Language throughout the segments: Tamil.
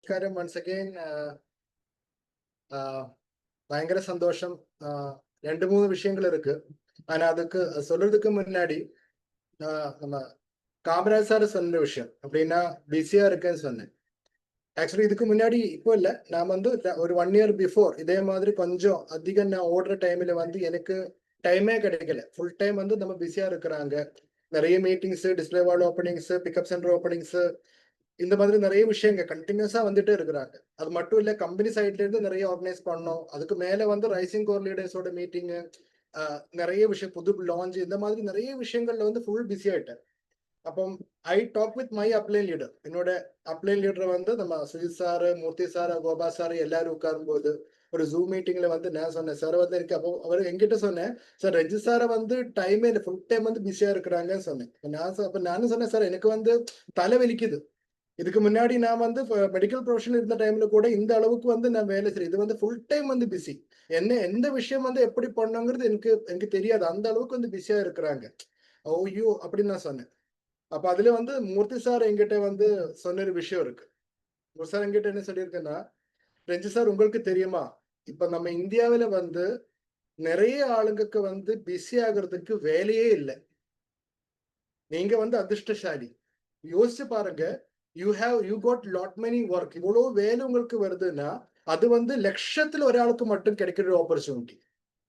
Namaskaram once again. பயங்கர சந்தோஷம். ரெண்டு மூணு விஷயங்கள் இருக்கு. ஆனா அதுக்கு சொல்றதுக்கு முன்னாடி நம்ம காமராஜ் சார் சொன்ன விஷயம் அப்படின்னா பிஸியா இருக்குன்னு சொன்னேன். ஆக்சுவலி இதுக்கு முன்னாடி இப்போ இல்லை, நான் வந்து ஒரு 1 year பிஃபோர் இதே மாதிரி கொஞ்சம் அதிகம் நான் ஓடுற டைம்ல வந்து எனக்கு டைமே கிடைக்கல. ஃபுல் டைம் வந்து நம்ம பிஸியா இருக்கிறாங்க. நிறைய மீட்டிங்ஸ், டிஸ்பிளே வால் ஓப்பனிங்ஸ், பிக்கப் சென்டர் ஓப்பனிங்ஸ், இந்த மாதிரி நிறைய விஷயங்கள் கண்டினியூஸா வந்துட்டே இருக்கிறாங்க. அது மட்டும் இல்ல, கம்பெனி சைட்ல இருந்து நிறைய ஆர்கனைஸ் பண்ணோம். அதுக்கு மேல வந்து ரைசிங் கோர் லீடர்ஸோட மீட்டிங், நிறைய விஷயம், புது லான்ச், இந்த மாதிரி நிறைய விஷயங்கள்ல வந்து ஃபுல் பிஸி ஆயிட்டேன். அப்போ I talk with my upline leader. என்னோட அப்ளைன் லீடர் வந்து நம்ம Sujith sir, Murthy sir, Gopa sir எல்லாரும் உட்காரும் போது ஒரு ஜூம் மீட்டிங்ல வந்து நான் சொன்னேன், சார் வந்து எனக்கு அப்போ அவர் எங்கிட்ட சொன்னேன், சார் ரஞ்சித் சாரை வந்து டைமே இல்லை, ஃபுல் டைம் வந்து பிஸியா இருக்கிறாங்கன்னு சொன்னேன். அப்ப நானும் சொன்னேன், சார் எனக்கு வந்து தலை வலிக்குது. இதுக்கு முன்னாடி நான் வந்து மெடிக்கல் ப்ரொஃபஷன் இருந்த டைம்ல கூட இந்த அளவுக்கு வந்து நான் வேலை செய்யறேன். இது வந்து ஃபுல் டைம் வந்து பிஸி. என்ன எந்த விஷயம் வந்து எப்படி பண்ணுங்கிறது எனக்கு தெரியாது. அந்த அளவுக்கு வந்து பிஸியா இருக்கிறாங்க. ஓய்யோ அப்படின்னு நான் சொன்னேன். அப்ப அதுல வந்து மூர்த்தி சார் என்கிட்ட வந்து சொன்ன ஒரு விஷயம் இருக்கு. மூர்த்தி சார் என்கிட்ட என்ன சொல்லியிருக்கேன்னா, ரஞ்சி சார் உங்களுக்கு தெரியுமா, இப்ப நம்ம இந்தியாவில வந்து நிறைய ஆளுங்களுக்கு வந்து பிஸி ஆகுறதுக்கு வேலையே இல்லை. நீங்க வந்து அதிர்ஷ்டசாலி. யோசிச்சு பாருங்க. You got lot many work. இவ்வளவு வேலை உங்களுக்கு வருதுன்னா அது வந்து லட்சத்துல ஒராளுக்கு மட்டும் கிடைக்கிற ஆப்பர்ச்சுனிட்டி.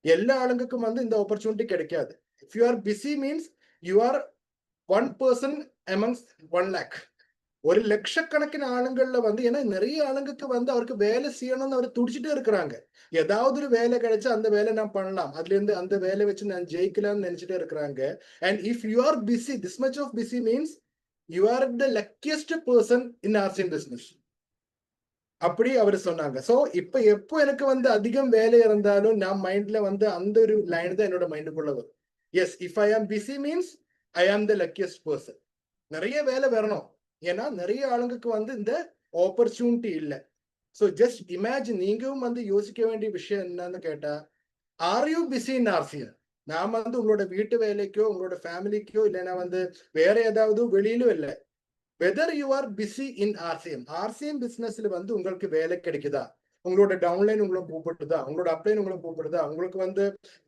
எல்லா ஆளுங்களுக்கும் வந்து இந்த ஆப்பர்ச்சுனிட்டி கிடைக்காது. If you are busy means you R 1% amongst 1 lakh. ஒரு லட்சக்கணக்கின ஆளுங்கள்ல வந்து, ஏன்னா நிறைய ஆளுங்களுக்கு வந்து அவருக்கு வேலை செய்யணும்னு அவர் துடிச்சிட்டே இருக்கிறாங்க. ஏதாவது ஒரு வேலை கிடைச்சா அந்த வேலை நான் பண்ணலாம், அதுல இருந்து அந்த வேலை வச்சு நான் ஜெயிக்கலாம்னு நினைச்சிட்டே இருக்கிறாங்க. And if you are busy, this much of busy means you are the luckiest person in RCM business. அப்படி அவர் சொன்னாங்க. சோ இப்ப எப்போ எனக்கு வந்து அதிகம் வேலை இருந்தாலும் நான் மைண்ட்ல வந்து அந்த ஒரு லைன் தான் என்னோட மைண்டுக்குள்ள வரும். எஸ், இஃப் ஐ ஆம் பிஸி மீன்ஸ் ஐ ஆம் த லக்கியஸ்ட் பர்சன். நிறைய வேலை வரணும், ஏன்னா நிறைய ஆளுங்களுக்கு வந்து இந்த ஆப்பர்ச்சுனிட்டி இல்லை. ஸோ ஜஸ்ட் இமேஜின், நீங்களும் வந்து யோசிக்க வேண்டிய விஷயம் என்னன்னு கேட்டா, are you busy in RCM? நான் வந்து உங்களோட வீட்டு வேலைக்கோ உங்களோட ஃபேமிலிக்கோ இல்லைன்னா வந்து வேற ஏதாவது வெளியிலும் இல்லை. Whether you are busy in RCM, RCM பிசினஸ்ல வந்து உங்களுக்கு வேலை கிடைக்குதா, உங்களோட டவுன்லைன் உங்களை கூப்பிடுதா, உங்களோட அப்ளைன் உங்களை கூப்பிடுதா, உங்களுக்கு வந்து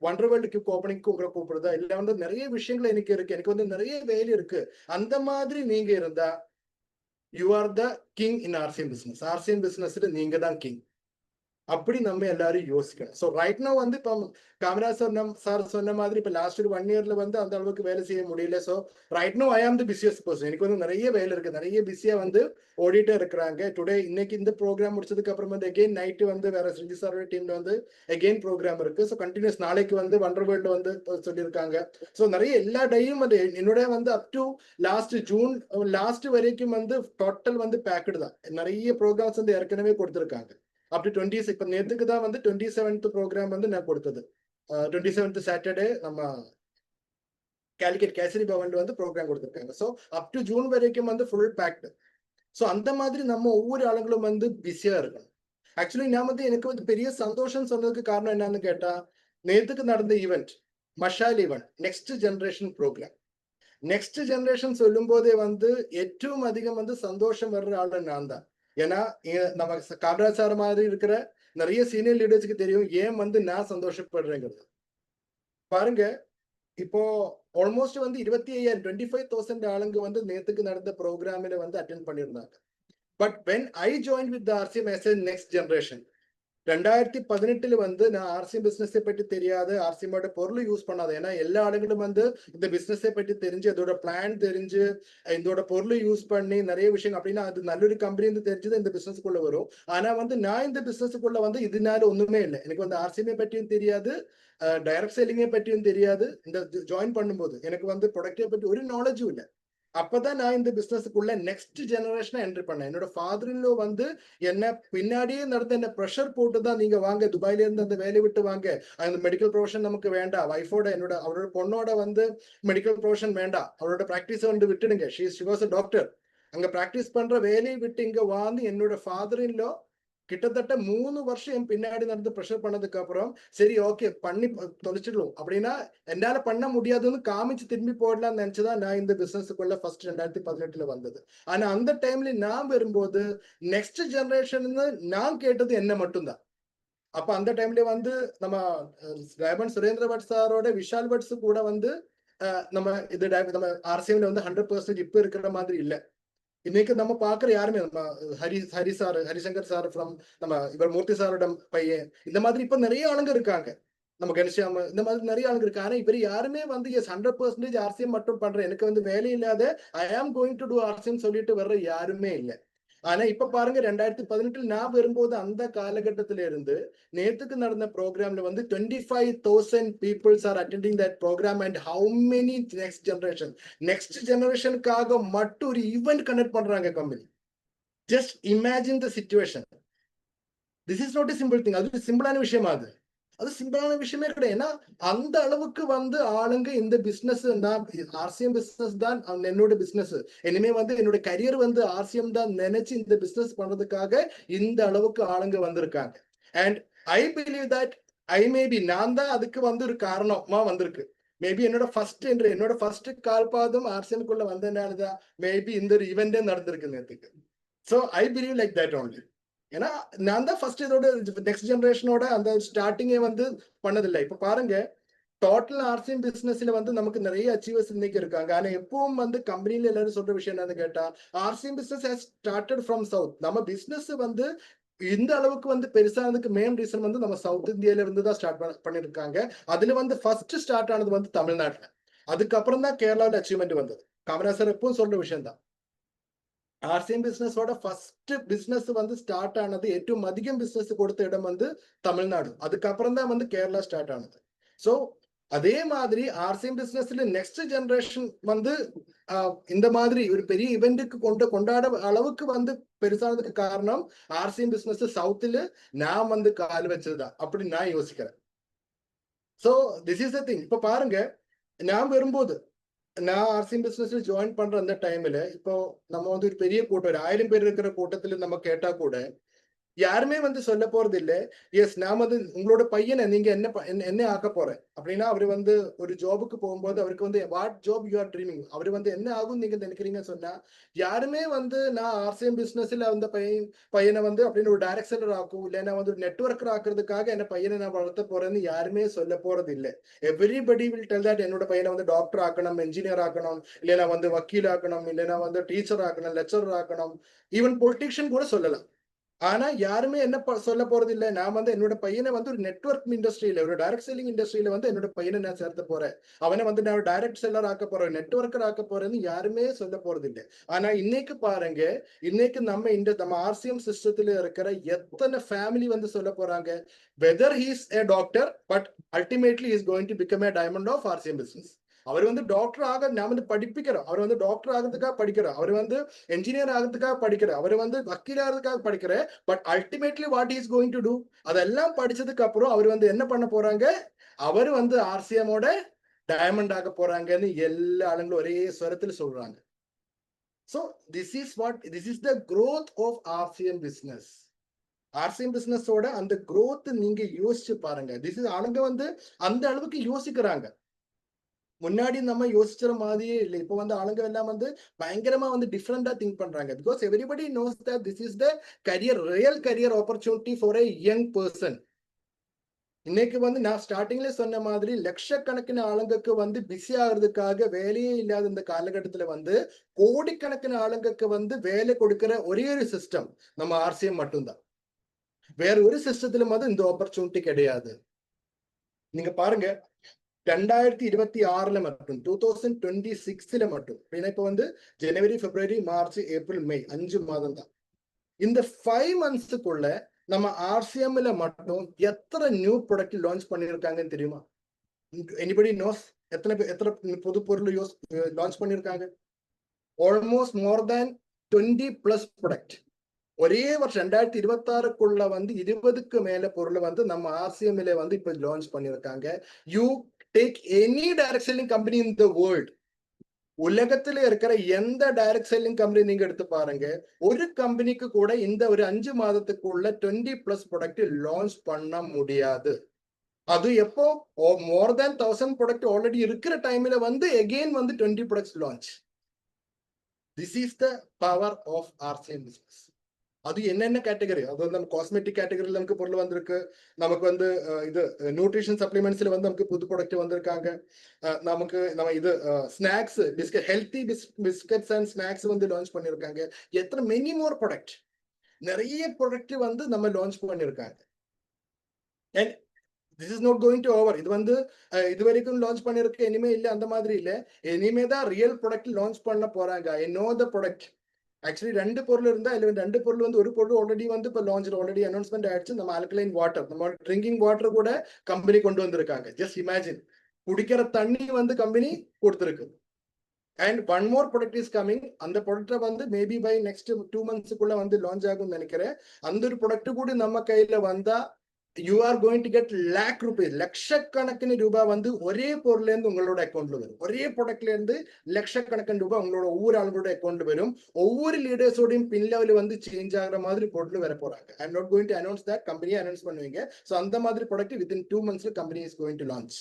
ஒண்டர் வேர்ல்டு ஓப்பனிங்க்கு உங்களை கூப்பிடுதா, இல்ல வந்து நிறைய விஷயங்கள் எனக்கு இருக்கு, எனக்கு வந்து நிறைய வேலை இருக்கு, அந்த மாதிரி நீங்க இருந்தா you are the king in RCM business. RCM பிசினஸ்ல நீங்க தான் கிங். அப்படி நம்ம எல்லாரும் யோசிக்கணும். ஸோ ரைட் நோ வந்து இப்போ காமராஜ் சார் சொன்ன மாதிரி இப்போ லாஸ்ட் ஒரு 1 yearல வந்து அந்த அளவுக்கு வேலை செய்ய முடியல. ஸோ ரைட் நோ ஐ ஆம் தி பிஸியஸ்ட் பர்சன். எனக்கு வந்து நிறைய வேலை இருக்கு, நிறைய பிஸியா வந்து ஓடிட்டே இருக்கிறாங்க. டுடே இன்னைக்கு இந்த ப்ரோக்ராம் முடிச்சதுக்கு அப்புறம் வந்து அகெயின் நைட்டு வந்து வேற சிஞ்சி சாரோட டீம்ல வந்து அகெயின் ப்ரோக்ராம் இருக்கு. ஸோ கண்டினியூஸ் நாளைக்கு வந்து வண்டர் வேர்ல்டு வந்து சொல்லியிருக்காங்க. ஸோ நிறைய எல்லா டேயும் வந்து என்னோட வந்து அப் டு ஜூன் லாஸ்ட் வரைக்கும் வந்து டோட்டல் வந்து பேக்கடு தான். நிறைய ப்ரோக்ராம்ஸ் வந்து ஏற்கனவே கொடுத்துருக்காங்க. அப் டு 20, இப்போ நேற்றுக்கு தான் வந்து 27th ப்ரோக்ராம் வந்து நான் கொடுத்தது. 27th சாட்டர்டே நம்ம கேலிக்கட் கேசரி பவன்ல வந்து ப்ரோக்ராம் கொடுத்துருக்காங்க. ஸோ அப் டு ஜூன் வரைக்கும் வந்து ஃபுல் பேக்டு. ஸோ அந்த மாதிரி நம்ம ஒவ்வொரு ஆளுங்களும் வந்து பிஸியா இருக்கணும். ஆக்சுவலி நான் வந்து எனக்கு வந்து பெரிய சந்தோஷம் சொன்னதுக்கு காரணம் என்னன்னு கேட்டா, நேற்றுக்கு நடந்த event Mashal event next generation program. Next generation சொல்லும் போதே வந்து ഏറ്റവും அதிகம் வந்து சந்தோஷம் வர்ற ஆளு நான் தான். ஏன்னா நம்ம காமராஜ் சார் மாதிரி இருக்கிற நிறைய சீனியர் லீடர்ஸ்க்கு தெரியும் ஏன் வந்து நான் சந்தோஷப்படுறேங்கிறது. பாருங்க, இப்போ ஆல்மோஸ்ட் வந்து 25,000 ஆளுங்க வந்து நேத்துக்கு நடந்த ப்ரோக்ராமில வந்து அட்டென்ட் பண்ணியிருந்தாங்க. But when I join with RCM as a next generation, 2018 வந்து நான் ஆர்சிஎம் பிசினஸை பற்றி தெரியாது, ஆர்சிஎம்மோட பொருள் யூஸ் பண்ணாது. ஏன்னா எல்லா ஆளுங்களும் வந்து இந்த பிசினஸை பற்றி தெரிஞ்சு, அதோட பிளான் தெரிஞ்சு, இதோட பொருள் யூஸ் பண்ணி நிறைய விஷயம் அப்படின்னா அது நல்லொரு கம்பெனி தெரிஞ்சது இந்த பிசினஸ்க்குள்ள வரும். ஆனா வந்து நான் இந்த பிசினஸ்க்குள்ள வந்து இதனால ஒண்ணுமே இல்லை. எனக்கு வந்து ஆர்சிஎம்ஐ பற்றியும் தெரியாது, டைரக்ட் செல்லிங்கை பற்றியும் தெரியாது. இந்த ஜாயின் பண்ணும்போது எனக்கு வந்து ப்ரொடக்டை பற்றி ஒரு நாலேஜும் இல்லை. அப்பதான் நான் இந்த பிசினஸுக்குள்ள நெக்ஸ்ட் ஜெனரேஷனை என்ட்ரி பண்ணேன். என்னோட ஃபாதர்-இன்-லா வந்து என்ன பின்னாடியே நடந்த என்ன ப்ரெஷர் போட்டுதான், நீங்க வாங்க துபாயில இருந்து அந்த வேலையை விட்டு வாங்க, அந்த மெடிக்கல் ப்ரொஃபஷன் நமக்கு வேண்டாம், வைஃபோட அவரோட பொண்ணோட வந்து மெடிக்கல் ப்ரொஃபஷன் வேண்டாம், அவரோட ப்ராக்டிஸை வந்து விட்டுடுங்க, ஷி வாஸ் அ டாக்டர், அங்க ப்ராக்டிஸ் பண்ற வேலையை விட்டு இங்க வந்து என்னோட ஃபாதர்-இன்-லா கிட்டத்தட்ட 3 வருஷம் என் பின்னாடி நடந்து ப்ரெஷர் பண்ணதுக்கு அப்புறம் சரி ஓகே பண்ணி தொலைச்சிடலாம் அப்படின்னா என்னால பண்ண முடியாதுன்னு காமிச்சு திரும்பி போடலாம்னு நினைச்சுதான் நான் இந்த பிசினஸுக்குள்ள ஃபர்ஸ்ட் 2018 வந்தது. ஆனா அந்த டைம்ல நான் வரும்போது நெக்ஸ்ட் ஜெனரேஷன் நான் கேட்டது என்ன மட்டும்தான். அப்ப அந்த டைம்ல வந்து நம்ம டைமண்ட் சுரேந்திர பட் சாரோட விஷால் பட்ஸ் கூட வந்து நம்ம இது நம்ம ஆர்சிஎம்ல வந்து 100% இப்ப இருக்கிற மாதிரி இல்ல. இன்னைக்கு நம்ம பாக்குற யாருமே நம்ம Hari sir, Harishankar sir from நம்ம இவர் மூர்த்தி சாரோட பையன், இந்த மாதிரி இப்ப நிறைய ஆளுங்க இருக்காங்க. நம்ம கணேஷாம இந்த மாதிரி நிறைய ஆளுங்க இருக்கு. ஆனா இவர் யாருமே வந்து எஸ் 100% ஆர்சிஎம் மட்டும் பண்றேன், எனக்கு வந்து வேலை இல்லாத ஐ am going to two RCM சொல்லிட்டு வர்ற யாருமே இல்லை. ஆனா இப்ப பாருங்க 2018 நான் வரும்போது அந்த காலகட்டத்தில இருந்து நேத்துக்கு நடந்த ப்ரோக்ராம்ல வந்து 25,000 peoples are attending that program and how many next ஜெனரேஷனுக்காக மட்டும் ஒரு ஈவெண்ட் கண்டக்ட் பண்றாங்க company. Just imagine the situation. This is not a simple thing. அது சிம்பிளான விஷயமா? அது சிம்பிளான விஷயமே கிடையாது. ஏன்னா அந்த அளவுக்கு வந்து ஆளுங்க இந்த பிசினஸ் தான், ஆர்சிஎம் பிசினஸ் தான் என்னோட பிசினஸ், இனிமே வந்து என்னோட கரியர் வந்து ஆர்சிஎம் தான் நினைச்சு இந்த பிசினஸ் பண்றதுக்காக இந்த அளவுக்கு ஆளுங்க வந்திருக்காங்க. அண்ட் ஐ பிலீவ் தட் நான் தான் அதுக்கு வந்து ஒரு காரணமா வந்திருக்கு. மேபி என்னோட ஃபர்ஸ்ட் கால்பாதம் ஆர்சிஎம்குள்ள வந்ததுனாலதான் மேபி இந்த ஒரு ஈவெண்டே நடந்திருக்கு நேற்றுக்கு. So I believe like that only. ஏன்னா நான் தான் ஃபர்ஸ்ட் இதோட நெக்ஸ்ட் ஜெனரேஷனோட அந்த ஸ்டார்டிங்கே வந்து பண்ணதில்லை. இப்ப பாருங்க டோட்டல் ஆர்சிஎம் பிசினஸ்ல வந்து நமக்கு நிறைய அச்சீவர்ஸ் இன்னைக்கு இருக்காங்க. ஆனா எப்பவும் வந்து கம்பெனில எல்லாரும் சொல்ற விஷயம் என்னன்னு கேட்டா, RCM business has started from south. நம்ம பிசினஸ் வந்து இந்த அளவுக்கு வந்து பெருசானதுக்கு மெயின் ரீசன் வந்து நம்ம சவுத் இந்தியால இருந்து தான் ஸ்டார்ட் பண்ணிருக்காங்க. அதுல வந்து ஃபர்ஸ்ட் ஸ்டார்ட் ஆனது வந்து தமிழ்நாட்டுல, அதுக்கப்புறம் தான் கேரளாவில் அச்சீவ்மெண்ட் வந்தது. காமராசர் எப்பவும் சொல்ற விஷயம் தான். ஆர்சிஎம் பிசினஸோட ஃபர்ஸ்ட் பிசினஸ் வந்து ஸ்டார்ட் ஆனது, ഏറ്റവും அதிகம் பிசினஸ் கொடுத்த இடம் வந்து தமிழ்நாடு, அதுக்கப்புறம் தான் வந்து கேரளா ஸ்டார்ட் ஆனது. ஸோ அதே மாதிரி ஆர்சிஎம் பிசினஸ்ல நெக்ஸ்ட் ஜெனரேஷன் வந்து இந்த மாதிரி ஒரு பெரிய இவெண்ட்டுக்கு கொண்டாட அளவுக்கு வந்து பெருசானதுக்கு காரணம் ஆர்சிஎம் பிசினஸ் சவுத்துல நான் வந்து கால் வச்சதுதான் அப்படி நான் யோசிக்கிறேன். So this is the thing. இப்ப பாருங்க நான் வரும்போது நான் ஆர்சிஎம் பிசினஸ்ல ஜாயின் பண்ற அந்த டைம்ல இப்போ நம்ம வந்து ஒரு பெரிய கூட்டம், ஒரு 1000 பேர் இருக்கிற கூட்டத்துல நம்ம கேட்டா கூட யாருமே வந்து சொல்ல போறது இல்ல, எஸ் நான் வந்து உங்களோட பையனை நீங்க என்ன ஆக்க போறேன் அப்படின்னா, அவரு வந்து ஒரு ஜாபுக்கு போகும்போது அவருக்கு வந்து what job you are dreaming, அவரு வந்து என்ன ஆகும் நீங்க நினைக்கிறீங்கன்னு சொன்னா, யாருமே வந்து நான் ஆர்சிஎம் பிசினஸ்ல அந்த பையனை வந்து அப்படின்னு ஒரு டைரக்ட் செல்லர் ஆக்கும், இல்ல நான் வந்து ஒரு நெட்வொர்க்கர் ஆக்குறதுக்காக என்ன பையனை நான் வளர்த்த போறேன்னு யாருமே சொல்ல போறது இல்லை. எவ்ரிபடி வில் டெல் தட் என்னோட பையனை வந்து டாக்டர் ஆக்கணும், என்ஜினியர் ஆக்கணும், இல்லைன்னா வந்து வக்கீல் ஆக்கணும், இல்லைன்னா வந்து டீச்சர் ஆக்கணும், லெக்சரர் ஆக்கணும், ஈவன் பொலிட்டிஷியன் கூட சொல்லலாம். ஆனா யாருமே என்ன சொல்ல போறது இல்ல, நான் வந்து என்னோட பையனை வந்து ஒரு நெட்வொர்க் இண்டஸ்ட்ரியில, ஒரு டைரக்ட் செல்லிங் இண்டஸ்ட்ரியில வந்து என்னோட பையனை நான் சேர்த்த போறேன், அவனை வந்து நான் டைரக்ட் செல்லர் ஆக்க போறேன், நெட்வொர்க்கர் ஆக்க போறேன்னு யாருமே சொல்ல போறது இல்லை. ஆனா இன்னைக்கு பாருங்க, இன்னைக்கு நம்ம ஆர்சிஎம் சிஸ்டத்துல இருக்கிற எத்தனை ஃபேமிலி வந்து சொல்ல போறாங்க, whether he's a doctor but ultimately is going to become a diamond of RCM business. அவர் வந்து டாக்டர் ஆக நான் வந்து படிப்பிக்கிறோம், அவர் வந்து டாக்டர் ஆகிறதுக்காக படிக்கிறோம், அவர் வந்து என்ஜினியர் ஆகிறதுக்காக படிக்கிறேன், அவர் வந்து வக்கீல் ஆகிறதுக்காக படிக்கிறேன், but ultimately what is going to do, அதெல்லாம் படிச்சதுக்கு அப்புறம் அவர் வந்து என்ன பண்ண போறாங்க, அவர் வந்து ஆர்சிஎமோட டைமண்ட் ஆக போறாங்கன்னு எல்லா ஆளுங்களும் ஒரே ஸ்வரத்தில் சொல்றாங்க. So this is the growth of RCM business. RCM பிசினஸோட அந்த growth நீங்க யோசிச்சு பாருங்க. திஸ் இஸ் ஆளுங்க வந்து அந்த அளவுக்கு யோசிக்கிறாங்க. முன்னாடி நம்ம யோசிக்கிற மாதிரியே இல்லை. இப்போ வந்து ஆளுங்க எல்லாம் வந்து பயங்கரமா வந்து டிஃப்ரெண்டா திங்க் பண்றாங்க. Because everybody knows that this is the real career opportunity for a young person. இன்னைக்கு வந்து நான் ஸ்டார்டிங்ல சொன்ன மாதிரி லட்சக்கணக்கின ஆளுங்களுக்கு வந்து பிஸி ஆகிறதுக்காக வேலையே இல்லாத இந்த காலகட்டத்துல வந்து கோடிக்கணக்கின ஆளுங்களுக்கு வந்து வேலை கொடுக்கிற ஒரே ஒரு சிஸ்டம் நம்ம ஆர்சிஎம் மட்டும்தான். வேற ஒரு சிஸ்டத்திலும் வந்து இந்த ஆப்பர்ச்சுனிட்டி கிடையாது. நீங்க பாருங்க 2026 மட்டும் 2026 மட்டும் இப்ப வந்து ஜனவரி, பிப்ரவரி, மார்ச், ஏப்ரல், மே 5 மாதம் தான். இந்த 5 மந்த்ஸுக்குள்ள நம்ம ஆர்சிஎம்ல மட்டும் எத்தனை நியூ ப்ராடக்ட் லான்ச் பண்ணிருக்காங்கன்னு தெரியுமா? Anybody knows? எத்தனை புது பொருள் லான்ச் பண்ணிருக்காங்க? Almost more than 20+ product. ஒரே வருஷம் 2026க்குள்ள வந்து 20க்கு மேல பொருள் வந்து நம்ம ஆர்சிஎம்ல வந்து இப்ப லான்ச் பண்ணிருக்காங்க. You take any direct selling company in the world, உலகத்துல இருக்கிற எந்த டைரக்ட் செல்லிங் கம்பெனி நீங்க எடுத்து பாருங்க, ஒரு கம்பெனிக்கு கூட இந்த ஒரு 5 மாதத்துக்குள்ள 20+ ப்ராடக்ட் லான்ச் பண்ண முடியாது. அது எப்போ மோர் தேன் 1000 ப்ராடக்ட் ஆல்ரெடி இருக்கிற டைம்ல வந்து எகெயின் வந்து 20 products launch. This is the power of RCM business. அது என்னென்ன கேட்டகரி, அது வந்து நம்ம காஸ்மெட்டிக் கேட்டகரியில் நமக்கு பொருள் வந்திருக்கு, நமக்கு வந்து இது நியூட்ரிஷன் சப்ளிமெண்ட்ஸ்ல வந்து நமக்கு புது ப்ராடக்ட் வந்திருக்காங்க, நமக்கு நம்ம இது snacks biscuit healthy biscuits and snacks வந்து லான்ச் பண்ணியிருக்காங்க. எத்தனை மெனி மோர் ப்ராடக்ட், நிறைய ப்ராடக்ட் வந்து நம்ம லான்ச் பண்ணியிருக்காங்க. And this is not going to over. இது வந்து இது வரைக்கும் லான்ச் பண்ணிருக்கு, இனிமே இல்லை அந்த மாதிரி இல்லை. இனிமே தான் ரியல் ப்ராடக்ட் லான்ச் பண்ண போறாங்க. I know the product. Actually 2 பொருள் இருந்தா இல்ல 2 பொருள் வந்து ஒரு பொருள் ஆல்ரெடி வந்து இப்போ லான்ச் ஆல்ரெடி அனௌன்ஸ்மெண்ட் ஆயிடுச்சு. நம்ம ஆல்கலைன் வாட்டர், நம்ம ட்ரிங்கிங் வாட்டர் கூட கம்பெனி கொண்டு வந்திருக்காங்க. ஜஸ்ட் இமேஜின், குடிக்கிற தண்ணி வந்து கம்பெனி கொடுத்துருக்கு. And one more product is coming. அந்த ப்ராடக்ட்டை வந்து மேபி பை நெக்ஸ்ட் 2 monthsக்குள்ள வந்து லான்ச் ஆகும்னு நினைக்கிறேன். அந்த ஒரு ப்ராடக்ட் கூட நம்ம கையில வந்தா you are going to get lakh rupees, லட்சக்கணக்கிന് രൂപ வந்து ஒரே பொருள்ல இருந்து உங்களோட அக்கௌண்ட்ல வரும். ஒரே ப்ராடக்ட்ல இருந்து லட்சக்கணக்கிന് രൂപ உங்களோட ஒவ்வொரு ஆளுங்களோட அக்கௌண்ட் வரும். ஒவ்வொரு லீடர்ஸோடையும் பின் லெவல் வந்து சேஞ்ச் ஆகிற மாதிரி பொருள் வர போறாங்க. I am not going to announce that, கம்பெனியை அனௌன்ஸ் பண்ணுவீங்க. ஸோ அந்த மாதிரி ப்ராடக்ட் வித்தின் 2 monthsல company is going to launch.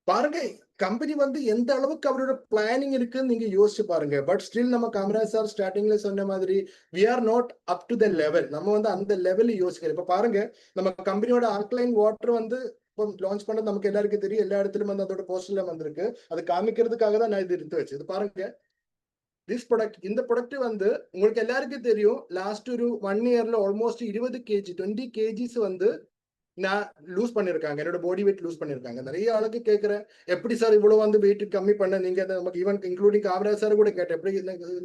பாருங்க, கம்பெனி வந்து எந்த அளவுக்கு அவரோட பிளானிங் இருக்குன்னு நீங்க யோசிச்சு பாருங்க. பட் ஸ்டில் நம்ம காமராஜ் சார் ஸ்டார்டிங்ல சொன்ன மாதிரி we are not up to the level. நம்ம வந்து அந்த லெவல் யோசிக்கிறோம். இப்ப பாருங்க, நம்ம கம்பெனியோட ஆல்கலைன் வாட்டர் வந்து இப்போ லான்ச் பண்ணது நமக்கு எல்லாருக்கும் தெரியும். எல்லா இடத்துலயும் வந்து அதோட போஸ்டர்ல வந்திருக்கு. அது காமிக்கிறதுக்காக தான் நான் இது எடுத்து வச்சு. இது பாருங்க, திஸ் ப்ராடக்ட், இந்த ப்ராடக்ட் வந்து உங்களுக்கு எல்லாருக்கும் தெரியும். லாஸ்ட் ஒரு 1 yearல ஆல்மோஸ்ட் 20 kg 20 kgs வந்து நான் லூஸ் பண்ணிருக்காங்க. என்னோட பாடி வெயிட் லூஸ் பண்ணிருக்காங்க. நிறைய ஆளுக்கு கேட்கிறேன், எப்படி சார் இவ்வளவு வந்து வெயிட் கம்மி பண்ண நீங்க? நமக்கு ஈவன் இன்க்ளூடிங் காமராஜ் சார் கூட கேட்டேன், எப்படி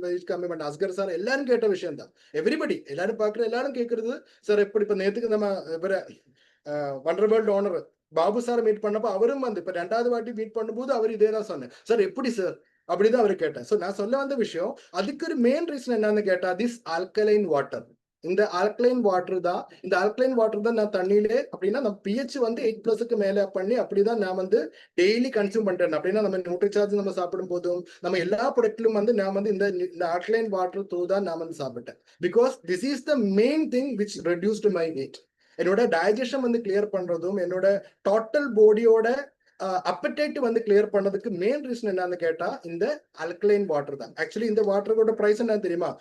வெயிட் கம்மி பண்ண? அஸ்கர் சார் எல்லாரும் கேட்ட விஷயம் தான். எவ்ரிபடி, எல்லாரும் பாக்குற எல்லாரும் கேட்கறது, சார் எப்படி? இப்ப நேத்துக்கு நம்ம wonder world owner Babu sir meet பண்ணப்போ அவரும் வந்து இப்ப 2வது வாட்டி மீட் பண்ணும்போது அவர் இதே தான் சொன்னேன், சார் எப்படி சார் அப்படிதான் அவர் கேட்டேன். சோ நான் சொல்ல வந்த விஷயம், அதுக்கு ஒரு மெயின் ரீசன் என்னன்னு கேட்டா, திஸ் ஆல்கலைன் வாட்டர். இந்த ஆல்கலைன் வாட்டர் தான், இந்த ஆல்கலைன் வாட்டர் தான் நான் தண்ணியிலே அப்படின்னா நம்ம pH வந்து 8+ மேல பண்ணி அப்படிதான் நான் வந்து டெய்லி கன்சியூம் பண்றேன். அப்படின்னா நம்ம நியூட்ரிசார்ஜ் நம்ம சாப்பிடும் போதும் நம்ம எல்லா ப்ராடக்ட்லும் வந்து நான் வந்து இந்த ஆல்கலைன் வாட்டர் த்ரூ தான் நான் வந்து சாப்பிட்டேன். Because this is the main thing which reduced my wait. என்னோட டைஜஷன் வந்து கிளியர் பண்றதும், என்னோட டோட்டல் பாடியோட அப்படைட் வந்து கிளியர் பண்ணதுக்கு மெயின் ரீசன் என்னன்னு கேட்டா இந்த ஆல்கலைன் வாட்டர் தான். ஆக்சுவலி இந்த வாட்டரோட பிரைஸ் என்ன தெரியுமா?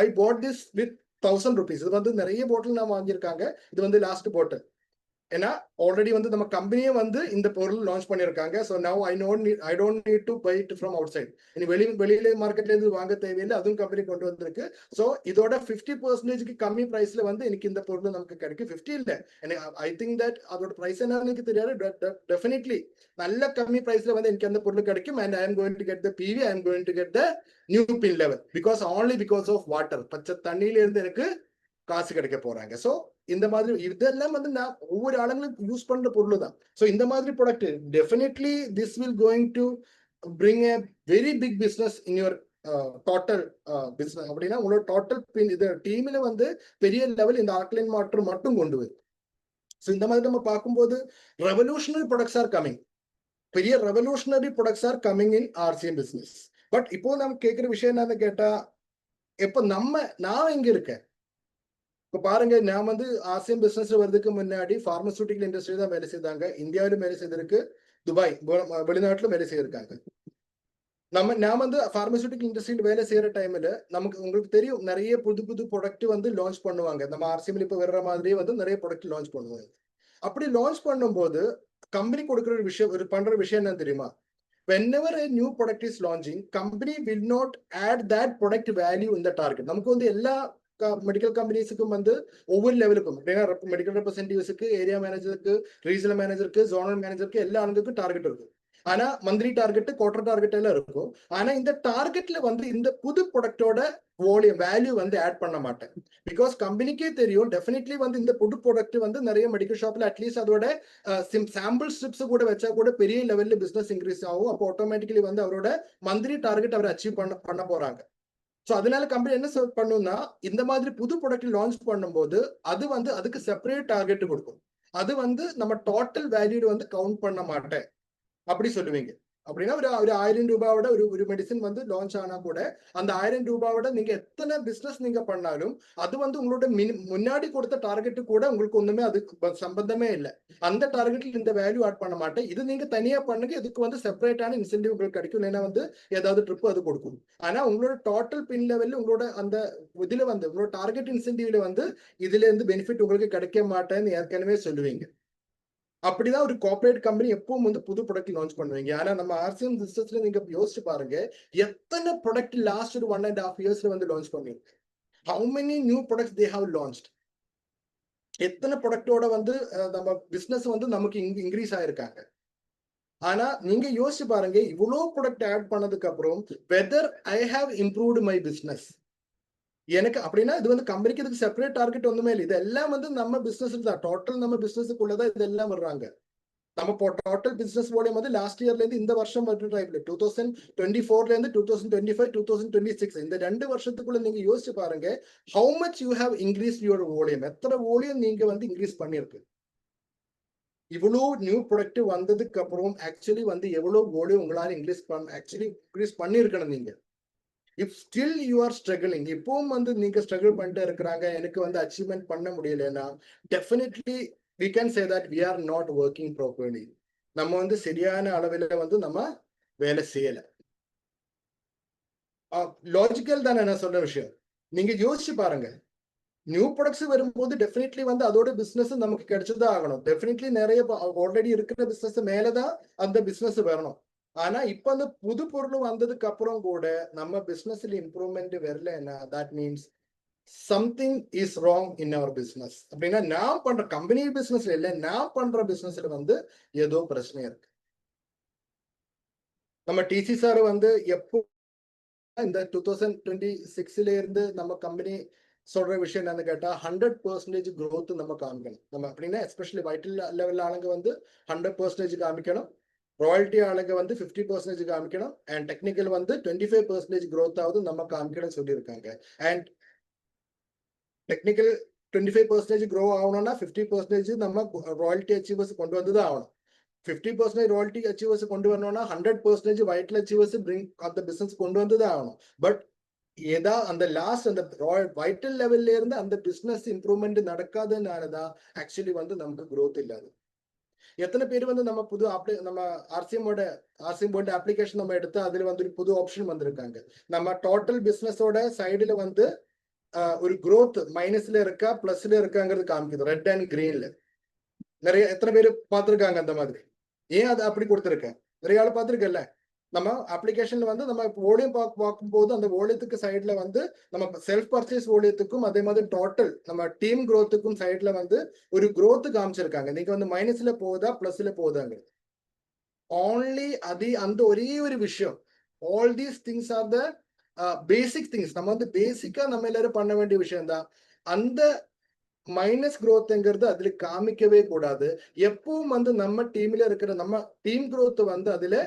ஐ பாட் திஸ் வித் 1000 rupees. இது வந்து நிறைய பாட்டில் நான் வாங்கியிருக்காங்க. இது வந்து லாஸ்ட் பாட்டில். ஏன்னா ஆல்ரெடி வந்து நம்ம கம்பெனியே வந்து இந்த பொருள் லான்ச் பண்ணியிருக்காங்க. So now I don't need to buy it from outside. இனி வெளியில மார்க்கெட்ல இருந்து வாங்க தேவையில்லை, அதுவும் கம்பெனி கொண்டு வந்திருக்கு. ஸோ இதோட 50% கம்மி பிரைஸ்ல வந்து எனக்கு இந்த பொருள் நமக்கு கிடைக்கும். 50 இல்லை, எனக்கு ஐ திங்க் தட் அதோட பிரைஸ் என்னன்னு எனக்கு தெரியாது. டெஃபினெட்லி நல்ல கம்மி பிரைஸ்ல வந்து எனக்கு அந்த பொருள் கிடைக்கும். And I am going to get the PV, I am going to get the new pin level, because only because of water. பச்சை தண்ணியில இருந்து எனக்கு காசு கிடைக்க போறாங்க. ஸோ இந்த மாதிரி இதெல்லாம் வந்து நான் ஒவ்வொரு ஆளுங்களும் யூஸ் பண்ற பொருள் தான். ஸோ இந்த மாதிரி product definitely this will going to bring a very big business in your total business. அப்படின்னா உங்களோட டோட்டல் இது டீம்ல வந்து பெரிய லெவல் இந்த ஆல்கலைன் வாட்டர் மட்டும் கொண்டு வரும். ஸோ இந்த மாதிரி நம்ம பார்க்கும்போது ரெவல்யூஷனரி ப்ராடக்ட்ஸ் ஆர் கமிங். பெரிய revolutionary products are coming in RCM business. But இப்போ நம்ம கேட்கிற விஷயம் என்னன்னு கேட்டா, இப்போ நான் இங்க இருக்கேன். இப்போ பாருங்க, நான் வந்து RCM பிசினஸ்ல வர்றதுக்கு முன்னாடி பார்மசூட்டிக்கல் இண்டஸ்ட்ரி தான் வேலை செய்தாங்க. இந்தியாவிலும் வேலை செய்திருக்கு, துபாய் வெளிநாட்டிலும் வேலை செய்திருக்காங்க. நான் வந்து பார்மசூட்டிக்கல் இண்டஸ்ட்ரியில் வேலை செய்யற டைம்ல நமக்கு உங்களுக்கு தெரியும், நிறைய புது ப்ராடக்ட் வந்து லான்ச் பண்ணுவாங்க. நம்ம RCM இப்போ வர்ற மாதிரியே வந்து நிறைய ப்ராடக்ட் லான்ச் பண்ணுவாங்க. அப்படி லான்ச் பண்ணும்போது கம்பெனி கொடுக்குற பண்ற விஷயம் என்ன தெரியுமா? whenever a new product is launching, company will not add that product value in the target. நமக்கு வந்து எல்லா மெடிக்கல் கம்பெனிஸுக்கும் வந்து ஒவ்வொரு லெவலுக்கும் மெடிக்கல் ரெப்ரஸன்டேட்டிவ்ஸுக்கு, ஏரியா மேனேஜருக்கு, ரீஜனல் மேனேஜருக்கு, ஜோனல் மேனேஜருக்கு எல்லா ஆளுங்களுக்கும் டார்கெட் இருக்கும். ஆனா மந்த்லி டார்கெட், குவார்டர் டார்கெட் எல்லாம் இருக்கும். ஆனா இந்த டார்கெட்ல வந்து இந்த புது ப்ராடக்டோட வேல்யூ வந்து ஆட் பண்ண மாட்டேன். பிகாஸ் கம்பெனிக்கே தெரியும், டெஃபினெட்லி வந்து இந்த புது ப்ராடக்ட் வந்து நிறைய மெடிக்கல் ஷாப்ல அட்லீஸ்ட் அதோட சாம்பிள் ஸ்ட்ரிப்ஸ் கூட வச்சா கூட பெரிய லெவல்ல பிசினஸ் இன்க்ரீஸ் ஆகும். அப்போ ஆட்டோமேட்டிக்கலி வந்து அவரோட மந்த்லி டார்கெட் அவர் அச்சீவ் பண்ண போறாங்க. ஸோ அதனால கம்பெனி என்ன பண்ணும்னா, இந்த மாதிரி புது ப்ராடக்ட் லான்ச் பண்ணும்போது அது வந்து அதுக்கு செப்பரேட் டார்கெட் கொடுக்கும். அது வந்து நம்ம டோட்டல் வேல்யூ வந்து கவுண்ட் பண்ண மாட்டேன் அப்படி சொல்லுவீங்க. அப்படின்னா ஒரு 1000 ரூபாவோட ஒரு மெடிசின் வந்து லான்ச் ஆனா கூட அந்த 1000 ரூபாவோட நீங்க எத்தனை பிசினஸ் நீங்க பண்ணாலும் அது வந்து உங்களோட முன்னாடி கொடுத்த டார்கெட்டு கூட உங்களுக்கு ஒண்ணுமே அதுக்கு சம்பந்தமே இல்லை. அந்த டார்கெட்ல இந்த வேல்யூ ஆட் பண்ண மாட்டேன். இது நீங்க தனியா பண்ணுங்க, இதுக்கு வந்து செப்பரேட்டான இன்சென்டிவ் உங்களுக்கு கிடைக்கும், இல்லைன்னா வந்து ஏதாவது ட்ரிப் அது கொடுக்கும். ஆனா உங்களோட டோட்டல் பின் லெவல்ல உங்களோட அந்த இதுல வந்து உங்களோட டார்கெட் இன்சென்டிவ்ல வந்து இதுல இருந்து பெனிஃபிட் உங்களுக்கு கிடைக்க மாட்டேன்னு ஏற்கனவே சொல்லுவீங்க. அப்படிதான் ஒரு கார்ப்பரேட் கம்பெனி எப்பவும் வந்து புது ப்ராடக்ட் லான்ச் பண்ணுவீங்க. ஆனா நம்ம ஆர்சிஎம் சிஸ்டத்துல நீங்க யோசிச்சு பாருங்க, எத்தனை ப்ராடக்ட் லாஸ்ட் ஒரு 1.5 இயர்ஸ்ல வந்து லான்ச் பண்ணிருக்கு. How many new products they have launched. எத்தனை ப்ராடக்டோட வந்து நம்ம பிசினஸ் வந்து நமக்கு இன்க்ரீஸ் ஆயிருக்காங்க. ஆனா நீங்க யோசிச்சு பாருங்க, இவ்வளவு ப்ராடக்ட் ஆட் பண்ணதுக்கு அப்புறம் whether I have improved my business. எனக்கு அப்படின்னா இது வந்து கம்பெனிக்கு இதுக்கு செப்பரேட் டார்கெட் ஒண்ணுமே இல்லை. இதெல்லாம் வந்து நம்ம பிசினஸ் தான், டோட்டல் நம்ம பிசினஸுக்குள்ளதான் இதெல்லாம் வர்றாங்க. நம்ம டோட்டல் பிசினஸ் வால்யூம் வந்து லாஸ்ட் இயர்ல இருந்து இந்த வருஷம் மட்டும் டைப்ல 2024ல இருந்து 2025 2026 இந்த 2 வருஷத்துக்குள்ள நீங்க யோசிச்சு பாருங்க, how much you have increase your volume. எத்தனை வால்யூம் நீங்க வந்து இன்க்ரீஸ் பண்ணிருக்கு. இவ்வளவு நியூ ப்ராடக்ட் வந்ததுக்கு அப்புறம் ஆக்சுவலி வந்து எவ்வளவு வால்யூம் உங்களால இன்க்ரீஸ் பண்ணிருக்கணும் நீங்க. If still you are struggling, இப்பவும் வந்து நீங்க ஸ்ட்ரகிள் பண்ணிட்டு இருக்கிறாங்க, எனக்கு வந்து அச்சீவ்மெண்ட் பண்ண முடியலன்னா definitely we can say that we are not working properly. நம்ம வந்து சரியான அளவில் வந்து நம்ம வேலை செய்யல. லாஜிக்கல் தானே நான் சொல்ற விஷயம். நீங்க யோசிச்சு பாருங்க, நியூ ப்ராடக்ட்ஸ் வரும்போது டெஃபினெட்லி வந்து அதோட பிசினஸ் நமக்கு கிடைச்சதான் ஆகணும். டெஃபினெட்லி நிறைய ஆல்ரெடி இருக்கிற பிசினஸ் மேலதான் அந்த பிசினஸ் வரணும். ஆனா இப்ப அந்த புது பொருள் வந்ததுக்கு அப்புறம் கூட நம்ம பிசினஸ்ல இம்ப்ரூவ்மெண்ட் வரலன்னா that means something is wrong in our business. அப்படின்னா நான் பண்ற கம்பெனி பிசினஸ்ல இல்ல, நான் பண்ற பிசினஸ்ல வந்து ஏதோ பிரச்சனை இருக்கு. நம்ம டிசி சார் வந்து எப்போ இந்த 2026ல இருந்து நம்ம கம்பெனி சொல்ற விஷயம் என்னன்னு கேட்டா 100% growth நம்ம காமிக்கணும். நம்ம அப்படின்னா எஸ்பெஷலி வைட்டல் லெவல் ஆளுங்க வந்து 100% காமிக்கணும், ராயல்டி ஆளுங்க வந்து 50% காமிக்கணும், அண்ட் டெக்னிக்கல் வந்து 25% growth ஆகுது நம்ம காமிக்கணும்னு சொல்லியிருக்காங்க. அண்ட் டெக்னிக்கல் 25% க்ரோ ஆகணும்னா 50% நம்ம ராயல்டி அச்சீவர்ஸ் கொண்டு வந்துதான் ஆகணும். 50% ராயல்டி அச்சீவர்ஸ் கொண்டு வரணும்னா 100% வைட்டல் அச்சீவர்ஸ் பிரிங் அந்த பிசினஸ் கொண்டு வந்துதான் ஆகணும். பட் ஏதா அந்த லாஸ்ட் அந்த வைட்டல் லெவல்ல இருந்து அந்த பிசினஸ் இம்ப்ரூவ்மெண்ட் நடக்காதனாலதான் ஆக்சுவலி வந்து நமக்கு growth இல்லாது. எத்தனை பேர் வந்து நம்ம புது நம்ம ஆர்சிஎம் போர்டு அப்ளிகேஷன் நம்ம எடுத்து அதுல வந்து ஒரு புது ஆப்ஷன் வந்திருக்காங்க. நம்ம டோட்டல் பிசினஸோட சைடுல வந்து ஒரு growth மைனஸ்ல இருக்கா பிளஸ்ல இருக்காங்கிறது காமிக்குது, ரெட் அண்ட் கிரீன்ல. நிறைய எத்தனை பேர் பார்த்திருக்காங்க அந்த மாதிரி? ஏன் அது அப்படி கொடுத்துருக்கேன்? நிறைய ஆள் பார்த்திருக்கல. நம்ம அப்ளிகேஷன்ல வந்து நம்ம வால்யூம் பார்க்கும்போது அந்த வால்யூத்துக்கு சைட்ல வந்து நம்ம செல்ஃப் பர்ச்சேஸ் வால்யூத்துக்கும் அதே மாதிரி டோட்டல் நம்ம டீம் growthக்கும் சைட்ல வந்து ஒரு growth காமிச்சிருக்காங்க. நீங்க வந்து மைனஸ்ல போகுதா பிளஸ்ல போகுதாங்க. ஓன்லி அது அந்த ஒரே ஒரு விஷயம். All these things are the basic things. நம்ம வந்து பேசிக்கா நம்ம எல்லாரும் பண்ண வேண்டிய விஷயம் தான். அந்த மைனஸ் growthங்கிறது அதுல காமிக்கவே கூடாது. எப்பவும் வந்து நம்ம டீம்ல இருக்கிற நம்ம டீம் growth வந்து அதுல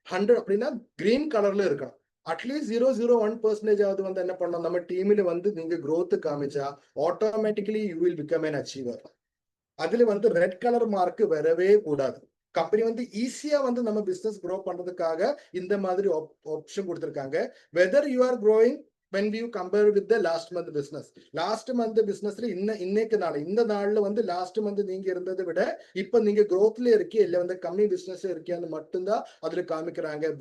100 அப்படின்னா கிரீன் கலர்ல இருக்கணும். அட்லீஸ்ட் 0.01% ஆவது வந்து என்ன பண்ணணும், நம்ம டீம்ல வந்து நீங்க growth காமிச்சா automatically you will become an achiever. அதுல வந்து ரெட் கலர் மார்க் வரவே கூடாது. கம்பெனி வந்து ஈஸியா வந்து நம்ம பிசினஸ் க்ரோ பண்றதுக்காக இந்த மாதிரி ஆப்ஷன் கொடுத்திருக்காங்க. Whether you are growing when we compare with the last month business. Last month பிசினஸ்ல இன்னைக்கு நாள் இந்த நாள்ல வந்து லாஸ்ட் மந்த் நீங்க இருந்ததை விட இப்ப நீங்க growthல இருக்கே இல்ல வந்து கம்மி பிசினஸ் இருக்கேன்னு மட்டும்தான் அதுல காமிக்கிறாங்க.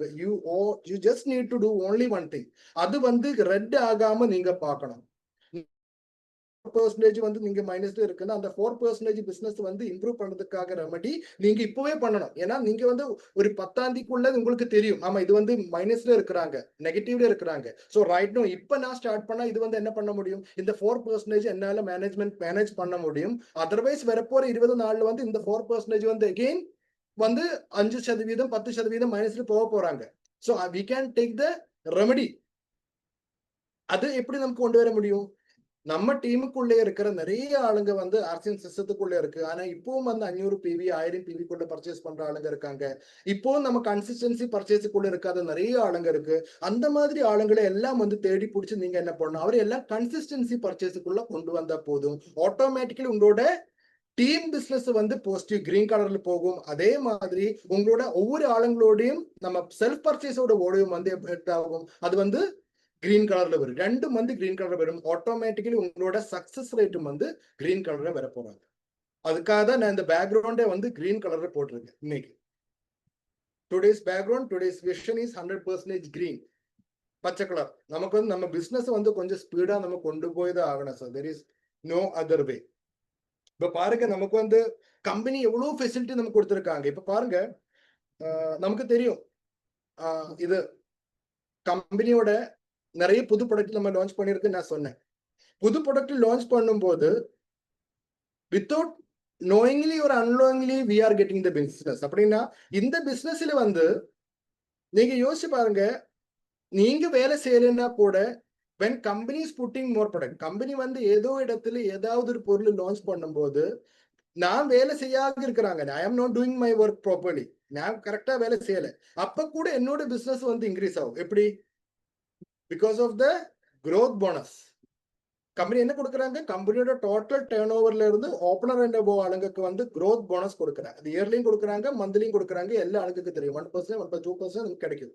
you just need to do only one thing. அது வந்து ரெட் ஆகாம நீங்க பார்க்கணும். % வந்து நீங்க மைனஸ்ல இருக்குன்னா அந்த 4% பிசினஸ் வந்து இம்ப்ரூவ் பண்றதுக்காக ரெமடி நீங்க இப்பவே பண்ணணும். ஏன்னா நீங்க வந்து ஒரு 10ஆம் உங்களுக்கு தெரியும், ஆமா இது வந்து மைனஸ்ல இருக்கிறாங்க, நெகட்டிவ்ல இருக்கிறாங்க. சோ ரைட் நோ இப்ப நான் ஸ்டார்ட் பண்ணா இது வந்து என்ன பண்ண முடியும், இந்த 4% என்னால மேனேஜ் பண்ண முடியும். அதர்வைஸ் வரப்போற 20 நாள்ல வந்து இந்த 4% வந்து அகெயின் வந்து 5% 10% மைனஸ்ல போக போறாங்க. So we can take the remedy. அது எப்படி நமக்கு கொண்டு வர முடியும்? நம்ம டீமுக்குள்ளே இருக்கிற நிறைய ஆளுங்க வந்து ஆர்சிஎம் சிஸ்டத்துக்குள்ள இருக்கு. ஆனா இப்பவும் வந்து 500 PV 1000 PV கொண்டு பர்ச்சேஸ் பண்ற ஆளுங்க இருக்காங்க. இப்பவும் நம்ம கன்சிஸ்டன்சி பர்ச்சேஸுக்குள்ள இருக்காத நிறைய ஆளுங்க இருக்கு. அந்த மாதிரி ஆளுங்களை எல்லாம் வந்து தேடி பிடிச்சி நீங்க என்ன பண்ணணும், அவரை எல்லாம் கன்சிஸ்டன்சி பர்ச்சேஸுக்குள்ள கொண்டு வந்தா போதும். ஆட்டோமேட்டிக்கலி உங்களோட டீம் பிசினஸ் வந்து பாசிட்டிவ் கிரீன் கலர்ல போகும். அதே மாதிரி உங்களோட ஒவ்வொரு ஆளுங்களோடையும் நம்ம செல்ஃப் பர்ச்சேஸோட ஓடியும் வந்து ஆகும், அது வந்து கிரீன் கலர்ல வரும். ரெண்டும் வந்து கிரீன் கலர்ல வரும். ஆட்டோமேட்டிக்கலி உங்களோட சக்சஸ் ரேட்டும் வந்து கிரீன் கலர்ல வர போறாங்க. அதுக்காக தான் நான் இந்த பேக்ரவுண்டே வந்து கிரீன் கலர்ல போட்டிருக்கேன். இன்னைக்கு today's background, today's vision is 100% green, பச்சை கலர். நமக்கு வந்து நம்ம பிசினஸ் வந்து கொஞ்சம் ஸ்பீடா நம்ம கொண்டு போய் தான் ஆகணும் sir. There is no other way. இப்ப பாருங்க, நமக்கு வந்து கம்பெனி எவ்வளவு ஃபெசிலிட்டி நமக்கு கொடுத்துருக்காங்க. இப்ப பாருங்க, நமக்கு தெரியும் இது கம்பெனியோட நிறைய புது ப்ராடக்ட் நம்ம லான்ச் பண்ணிருக்கு. நான் சொன்னேன், புது ப்ராடக்ட் லான்ச் பண்ணும்போது without knowingly or unknowingly we are getting the business. அப்படின்னா இந்த பிசினஸ்ல வந்து நீங்க யோசிச்சு பாருங்க, நீங்க வேலை செய்யலைன்னா கூட when company is putting more product, company வந்து ஏதோ இடத்துல ஏதாவது ஒரு பொருள் லான்ச் பண்ணும்போது நான் வேலை செய்யாம இருக்கிறாங்க, I am not doing my work properly, நான் கரெக்டா வேலை செய்யல, அப்ப கூட என்னோட பிசினஸ் வந்து இன்க்ரீஸ் ஆகும். எப்படி? Because of the growth bonus. Company என்ன கொடுக்குறாங்க, கம்பெனியோட டோட்டல் டர்ன் ஓவர்ல இருந்து ஓப்பனர் அண்ட் அபோவ் ஆளுங்களுக்கு வந்து growth போனஸ் கொடுக்குறாங்க. அது இயர்லியும் கொடுக்குறாங்க, மந்த்லியும் கொடுக்குறாங்க. எல்லா ஆளுங்களுக்கு தெரியும் 1%, 1.2% கிடைக்குது.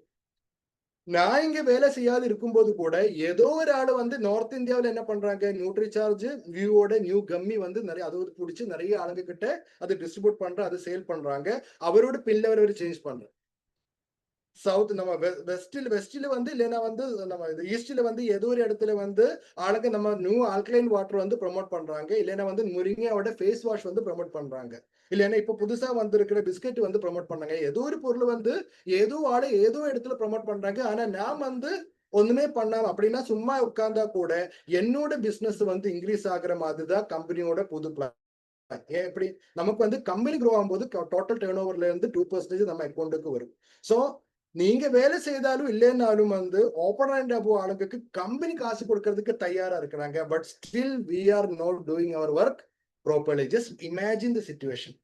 நான் இங்க வேலை செய்யாது இருக்கும்போது கூட ஏதோ ஒரு ஆளு வந்து நார்த் இந்தியாவில் என்ன பண்றாங்க, நியூட்ரி சார்ஜ் வியூவோட நியூ கம்மி வந்து நிறைய அது பிடிச்சி நிறைய ஆளுங்க கிட்ட அது டிஸ்ட்ரிபியூட் பண்ற, அது சேல் பண்றாங்க. அவரோட பின் லெவல் சேஞ்ச் பண்றேன். சவுத் நம்ம வெஸ்ட்ல வந்து இல்லைன்னா வந்து நம்ம ஈஸ்ட்ல வந்து ஏதோ ஒரு இடத்துல வந்து ஆளுங்க நம்ம நியூ ஆல்கலைன் வாட்டர் வந்து ப்ரொமோட் பண்றாங்க, இல்லைன்னா வந்து முருங்கையோட ஃபேஸ் வாஷ் வந்து ப்ரொமோட் பண்றாங்க, இல்லைன்னா இப்ப புதுசா வந்திருக்கிற பிஸ்கெட் வந்து ப்ரொமோட் பண்ணாங்க. ஏதோ ஒரு பொருள் வந்து ஏதோ ஆளு ஏதோ இடத்துல ப்ரொமோட் பண்றாங்க. ஆனா நான் வந்து ஒண்ணுமே பண்ணாம அப்படின்னா சும்மா உட்கார்ந்தா கூட என்னோட பிசினஸ் வந்து இன்க்ரீஸ் ஆகுற மாதிரிதான் கம்பெனியோட புது பிளான். எப்படி நமக்கு வந்து கம்பெனி க்ரோ ஆகும்போது டோட்டல் டர்ன் ஓவர்ல இருந்து 2% நம்ம அக்கௌண்ட்டுக்கு வரும். சோ நீங்க வேலை செய்தாலும் இல்லைன்னாலும் வந்து ஓப்பன் அண்ட் அபோ ஆளுங்களுக்கு கம்பெனி காசு கொடுக்கறதுக்கு தயாரா இருக்கிறாங்க. But still we are not doing our work properly. Just imagine the situation.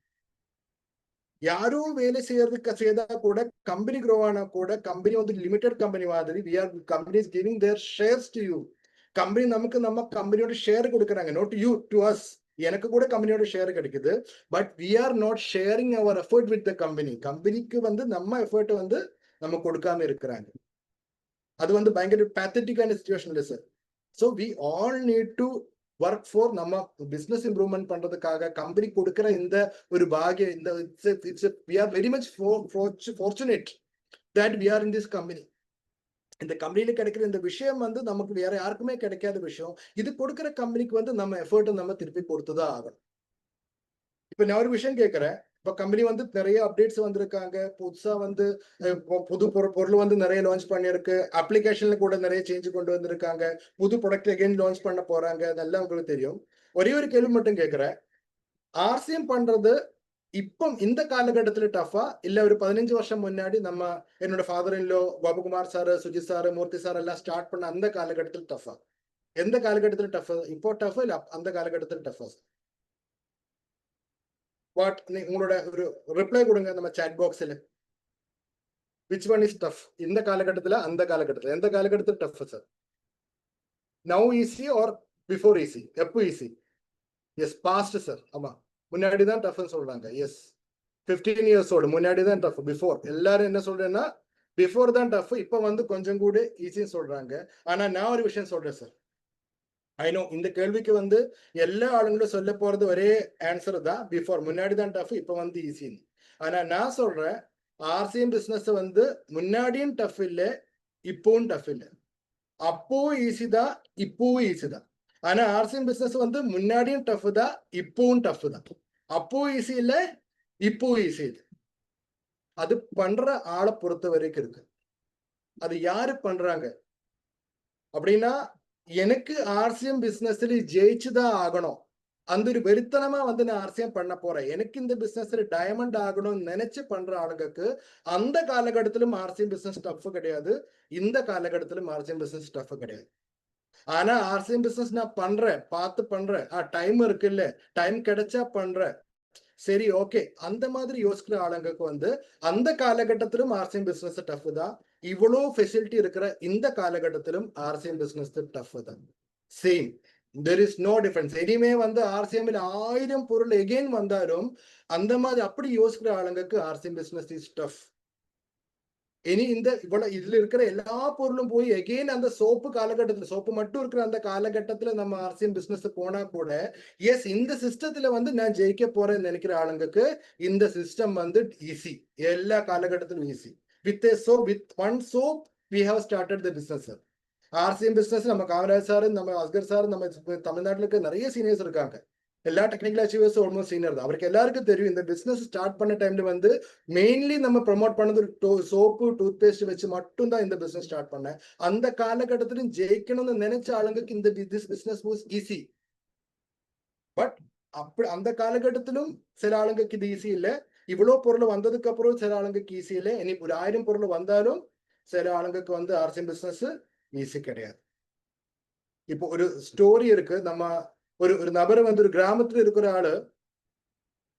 யாரும் வேலை செய்தா கூட கம்பெனி க்ரோ ஆனா கூட கம்பெனி வந்து லிமிடெட் கம்பெனி மாதிரி we are companies giving their shares to you. Company நமக்கு நம்ம கம்பெனியோட ஷேர் கொடுக்குறாங்க, நாட் யூ டு அஸ். எனக்கு கூட கம்பெனியோட ஷேர் கிடைக்குது. But we are not sharing our effort with the company. கம்பெனிக்கு வந்து நம்ம எஃபர்ட் வந்து நம்ம கொடுக்காம இருக்கிறாங்க. அது வந்து பயங்கர பேத்தட்டிக்கான சிச்சுவேஷன் இல்லை sir. So we all need to work for நம்ம பிசினஸ் இம்ப்ரூவ்மெண்ட் பண்றதுக்காக கம்பெனி கொடுக்கிற இந்த ஒரு பாகியம், இந்த we are very much fortunate that we are in this company. இந்த கம்பெனியில கிடைக்கிற இந்த விஷயம் வந்து நமக்கு வேற யாருக்குமே கிடைக்காத விஷயம். இது கொடுக்கிற கம்பெனிக்கு வந்து நம்ம எஃபர்ட் நம்ம திருப்பி கொடுத்துதான் ஆகணும். இப்ப நான் ஒரு விஷயம் கேட்கிறேன், இப்ப கம்பெனி வந்து நிறைய அப்டேட்ஸ் வந்திருக்காங்க, புதுசா வந்து புது பொருள் வந்து நிறைய லான்ச் பண்ணிருக்கு, அப்ளிகேஷன்ல கூட நிறைய சேஞ்ச் கொண்டு வந்திருக்காங்க, புது ப்ராடக்ட் அகைன் லான்ச் பண்ண போறாங்க, அதெல்லாம் உங்களுக்கு தெரியும். ஒரே ஒரு கேள்வி மட்டும் கேட்கிறேன், ஆர்சிஎம் பண்றது இப்போ இந்த காலகட்டத்துல டஃபா இல்ல ஒரு 15 வருஷம் முன்னாடி நம்ம என்னோட father in law Gopakumar sir, Sujith sir, Murthy sir எல்லாம் ஸ்டார்ட் பண்ண அந்த காலகட்டத்தில் டஃபா? எந்த காலகட்டத்தில் டஃப்? இப்போ டஃப் இல்ல அந்த காலகட்டத்தில் டஃபா? வாட் உங்களோட ஒரு ரிப்ளை கொடுங்க நம்ம சாட் பாக்ஸ்ல. Which one is tough? இந்த காலகட்டத்துல அந்த காலகட்டத்துல எந்த காலகட்டத்தில் tough sir? Now easy or before easy? எப்போ ஈஸி? Yes past sir. ஆமா, முன்னாடி தான் டஃப்னு சொல்றாங்க. எஸ் 15 இயர்ஸோட முன்னாடி தான் டஃப். பிஃபோர் எல்லாரும் என்ன சொல்றேன்னா பிஃபோர் தான் டஃப், இப்போ வந்து கொஞ்சம் கூட ஈஸின்னு சொல்றாங்க. ஆனா நான் ஒரு விஷயம் சொல்றேன் சார், ஐ நோ இந்த கேள்விக்கு வந்து எல்லா ஆளுங்களும் சொல்ல போறது ஒரே ஆன்சர் தான், பிஃபோர் முன்னாடி தான் டஃப், இப்போ வந்து ஈஸின்னு. ஆனா நான் சொல்றேன், ஆர்சிஎம் பிசினஸ் வந்து முன்னாடியும் டஃப் இல்லை, இப்பவும் டஃப் இல்லை. அப்போ ஈஸி தான், இப்பவும் ஈஸி தான். ஆனா ஆர்சிஎம் பிசினஸ் வந்து முன்னாடியும் டஃப் தான், இப்பவும் டஃப் தான். அப்போ ஈஸி இல்லை, இப்போ ஈஸி இல்லை. அது பண்ற ஆளை பொறுத்த வரைக்கும் இருக்கு. அது யாரு பண்றாங்க அப்படின்னா, எனக்கு ஆர்சிஎம் பிசினஸ்ல ஜெயிச்சுதான் ஆகணும், அந்த ஒரு வெறித்தனமா வந்து நான் ஆர்சிஎம் பண்ண போறேன், எனக்கு இந்த பிசினஸ்ல டைமண்ட் ஆகணும்னு நினைச்சு பண்ற ஆளுங்களுக்கு அந்த காலகட்டத்திலும் ஆர்சிஎம் பிசினஸ் டஃப் கிடையாது, இந்த காலகட்டத்திலும் ஆர்சிஎம் பிசினஸ் டஃப் கிடையாது. ஆனா ஆர்சிஎம் பிசினஸ் நான் பண்றேன், பார்த்து பண்றேன், டைம் இருக்கு இல்ல, டைம் கிடைச்சா பண்றேன், சரி ஓகே, அந்த மாதிரி யோசிக்கிற ஆளுங்களுக்கு வந்து அந்த காலகட்டத்திலும் ஆர்சிஎம் பிசினஸ் டஃப் தான். இவ்வளவு ஃபெசிலிட்டி இருக்கிற இந்த காலகட்டத்திலும் ஆர்சிஎம் பிசினஸ் டஃப் தான். Same there is no difference. இனிமே வந்து ஆர்சிஎம்ல 1000 பொருள் எகெயின் வந்தாலும் அந்த மாதிரி அப்படி யோசிக்கிற ஆளுங்களுக்கு ஆர்சிஎம் பிசினஸ் இஸ் டஃப். இனி இந்த இவ்வளவு இதுல இருக்கிற எல்லா பொருளும் போய் எகெயின் அந்த சோப்பு காலகட்டத்துல, சோப்பு மட்டும் இருக்கிற அந்த காலகட்டத்துல நம்ம ஆர்சிஎம் பிசினஸ் போனா கூட எஸ் இந்த சிஸ்டத்துல வந்து நான் ஜெயிக்க போறேன்னு நினைக்கிற ஆளுங்களுக்கு இந்த சிஸ்டம் வந்து ஈஸி, எல்லா காலகட்டத்திலும் easy. With one soap we have started the business. RCM business நம்ம காமராஜ் சார், நம்ம அஸ்கர் சார், நம்ம தமிழ்நாட்டில் இருக்க நிறைய சீனியர்ஸ் இருக்காங்க. எல்லா டெக்னிக்கல் அச்சீவர்ஸும் ஆல்மோஸ்ட் சீனியர் தான். அவருக்கு எல்லாருக்கும் தெரியும் இந்த பிசினஸ் ஸ்டார்ட் பண்ண டைம்ல வந்து மெயின்லி நம்ம ப்ரமோட் பண்ணது சோப்பு டூத் வச்சு மட்டும் தான் இந்த பிசினஸ் ஸ்டார்ட் பண்ணேன். அந்த காலகட்டத்திலும் ஜெயிக்கணும்னு நினைச்ச ஆளுங்களுக்கு இந்த பிசினஸ் வாஸ் ஈஸி. பட் அப்படி அந்த காலகட்டத்திலும் சில ஆளுங்களுக்கு இது ஈஸி இல்லை. இவ்வளவு பொருள் வந்ததுக்கு அப்புறம் சில ஆளுங்களுக்கு ஈஸி இல்லை. இனி ஒரு 1000 பொருள் வந்தாலும் சில ஆளுங்களுக்கு வந்து ஆர்சிஎம் பிசினஸ் ஈஸி கிடையாது. இப்போ ஒரு ஸ்டோரி இருக்கு. நம்ம ஒரு நபர் வந்து ஒரு கிராமத்துல இருக்கிற ஆளு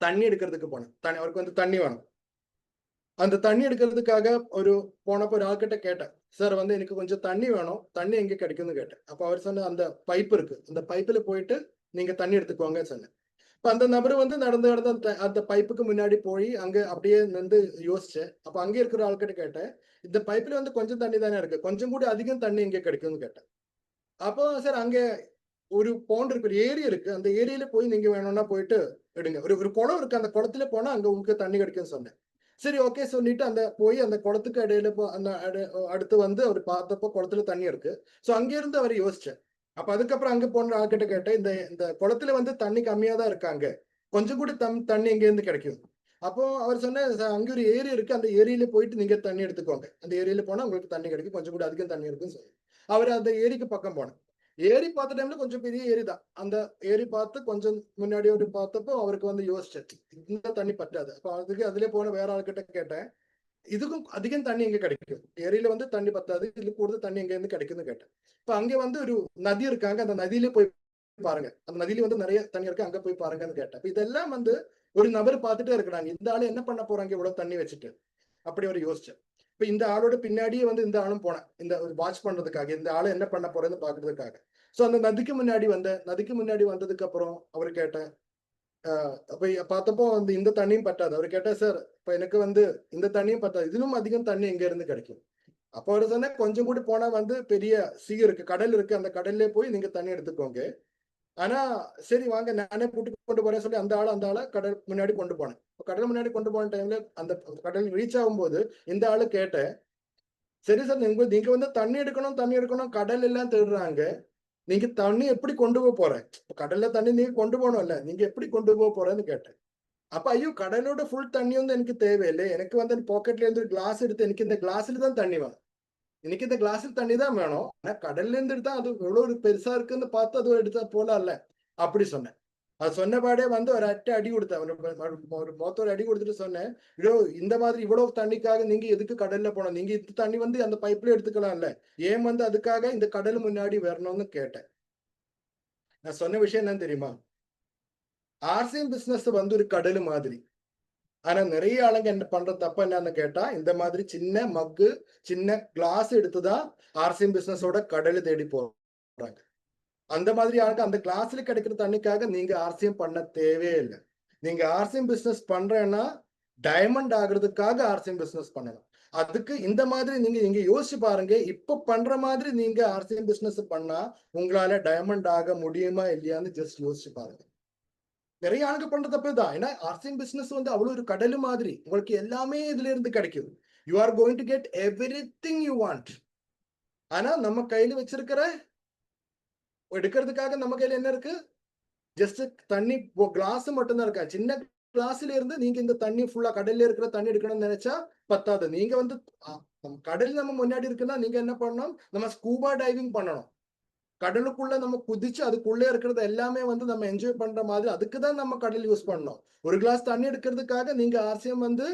தண்ணி எடுக்கிறதுக்கு போனேன். அவருக்கு வந்து தண்ணி வேணும். அந்த தண்ணி எடுக்கிறதுக்காக போனப்போ ஒரு ஆள்கிட்ட கேட்டேன், சார் வந்து எனக்கு கொஞ்சம் தண்ணி வேணும், தண்ணி எங்க கிடைக்கும்னு கேட்டேன். அப்போ அவர் சொன்ன அந்த பைப் இருக்கு, அந்த பைப்புல போயிட்டு நீங்க தண்ணி எடுத்துக்கோங்க சொன்னேன். இப்ப அந்த நபர் வந்து நடந்து அந்த பைப்புக்கு முன்னாடி போய் அங்க அப்படியே வந்து யோசிச்சேன். அப்ப அங்கே இருக்கிற ஆள்கிட்ட கேட்டேன், இந்த பைப்ல வந்து கொஞ்சம் தண்ணி தானே இருக்கு, கொஞ்சம் கூட அதிகம் தண்ணி எங்க கிடைக்கும்னு கேட்டேன். அப்போ சார் அங்க ஒரு பாண்ட் இருக்கு, ஒரு ஏரி இருக்கு, அந்த ஏரியில போய் நீங்க வேணும்னா போயிட்டு எடுங்க. ஒரு குளம் இருக்கு, அந்த குளத்துல போனா அங்க உங்களுக்கு தண்ணி கிடைக்கும்னு சொன்னேன். சரி ஓகே சொல்லிட்டு அந்த குளத்துக்கு இடையில அடுத்து வந்து அவர் பார்த்தப்போ குளத்துல தண்ணி இருக்கு. சோ அங்க இருந்து அவர் யோசிச்சேன். அப்ப அதுக்கப்புறம் அங்க போன ஆள்கிட்ட கேட்டேன், இந்த குளத்துல வந்து தண்ணி கம்மியா தான் இருக்காங்க, கொஞ்சம் கூட தண்ணி எங்க இருந்து கிடைக்கும். அப்போ அவர் சொன்ன, அங்க ஒரு ஏரி இருக்கு, அந்த ஏரியில போயிட்டு நீங்க தண்ணி எடுத்துக்கோங்க, அந்த ஏரியில போனா உங்களுக்கு தண்ணி கிடைக்கும், கொஞ்சம் கூட அதிகம் தண்ணி இருக்குன்னு சொல்லி அவர் அந்த ஏரிக்கு பக்கம் போனேன். ஏரி பார்த்த டைம்ல கொஞ்சம் பெரிய ஏரி தான். அந்த ஏரி பார்த்து கொஞ்சம் முன்னாடி பார்த்தப்போ அவருக்கு வந்து யோசிச்சேன், இந்த தண்ணி பറ്റാது. அப்ப அதுல போன வேற ஆள்கிட்ட கேட்டேன், இதுக்கும் அதிகம் தண்ணி எங்க கிடைக்கும், ஏரியில வந்து தண்ணி பத்தாது, இதுல கூடுதல் தண்ணி எங்க இருந்து கிடைக்கும்னு கேட்டேன். இப்ப அங்க வந்து ஒரு நதி இருக்காங்க, அந்த நதியில போய் பாருங்க, அந்த நதியில வந்து நிறைய தண்ணி இருக்கு, அங்க போய் பாருங்கன்னு கேட்டேன். இதெல்லாம் வந்து ஒரு நபர் பார்த்துட்டே இருக்கிறாங்க, இந்த ஆளு என்ன பண்ண போறாங்க இவ்வளவு தண்ணி வச்சுட்டு, அப்படி அவர் யோசிச்சேன். இப்ப இந்த ஆளோட பின்னாடியே வந்து இந்த ஆளும் போனேன், இந்த வாட்ச் பண்றதுக்காக, இந்த ஆளு என்ன பண்ண போறேன்னு பாக்குறதுக்காக. சோ அந்த நதிக்கு முன்னாடி வந்ததுக்கு அப்புறம் அவர் கேட்டேன், அப்ப பார்த்தப்போ வந்து இந்த தண்ணியும் பத்தாது. அவர் கேட்டா, சார் இப்ப எனக்கு வந்து இந்த தண்ணியும் பத்தாது, ഇതിലും அதிகம் தண்ணி எங்க இருந்து கிடைக்கும். அப்போ அவர் சொன்ன, கொஞ்சம் கூட போனா வந்து பெரிய இருக்கு, கடல் இருக்கு, அந்த கடல்ல போய் நீங்க தண்ணி எடுத்துக்கோங்க. ஆனா சரி வாங்க நானே கூட்டிட்டு கொண்டு போறேன் சொல்லி அந்த ஆளை கடல் முன்னாடி கொண்டு போனேன். கடல் முன்னாடி கொண்டு போன டைம்ல அந்த கடல் ரீச் ஆகும்போது இந்த ஆளு கேட்டேன், சரி சார் நீங்க வந்து தண்ணி எடுக்கணும் கடல் எல்லாம் தேடுறாங்க, நீங்க தண்ணி எப்படி கொண்டு போறேன், கடல்ல தண்ணி நீங்க கொண்டு போகணும்ல, நீங்க எப்படி கொண்டு போறேன்னு கேட்டேன். அப்ப ஐயோ கடலோட ஃபுல் தண்ணி வந்து எனக்கு தேவையில்லை, எனக்கு வந்து பாக்கெட்ல இருந்து ஒரு கிளாஸ் எடுத்து எனக்கு இந்த கிளாஸ்ல தான் தண்ணி வேணும், எனக்கு இந்த கிளாஸில் தண்ணி தான் வேணும், ஆனா கடல்ல இருந்து எடுத்தா அது எவ்வளவு பெருசா இருக்குன்னு பார்த்து அது எடுத்தா போலாம்ல அப்படி சொன்னேன். அது சொன்னபாடே வந்து ஒரு அடி கொடுத்தேன், ஒரு மொத்தம் அடி கொடுத்துட்டு சொன்னேன், இந்த மாதிரி இவ்வளவு தண்ணிக்காக நீங்க எதுக்கு கடல்ல போனோம், நீங்க இந்த தண்ணி வந்து அந்த பைப்ல எடுத்துக்கலாம்ல, ஏன் வந்து அதுக்காக இந்த கடல் முன்னாடி வரணும்னு கேட்டேன். நான் சொன்ன விஷயம் என்னன்னு தெரியுமா, ஆர்சிஎம் பிசினஸ் வந்து ஒரு கடல் மாதிரி. ஆனா நிறைய ஆளுங்க என்ன பண்ற தப்ப என்னன்னு கேட்டா, இந்த மாதிரி சின்ன மக்கு சின்ன கிளாஸ் எடுத்துதான் ஆர்சிஎம் பிசினஸோட கடலை தேடி போறாங்க. அந்த மாதிரி ஆளுங்க அந்த கிளாஸ்ல கிடைக்கிற தண்ணிக்காக நீங்க ஆர்சிஎம் பண்ண தேவையே இல்லை. நீங்க ஆர்சிஎம் பிசினஸ் பண்றேன்னா டைமண்ட் ஆகுறதுக்காக ஆர்சிஎம் பிசினஸ் பண்ணணும். அதுக்கு இந்த மாதிரி நீங்க இங்க யோசிச்சு பாருங்க, இப்ப பண்ற மாதிரி நீங்க ஆர்சிஎம் பிசினஸ் பண்ணா உங்களால டைமண்ட் ஆக முடியுமா இல்லையான்னு ஜஸ்ட் யோசிச்சு பாருங்க. நிறைய ஆளுங்க பண்ற தப்புதான். ஏன்னா ஆர்சிஎம் பிசினஸ் வந்து அவ்வளவு ஒரு கடல் மாதிரி, உங்களுக்கு எல்லாமே இதுல இருந்து கிடைக்கும். You are going to get everything you want. ஆனா நம்ம கையில வச்சிருக்கிற எடுக்கிறதுக்காக நம்ம கையில என்ன இருக்கு, ஜஸ்ட் தண்ணி கிளாஸ் மட்டும் தான் இருக்கா. சின்ன கிளாஸ்ல இருந்து நீங்க இந்த தண்ணி ஃபுல்லா கடல்ல இருக்கிற தண்ணி எடுக்கணும்னு நினைச்சா பத்தாது. நீங்க வந்து கடல் நம்ம முன்னாடி இருக்குன்னா நீங்க என்ன பண்ணணும், நம்ம ஸ்கூபா டைவிங் பண்ணணும். கடலுக்குள்ள நம்ம குதிச்சு அதுக்குள்ள இருக்கிறது எல்லாமே வந்து நம்ம என்ஜாய் பண்ற மாதிரி, அதுக்குதான் நம்ம கடல் யூஸ் பண்ணணும். ஒரு கிளாஸ் தண்ணி எடுக்கிறதுக்காக நீங்க ஆர்சிஎம் வந்து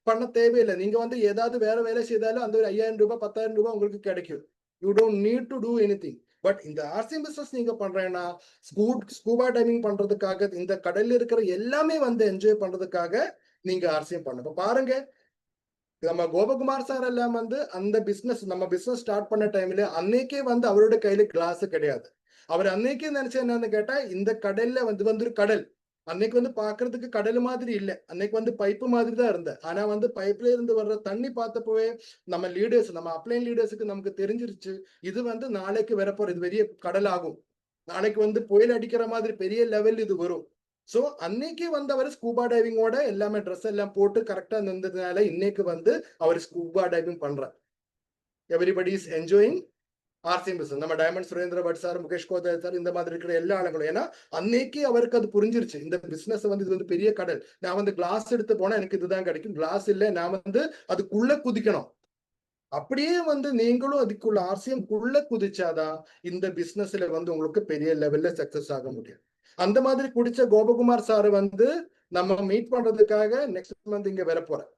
பண்ண தேவையில்லை. நீங்க வந்து ஏதாவது வேற வேலை செய்தாலும் அந்த ஒரு 5000 ரூபாய் 10,000 ரூபாய் உங்களுக்கு கிடைக்கும். You don't need to two anything. But இந்த ஆர்சிஎம் பிசினஸ் நீங்க பண்றேன்னா ஸ்கூபா டைவிங் பண்றதுக்காக, இந்த கடல்ல இருக்கிற எல்லாமே வந்து என்ஜாய் பண்றதுக்காக நீங்க ஆர்சிஎம் பண்ணணும். பாருங்க, நம்ம கோபகுமார் சார் எல்லாம் வந்து அந்த பிசினஸ் நம்ம பிசினஸ் ஸ்டார்ட் பண்ண டைம்ல அன்னைக்கே வந்து அவரோட கையில கிளாஸ் கிடையாது. அவர் அன்னைக்கு நினைச்ச என்னன்னு கேட்டா, இந்த கடல்ல வந்து ஒரு கடல் அன்னைக்கு வந்து பாக்குறதுக்கு கடல் மாதிரி இல்ல, அன்னைக்கு வந்து பைப்பு மாதிரி தான் இருந்த. ஆனா வந்து பைப்ல இருந்து வர்ற தண்ணி பார்த்தப்பவே நம்ம லீடர்ஸ், நம்ம அப்ளைன் லீடர்ஸுக்கு நமக்கு தெரிஞ்சிருச்சு, இது வந்து நாளைக்கு வரப்போற இது பெரிய கடல் ஆகும், நாளைக்கு வந்து புயல் அடிக்கிற மாதிரி பெரிய லெவல் இது வரும். சோ அன்னைக்கு வந்து அவர் ஸ்கூபா டைவிங்கோட எல்லாமே ட்ரெஸ் எல்லாம் போட்டு கரெக்டா நின்றதுனால இன்னைக்கு வந்து அவர் ஸ்கூபா டைவிங் பண்றார். Everybody is enjoying RCM business. நம்ம diamond Surendra Bhatt sir, Mukesh Kothari sir, இந்த மாதிரி இருக்கிற எல்லா ஆளுங்களும், ஏன்னா அன்னைக்கு அவருக்கு அது புரிஞ்சிருச்சு, இந்த பிசினஸ் வந்து இது வந்து பெரிய கடல், நான் வந்து கிளாஸ் எடுத்து போனா எனக்கு இதுதான் கிடைக்கும், கிளாஸ் இல்ல, நான் வந்து அதுக்குள்ள குதிக்கணும். அப்படியே வந்து நீங்களும் அதுக்குள்ள ஆர்சிஎம் குள்ள குதிச்சாதான் இந்த பிசினஸ்ல வந்து உங்களுக்கு பெரிய லெவல்ல சக்சஸ் ஆக முடியும். அந்த மாதிரி குடிச்ச கோபகுமார் சார் வந்து நம்ம மீட் பண்றதுக்காக நெக்ஸ்ட் மந்த் இங்க வர போறேன்.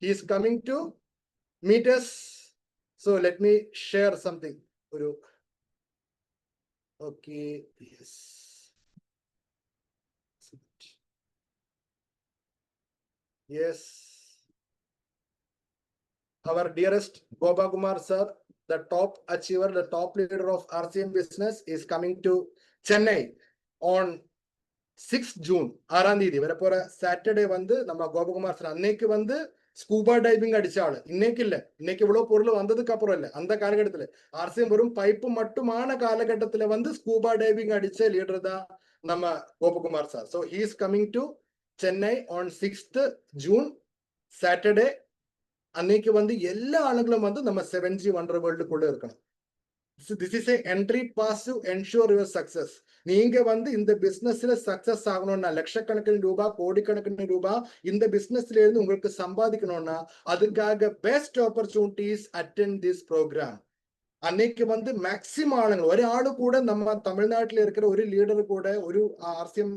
he is coming to meet us. So let me share something. Okay, yes. Yes. Our dearest Goba Kumar sir, the top achiever, the top leader of RCM business, is coming to Chennai on 6th June. 6ஆம் தேதி வரப்போற சாட்டர்டே வந்து நம்ம கோபகுமார் சார் அன்னைக்கு வந்து ஸ்கூபா டைவிங் அடிச்ச ஆளு, இன்னைக்கு இல்ல, இன்னைக்கு இவ்வளவு பொருள் வந்ததுக்கு அப்புறம் இல்ல, அந்த காலகட்டத்துல ஆர்சிஎம் வெறும் பைப்பு மட்டுமான காலகட்டத்துல வந்து ஸ்கூபா டைவிங் அடிச்ச லீடர் தான் நம்ம Gopakumar sir. So he is coming to Chennai on 6th June Saturday. அன்னைக்கு வந்து எல்லா ஆளுங்களும் வந்து நம்ம 7G வண்டர் வேர்ல்டுக்குள்ள இருக்கணும். This is a entry pass to ensure your success. நீங்க வந்து இந்த பிசினஸ்ல சக்சஸ் ஆகணும்னா, லட்சக்கணக்கிന് ரூபா, கோடிக்கணக்கிന് ரூபா இந்த பிசினஸ்ல இருந்து உங்களுக்கு சம்பாதிக்கணும்னா, அதுக்காக best opportunities attend this program. அன்னைக்கு வந்து மேக்சிமம் ஆளுங்க, ஒരാള് கூட நம்ம தமிழ்நாட்டில் இருக்கிற ஒரு லீடர் கூட ஒரு ஆர்சிஎம்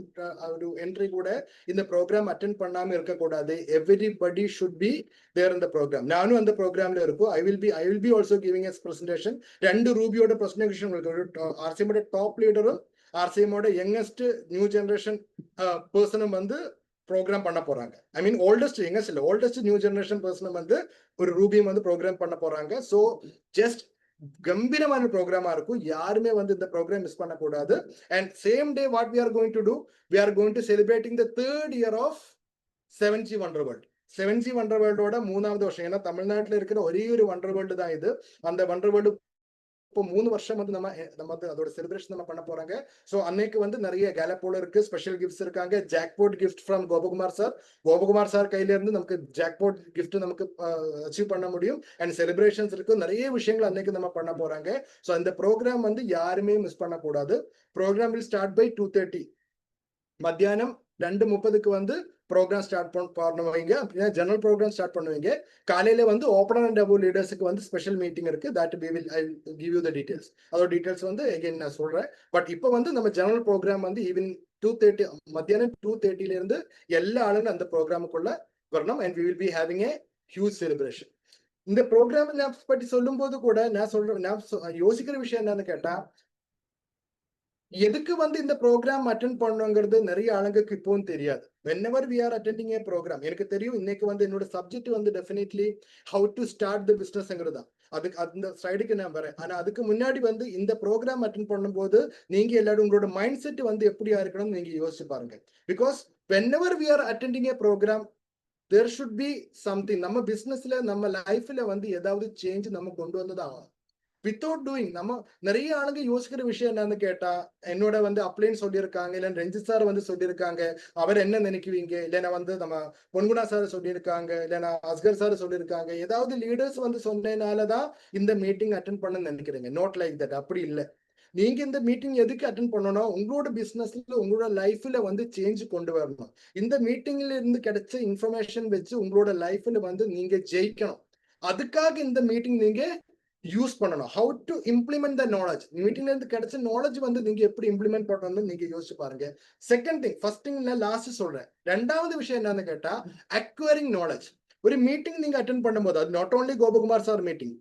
ஒரு என்ட்ரி கூட இந்த ப்ரோக்ராம் அட்டென்ட் பண்ணாம இருக்கக்கூடாது. எவ்ரிபடி ஷுட் பி தேர் இந்த ப்ரோக்ராம். நானும் அந்த ப்ரோக்ராம்ல இருக்கும். I will be also giving as presentation. 2 ரூபியோட பிரசன்டேஷன் உங்களுக்கு, ஒரு ஆர்சிஎம்மோட டாப் லீடரும் ஆர்சிஎம்மோட யங்கஸ்ட் நியூ ஜெனரேஷன் பர்சனும் வந்து ப்ரோக்ராம் பண்ண போறாங்க. ஐ மீன் ஓல்டஸ்ட், யங்கஸ்ட் இல்ல, ஓல்டஸ்ட் நியூ ஜெனரேஷன் பர்சனும் வந்து ஒரு ரூபியும் வந்து ப்ரோக்ராம் பண்ண போறாங்க. ஸோ ஜஸ்ட் கம்பீரமான ப்ரோக்ராமா இருக்கும், யாருமே வந்து இந்த ப்ரோக்ராம் மிஸ் பண்ணக்கூடாது. And same day what we are going to do, we are going to celebrating the 3rd year of 7G wonder world. 7G wonder வேர்ல்டோட 3ஆவது வருஷம். ஏன்னா தமிழ்நாட்டில் இருக்கிற ஒரே ஒரு வண்டர் வேர்ல்டு தான் இது. அந்த வண்டர் வேர்ல்டு இப்போ 3 வருஷம் வந்து நம்ம வந்து அதோட செலிப்ரேஷன் நம்ம பண்ண போறாங்க. ஸோ அன்னைக்கு வந்து நிறைய கேலப்போல இருக்கு, ஸ்பெஷல் கிஃப்ட்ஸ் இருக்காங்க. Jackpot gift from Gopakumar sir. Gopakumar sir கையில இருந்து நமக்கு ஜாக்பாட் கிஃப்ட் நமக்கு அச்சீவ் பண்ண முடியும். அண்ட் செலிப்ரேஷன்ஸ் இருக்கு, நிறைய விஷயங்கள் அன்னைக்கு நம்ம பண்ண போறாங்க. ஸோ இந்த ப்ரோக்ராம் வந்து யாருமே மிஸ் பண்ணக்கூடாது. Program will start by 2:30. மத்தியானம் 2:30க்கு வந்து ப்ரோக்ராம் ஸ்டார்ட் பண்ணுவீங்க. அப்படின்னா ஜெனரல் ப்ரோக்ராம் ஸ்டார்ட் பண்ணுவீங்க. காலையில வந்து ஓப்பனர் அண்ட் டபுள் லீடர்ஸுக்கு வந்து ஸ்பெஷல் மீட்டிங் இருக்கு. That I will give you the details. அதோட டீடைல்ஸ் வந்து அகைன் நான் சொல்றேன். பட் இப்போ வந்து நம்ம ஜெனரல் ப்ரோக்ராம் வந்து ஈவினிங் 2:30, மத்தியானம் 2:30ல இருந்து எல்லா ஆளுங்களும் அந்த ப்ரோக்ராமுக்குள்ள வரணும். And we will be having a huge celebration. இந்த ப்ரோக்ராம் பற்றி சொல்லும் போது கூட நான் யோசிக்கிற விஷயம் என்னன்னு கேட்டா, எதுக்கு வந்து இந்த ப்ரோக்ராம் அட்டென்ட் பண்ணுங்கிறது நிறைய ஆளுங்களுக்கு இப்பவும் தெரியாது. whenever we are attending a program, எனக்கு தெரியும் இன்னைக்கு வந்து என்னோட சப்ஜெக்ட் வந்து definitely how to start the businessங்கிறது. அதுக்கு அந்த ஸ்லைடுக்கு நான் வரேன். ஆனா அதுக்கு முன்னாடி வந்து இந்த ப்ரோக்ராம் அட்டென்ட் பண்ணும்போது நீங்க எல்லாரும் உங்களோட மைண்ட் செட் வந்து எப்படியா இருக்கணும்னு நீங்க யோசிச்சு பாருங்க. Because whenever we are attending a program, there should be something. நம்ம பிசினஸ்ல நம்ம லைஃப்ல வந்து ஏதாவது சேஞ்ச் நம்ம கொண்டு வந்ததான் ஆகும். வித்தவுட் டூயிங் நம்ம நிறைய ஆளுங்க யோசிக்கிற விஷயம் என்னன்னு கேட்டா, என்னோட வந்து அப்ளைன்னு சொல்லியிருக்காங்க, இல்ல ரஞ்சித் சார் வந்து சொல்லியிருக்காங்க, அவர் என்ன நினைக்குவீங்க, இல்லைன்னா வந்து நம்ம பொன்குணா சார் சொல்லியிருக்காங்க, இல்லைன்னா அஸ்கர் சார் சொல்லியிருக்காங்க, ஏதாவது லீடர்ஸ் வந்து சொன்னதுனாலதான் இந்த மீட்டிங் அட்டென்ட் பண்ண நினைக்கிறீங்க. Not like that. அப்படி இல்லை. நீங்க இந்த மீட்டிங் எதுக்கு அட்டென்ட் பண்ணணும், உங்களோட பிசினஸ்ல உங்களோட லைஃப்ல வந்து சேஞ்ச் கொண்டு வரணும். இந்த மீட்டிங்ல இருந்து கிடைச்ச இன்ஃபர்மேஷன் வச்சு உங்களோட லைஃப்ல வந்து நீங்க ஜெயிக்கணும். அதுக்காக இந்த மீட்டிங் நீங்க யூஸ் பண்ணணும். How to implement the knowledge. மீட்டிங்ல இருந்து கிடைச்ச நாலேஜ் வந்து நீங்க எப்படி இம்ப்ளிமெண்ட் பண்ணணும்னு நீங்க யோசிச்சு பாருங்க. செகண்ட் திங், ஃபர்ஸ்ட் திங் நான் லாஸ்ட் சொல்றேன். ரெண்டாவது விஷயம் என்னன்னு கேட்டா, அக்வயரிங் நாலேஜ். ஒரு மீட்டிங் நீங்க அட்டென்ட் பண்ணும்போது, அது not only Gopakumar sir meeting,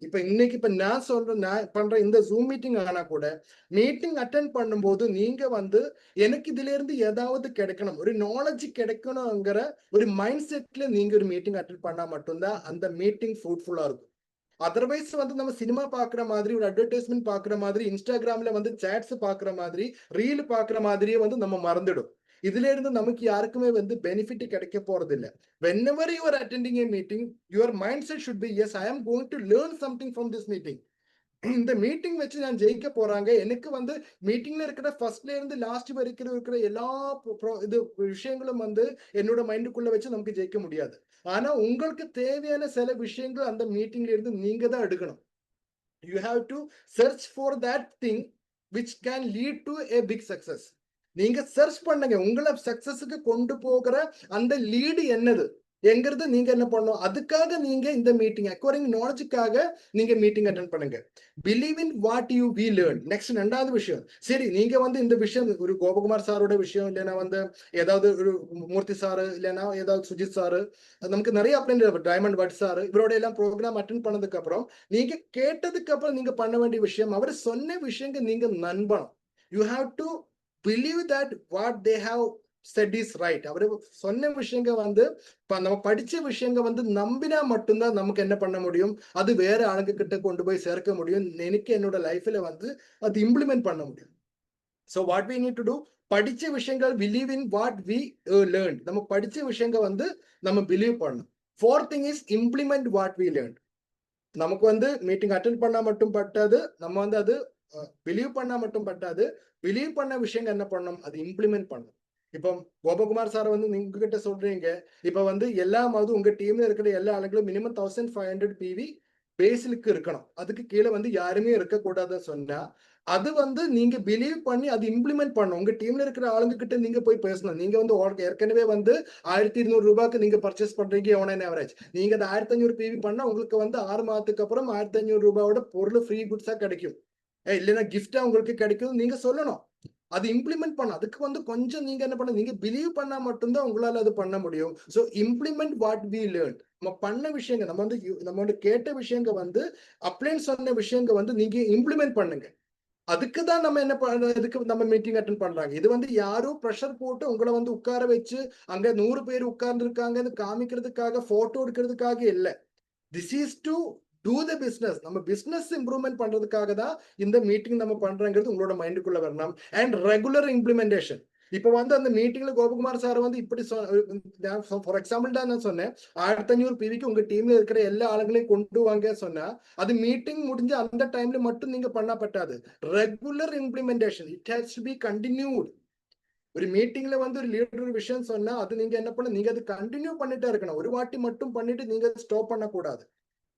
இப்ப நான் சொல்றேன், நான் பண்ற இந்த ஜூம் மீட்டிங் ஆனா கூட மீட்டிங் அட்டென்ட் பண்ணும்போது நீங்க வந்து எனக்கு இதுல இருந்து ஏதாவது கிடைக்கணும், ஒரு நாலேஜ் கிடைக்கணுங்கிற ஒரு மைண்ட் செட்ல நீங்க ஒரு மீட்டிங் அட்டென்ட் பண்ணா மட்டும்தான் அந்த மீட்டிங் ஃப்ரூட்ஃபுல்லா இருக்கும். அதர்வைஸ் வந்து நம்ம சினிமா பாக்குற மாதிரி, ஒரு அட்வர்டைஸ்மெண்ட் பாக்குற மாதிரி, இன்ஸ்டாகிராம்ல வந்து சாட்ஸ் பாக்குற மாதிரி, ரீல் பாக்குற மாதிரியே வந்து நம்ம மறந்துடும். இதுல இருந்து நமக்கு யாருக்குமே வந்து பெனிஃபிட் கிடைக்க போறது இல்ல. Whenever you are attending a meeting, your mindset should be, yes, I am going to learn something from this meeting. இந்த மீட்டிங் வச்சு நான் ஜெயிக்க போறாங்க. எனக்கு வந்து மீட்டிங்ல இருக்கிற ஃபர்ஸ்ட்ல இருந்து லாஸ்ட் வரைக்கும் இருக்கிற எல்லா இது விஷயங்களும் வந்து என்னோட மைண்டுக்குள்ள வச்சு நமக்கு ஜெயிக்க முடியாது. ஆனா உங்களுக்கு தேவையான சில விஷயங்கள் அந்த மீட்டிங்ல இருந்து நீங்க தான் எடுக்கணும். You have to search for that thing which can lead to a big success. நீங்க சர்ச் பண்ணுங்க, உங்களை சக்சஸுக்கு கொண்டு போகிற அந்த லீடு என்னது என்கிறது நீங்க என்ன பண்ணணும். அதுக்காக நீங்க இந்த மீட்டிங் அக்வயரிங் நாலேஜுக்காக நீங்க மீட்டிங் அட்டென்ட் பண்ணுங்க. Believe in what you we learn. Next ரெண்டாவது விஷயம், சரி நீங்க வந்து இந்த விஷயம் ஒரு கோபகுமார் சாரோட விஷயம் இல்லைன்னா வந்து ஏதாவது ஒரு மூர்த்தி சாரு இல்லைன்னா ஏதாவது சுஜித் சாரு, நமக்கு நிறைய அப்படின்னு டைமண்ட் வட் சாரு இவரோட எல்லாம் ப்ரோக்ராம் அட்டென்ட் பண்ணதுக்கு அப்புறம் நீங்க கேட்டதுக்கு அப்புறம் நீங்க பண்ண வேண்டிய விஷயம், அவர் சொன்ன விஷயங்கள் நீங்க நம்பணும். You have to believe that what they have said is right. அவரு சொன்ன விஷயங்கள் வந்து நம்ம படிச்ச விஷயங்கள் வந்து நம்பினா மட்டும்தான் நமக்கு என்ன பண்ண முடியும், அது வேற ஆளுங்க கிட்ட கொண்டு போய் சேர்க்க முடியும். எனக்கு என்னோட லைஃப்ல வந்து அது இம்ப்ளிமெண்ட் பண்ண முடியும். So what we need to do, படிச்ச விஷயங்கள் believe in what we learn. நம்ம படிச்ச விஷயங்கள் வந்து நம்ம பிலீவ் பண்ணணும். Fourth thing is implement what we learn. நமக்கு வந்து மீட்டிங் அட்டென்ட் பண்ணா மட்டும் பட்டாது, நம்ம வந்து அது பிலீவ் பண்ணா மட்டும் பட்டாது, பிலீவ் பண்ண விஷயங்கள் என்ன பண்ணணும், அது இம்ப்ளிமெண்ட் பண்ணணும். இப்போ கோபகுமார் சார் வந்து நீங்க கிட்ட சொல்றீங்க, இப்ப வந்து எல்லாமாவது உங்க டீம்ல இருக்கிற எல்லா ஆளுங்களும் மினிமம் 1500 PV பேசிலுக்கு இருக்கணும், அதுக்கு கீழே வந்து யாருமே இருக்கக்கூடாதுன்னு சொன்னா, அது வந்து நீங்க பிலீவ் பண்ணி அது இம்ப்ளிமெண்ட் பண்ணணும். உங்க டீம்ல இருக்கிற ஆளுங்க கிட்ட நீங்க போய் பேசணும். நீங்க வந்து ஏற்கனவே வந்து 1200 ரூபாய்க்கு நீங்க பர்ச்சேஸ் பண்றீங்க ஆன் ஆவரேஜ். நீங்க அது 1500 PV பண்ணா உங்களுக்கு வந்து 6 மாதத்துக்கு அப்புறம் 1500 ரூபாயோட பொருள் ஃப்ரீ குட்ஸா கிடைக்கும், இல்லைன்னா கிஃப்டா உங்களுக்கு கிடைக்கும் நீங்க சொல்லணும். அது இம்ப்ளிமெண்ட் பண்ண, அதுக்கு வந்து கொஞ்சம் நீங்க என்ன பண்ண, நீங்க பிலீவ் பண்ணா மட்டும்தான் உங்களால அது பண்ண முடியும். So implement what we learn. நம்ம பண்ண விஷயங்கள், நம்ம வந்து கேட்ட விஷயங்கள் வந்து அப்ளைன் சொன்ன விஷயங்கள் வந்து நீங்க இம்ப்ளிமெண்ட் பண்ணுங்க. அதுக்கு தான் நம்ம என்ன இதுக்கு நம்ம மீட்டிங் அட்டென்ட் பண்றாங்க. இது வந்து யாரும் ப்ரெஷர் போட்டு உங்களை வந்து உட்கார வச்சு அங்க 100 பேர் உட்கார்ந்து இருக்காங்கன்னு காமிக்கிறதுக்காக, போட்டோ எடுக்கிறதுக்காக இல்ல. This is to do the business. நம்ம பிசினஸ் இம்ப்ரூவ்மெண்ட் பண்றதுக்காக தான் இந்த மீட்டிங் நம்ம பண்றோங்கிறது உங்களோட மைண்டுக்குள்ள வரணும். And regular implementation. இப்ப வந்து அந்த மீட்டிங்ல கோபகுமார் சார் வந்து இப்படி ஃபார் எக்ஸாம்பிள் தான் நான் சொன்னேன், 1500 PVக்கு உங்க டீம்ல இருக்கிற எல்லா ஆளுங்களையும் கொண்டு வாங்க சொன்னா, அது மீட்டிங் முடிஞ்ச அந்த டைம்ல மட்டும் நீங்க பண்ணா பட்டாது. Regular implementation, it has to be continued. ஒரு மீட்டிங்ல வந்து ஒரு லீடர் ஒரு விஷயம் சொன்னா அது நீங்க என்ன பண்ண, நீங்க அது கண்டினியூ பண்ணிட்டே இருக்கணும். ஒரு வாட்டி மட்டும் பண்ணிட்டு நீங்க ஸ்டாப் பண்ணக்கூடாது.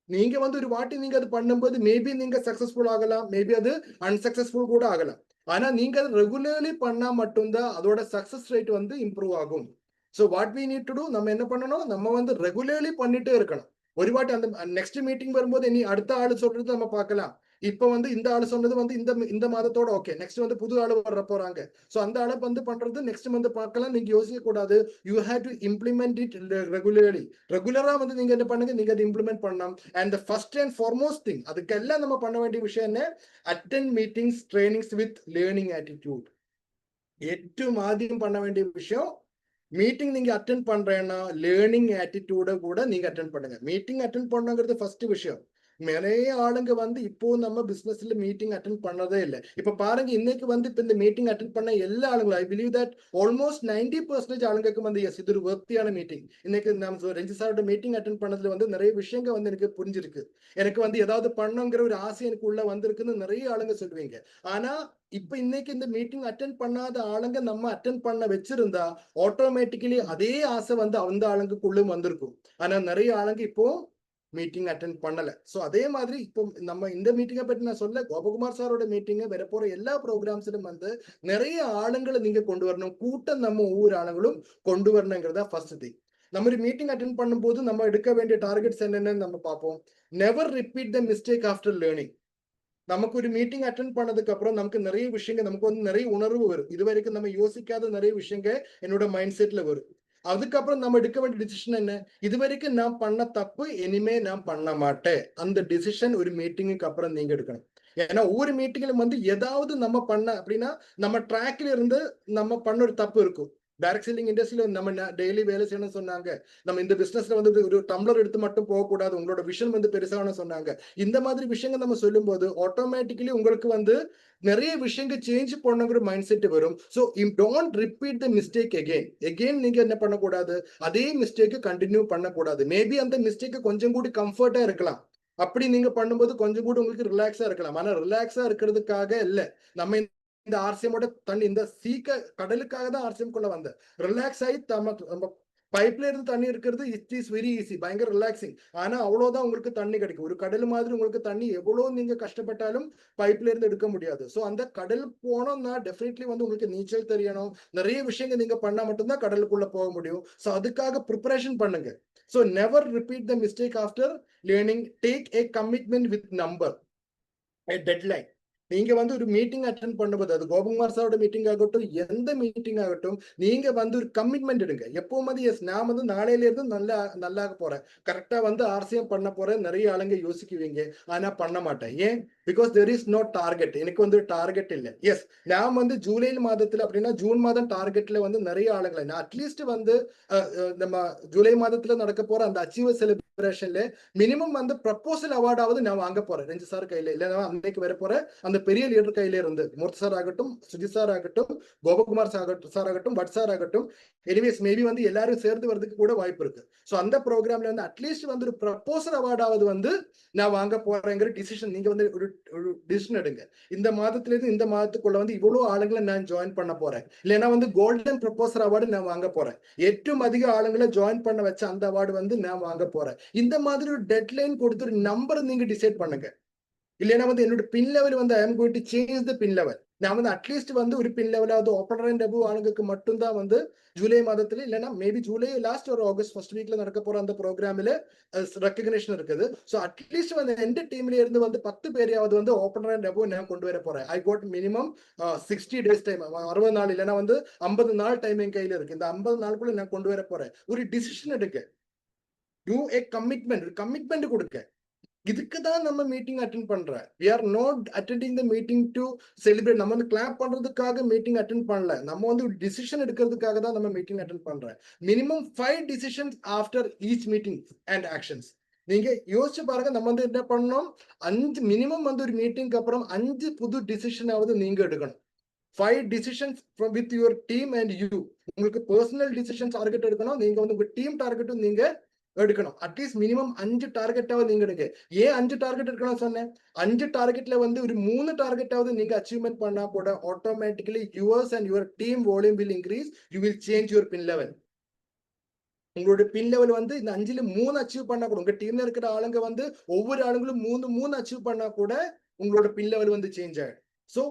நீங்க வந்து ஒரு வாட்டி நீங்க அது பண்ணும்போது மேபி நீங்க சக்சஸ்ஃபுல் ஆகலாம், மேபி அது அன்சக்சஸ்ஃபுல் கூட ஆகலாம். ஆனா நீங்க அது ரெகுலர்லி பண்ணா மட்டும்தான் அதோட சக்சஸ் ரேட் வந்து இம்ப்ரூவ் ஆகும். So what we need to do, நம்ம என்ன பண்ணணும், நம்ம வந்து ரெகுலர்லி பண்ணிட்டே இருக்கணும். ஒரு வாட்டி அந்த நெக்ஸ்ட் மீட்டிங் வரும்போது இனி அடுத்த ஆளு சொல்றது நம்ம பார்க்கலாம். இப்ப வந்து இந்த ஆளு சொன்னது வந்து இந்த மாதத்தோட ஓகே, நெக்ஸ்ட் வந்து புது ஆளு வர போறாங்க. ஸோ அந்த ஆளை வந்து பண்றது நெக்ஸ்ட் வந்து பார்க்கலாம். நீங்க யோசிக்க கூடாது. You have to implement it regularly. ரெகுலரா வந்து நீங்க என்ன பண்ணுங்க, நீங்க அதை இம்ப்ளிமெண்ட் பண்ணலாம். And the first and foremost thing, அதுக்கெல்லாம் நம்ம பண்ண வேண்டிய விஷயம் என்ன, attend meetings trainings with learning attitude. ഏറ്റവും ആദ്യം பண்ண வேண்டிய விஷயம், மீட்டிங் நீங்க அட்டென்ட் பண்றேன்னா லேர்னிங் ஆட்டிடியூட கூட நீங்க அட்டென்ட் பண்ணுங்க. மீட்டிங் அட்டென்ட் பண்ணுங்கிறது ஃபர்ஸ்ட் விஷயம். நிறைய ஆளுங்க வந்து இப்போ நம்ம பிசினஸ்ல மீட்டிங் அட்டென்ட் பண்ணதே இல்லை. இப்ப பாருங்க, இன்னைக்கு வந்து இப்ப இந்த மீட்டிங் அட்டென்ட் பண்ண எல்லா ஆளுங்களும், ஐ பிலீவ் தட் ஆல்மோஸ்ட் 90% ஆளுங்களுக்கு வந்து எஸ் இது ஒரு வர்த்தியான மீட்டிங். இன்னைக்கு நம்ம ரஞ்சித் சாரோட மீட்டிங் அட்டென்ட் பண்ணதுல வந்து நிறைய விஷயங்கள் வந்து எனக்கு புரிஞ்சிருக்கு. எனக்கு வந்து ஏதாவது பண்ணுங்கிற ஒரு ஆசை எனக்கு உள்ள வந்திருக்குன்னு நிறைய ஆளுங்க சொல்லுவீங்க. ஆனா இப்ப இன்னைக்கு இந்த மீட்டிங் அட்டென்ட் பண்ணாத ஆளுங்க நம்ம அட்டென்ட் பண்ண வச்சிருந்தா ஆட்டோமேட்டிக்கலி அதே ஆசை வந்து அந்த ஆளுங்களுக்குள்ளும் வந்திருக்கும். ஆனா நிறைய ஆளுங்க இப்போ மீட்டிங் அட்டென்ட் பண்ணல. சோ அதே மாதிரி இப்போ நம்ம இந்த மீட்டிங்கை பற்றி நான் சொல்ல, கோபகுமார் சாரோட மீட்டிங் வரப்போற எல்லா ப்ரோக்ராம்ஸிலும் வந்து நிறைய ஆளுங்களை நீங்க கொண்டு வரணும். கூட்டம் நம்ம ஒவ்வொரு ஆளுங்களும் கொண்டு வரணுங்கிறதா ஃபர்ஸ்ட் திங். நம்ம ஒரு மீட்டிங் அட்டென்ட் பண்ணும்போது நம்ம எடுக்க வேண்டிய டார்கெட்ஸ் என்னென்னு நம்ம பார்ப்போம். Never repeat the mistake after learning. நமக்கு ஒரு மீட்டிங் அட்டென்ட் பண்ணதுக்கு அப்புறம் நமக்கு நிறைய விஷயங்கள், நமக்கு வந்து நிறைய உணர்வு வரும். இது வரைக்கும் நம்ம யோசிக்காத நிறைய விஷயங்கள் என்னோட மைண்ட் செட்ல வரும். அதுக்கப்புறம் நம்ம எடுக்க வேண்டிய டிசிஷன் என்ன, இது வரைக்கும் நான் பண்ண தப்பு இனிமே நான் பண்ண மாட்டேன். அந்த டிசிஷன் ஒரு மீட்டிங்குக்கு அப்புறம் நீங்க எடுக்கணும். ஏன்னா ஒவ்வொரு மீட்டிங்ல வந்து ஏதாவது நம்ம பண்ண அப்படின்னா நம்ம ட்ராக்ல இருந்து நம்ம பண்ண ஒரு தப்பு இருக்கும். டைரக்ட் செல்லிங் இண்டஸ்ட்ரியில நம்ம டெய்லி வேலை செய்யணும்னு சொன்னாங்க. நம்ம இந்த பிசினஸ்ல வந்து ஒரு டம்ளர் எடுத்து மட்டும் போகக்கூடாது, உங்களோட விஷன் வந்து பெருசாகணும்னு சொன்னாங்க. இந்த மாதிரி விஷயங்கள் நம்ம சொல்லும்போது ஆட்டோமேட்டிக்கலி உங்களுக்கு வந்து நிறைய விஷயங்கள் சேஞ்ச் பண்ணுங்கிற மைண்ட் செட் வரும். So don't repeat the mistake again நீங்க என்ன பண்ணக்கூடாது, அதே மிஸ்டேக் கண்டினியூ பண்ணக்கூடாது. மேபி அந்த மிஸ்டேக் கொஞ்சம் கூட கம்ஃபர்ட்டா இருக்கலாம். அப்படி நீங்க பண்ணும்போது கொஞ்சம் கூட உங்களுக்கு ரிலாக்ஸா இருக்கலாம். ஆனா ரிலாக்ஸா இருக்கிறதுக்காக இல்ல. நம்ம இந்த ஆர்சிஎமோட தண்ணி இந்த கடலுக்காக தான் ஆர்சிஎம் குள்ள வந்த ரிலாக்ஸ் ஆகி நம்ம பைப்ல இருந்து தண்ணி இருக்கிறது இட் இஸ் வெரி ஈஸி, பயங்கர ரிலாக்ஸிங். ஆனா அவ்வளவுதான் உங்களுக்கு தண்ணி கிடைக்கும். ஒரு கடல் மாதிரி உங்களுக்கு தண்ணி எவ்வளவு நீங்க கஷ்டப்பட்டாலும் பைப்ல இருந்து எடுக்க முடியாது. ஸோ அந்த கடல் போனோம்னா டெஃபினெட்லி வந்து உங்களுக்கு நீச்சல் தெரியணும், நிறைய விஷயங்கள் நீங்க பண்ணா மட்டும்தான் கடலுக்குள்ள போக முடியும். ஸோ அதுக்காக ப்ரிப்பரேஷன் பண்ணுங்க. So never repeat the mistake after learning. Take a commitment with number, a deadline. நீங்க வந்து ஒரு மீட்டிங் அட்டென்ட் பண்ணும்போது, அது கோபகுமார் சாரோட மீட்டிங் ஆகட்டும், எந்த மீட்டிங் ஆகட்டும், நீங்க வந்து ஒரு கமிட்மெண்ட் எடுங்க. எப்பவும் வந்து எஸ் நான் வந்து நாளையில இருந்து நல்லா போறேன், கரெக்டா வந்து ஆர்சிஎம் பண்ண போறேன். நிறைய ஆளுங்க யோசிக்குவீங்க, ஆனா பண்ண மாட்டேன். ஏன்? Because there is no target. எனக்கு வந்து டார்கெட் இல்லை. எஸ் நான் வந்து ஜூலை மாதத்துல அப்படின்னா ஜூன் மாதம் டார்கெட்ல வந்து நிறைய ஆளுங்களை நான் அட்லீஸ்ட் வந்து நம்ம ஜூலை மாதத்துல நடக்க போற அந்த அச்சீவர் செலிப்ரேஷன்ல மினிமம் வந்து ப்ரப்போசல் அவார்டாவது நான் வாங்க போறேன். ரஞ்சி சார் கையில இல்லைன்னா அன்னைக்கு வர போற அந்த பெரிய லீடர் கையில இருந்து, மூர்த்தி சார் ஆகட்டும், சுஜித் சார் ஆகட்டும், கோபகுமார் சார் ஆகட்டும், பட் சார் ஆகட்டும், எனிவேஸ் மேபி வந்து எல்லாரும் சேர்ந்து வரதுக்கு கூட வாய்ப்பு இருக்கு. ஸோ அந்த ப்ரோக்ராம்ல வந்து அட்லீஸ்ட் வந்து ஒரு ப்ரப்போசல் அவார்டாவது வந்து நான் வாங்க போறேங்கிற டிசிஷன் நீங்க வந்து ஒரு டிசிஷன் எடுங்க. இந்த மாதத்துல இருந்து இந்த மாதத்துக்குள்ள வந்து இவ்வளவு ஆளுங்களை நான் ஜாயின் பண்ண போறேன், இல்லைன்னா வந்து கோல்டன் ப்ரப்போசல் அவார்டு நான் வாங்க போறேன், ഏറ്റവും அதிக ஆளுங்களை ஜாயின் பண்ண வச்ச அந்த அவார்டு வந்து நான் வாங்க போறேன். இந்த மாதிரி ஒரு டெட்லைன் கொடுத்து ஒரு நம்பர் நீங்க டிசைட் பண்ணுங்க. இல்லைன்னா வந்து என்னோட பின் லெவல் வந்து I am going to change the pin level. நான் வந்து அட்லீஸ்ட் வந்து ஒரு பின் லெவலாவது ஓப்பனர் அண்ட் அபவ் ஆளுங்களுக்கு மட்டும்தான் வந்து ஜூலை மாதத்துல இல்லைன்னா மேபி ஜூலை லாஸ்ட் ஒரு ஆகஸ்ட் ஃபர்ஸ்ட் வீக்ல நடக்க போற அந்த ப்ரோக்ராமில் ரெக்கக்னேஷன் இருக்குது. ஸோ அட்லீஸ்ட் வந்து எந்த டீம்ல இருந்து வந்து 10 பேரையாவது வந்து ஓப்பனர் அண்ட் அபவ் நான் கொண்டு வர போறேன். I quote minimum 60 days time, 60 நாள் இல்லைன்னா வந்து 50 நாள் டைம் என் கையில இருக்கு. இந்த 50 நாளுக்குள்ள நான் கொண்டு வர போறேன். ஒரு டிசிஷன் எடுக்க, டூ ஏ கமிட்மெண்ட் கொடுக்க. இதுக்கு தான் நம்ம மீட்டிங் அட்டென்ட் பண்றோம். we are not attending the meeting to celebrate. நம்ம வந்து கிளாப் பண்றதுக்காக மீட்டிங் அட்டென்ட் பண்ணல, நம்ம வந்து டிசிஷன் எடுக்கிறதுக்காக தான் நம்ம மீட்டிங் அட்டென்ட் பண்றோம். Minimum 5 decisions after each meeting and actions. நீங்க யோசிச்சு பாருங்க, நம்ம வந்து என்ன பண்ணோம், 5 மினிமம் வந்து ஒரு மீட்டிங்க்கு அப்புறம் 5 புது டிசிஷன் ஆவது நீங்க எடுக்கணும். 5 decisions from with your team and you. உங்களுக்கு பர்சனல் டிசிஷன் டார்கெட் எடுக்கணும், நீங்க வந்து உங்க டீம் டார்கெட்டும் நீங்க எடுக்கணும். அட்லீஸ்ட் மினிமம் 5 டார்கெட்டாவது நீங்க எடுங்க. ஏன் 5 டார்கெட் எடுக்கணும் சொன்னேன்? 5 டார்கெட்ல வந்து ஒரு 3 டார்கெட்டாவது நீங்க அச்சீவ்மெண்ட் பண்ணா கூட automatically yours and your team volume will increase. You will change your pin level. உங்களோட பின் லெவல் வந்து இந்த 5ல 3 அச்சீவ் பண்ணா கூட, உங்க டீம்ல இருக்கிற ஆளுங்க வந்து ஒவ்வொரு ஆளுங்களும் 3 அச்சீவ் பண்ணா கூட உங்களோட பின் லெவல் வந்து சேஞ்ச் ஆகும். So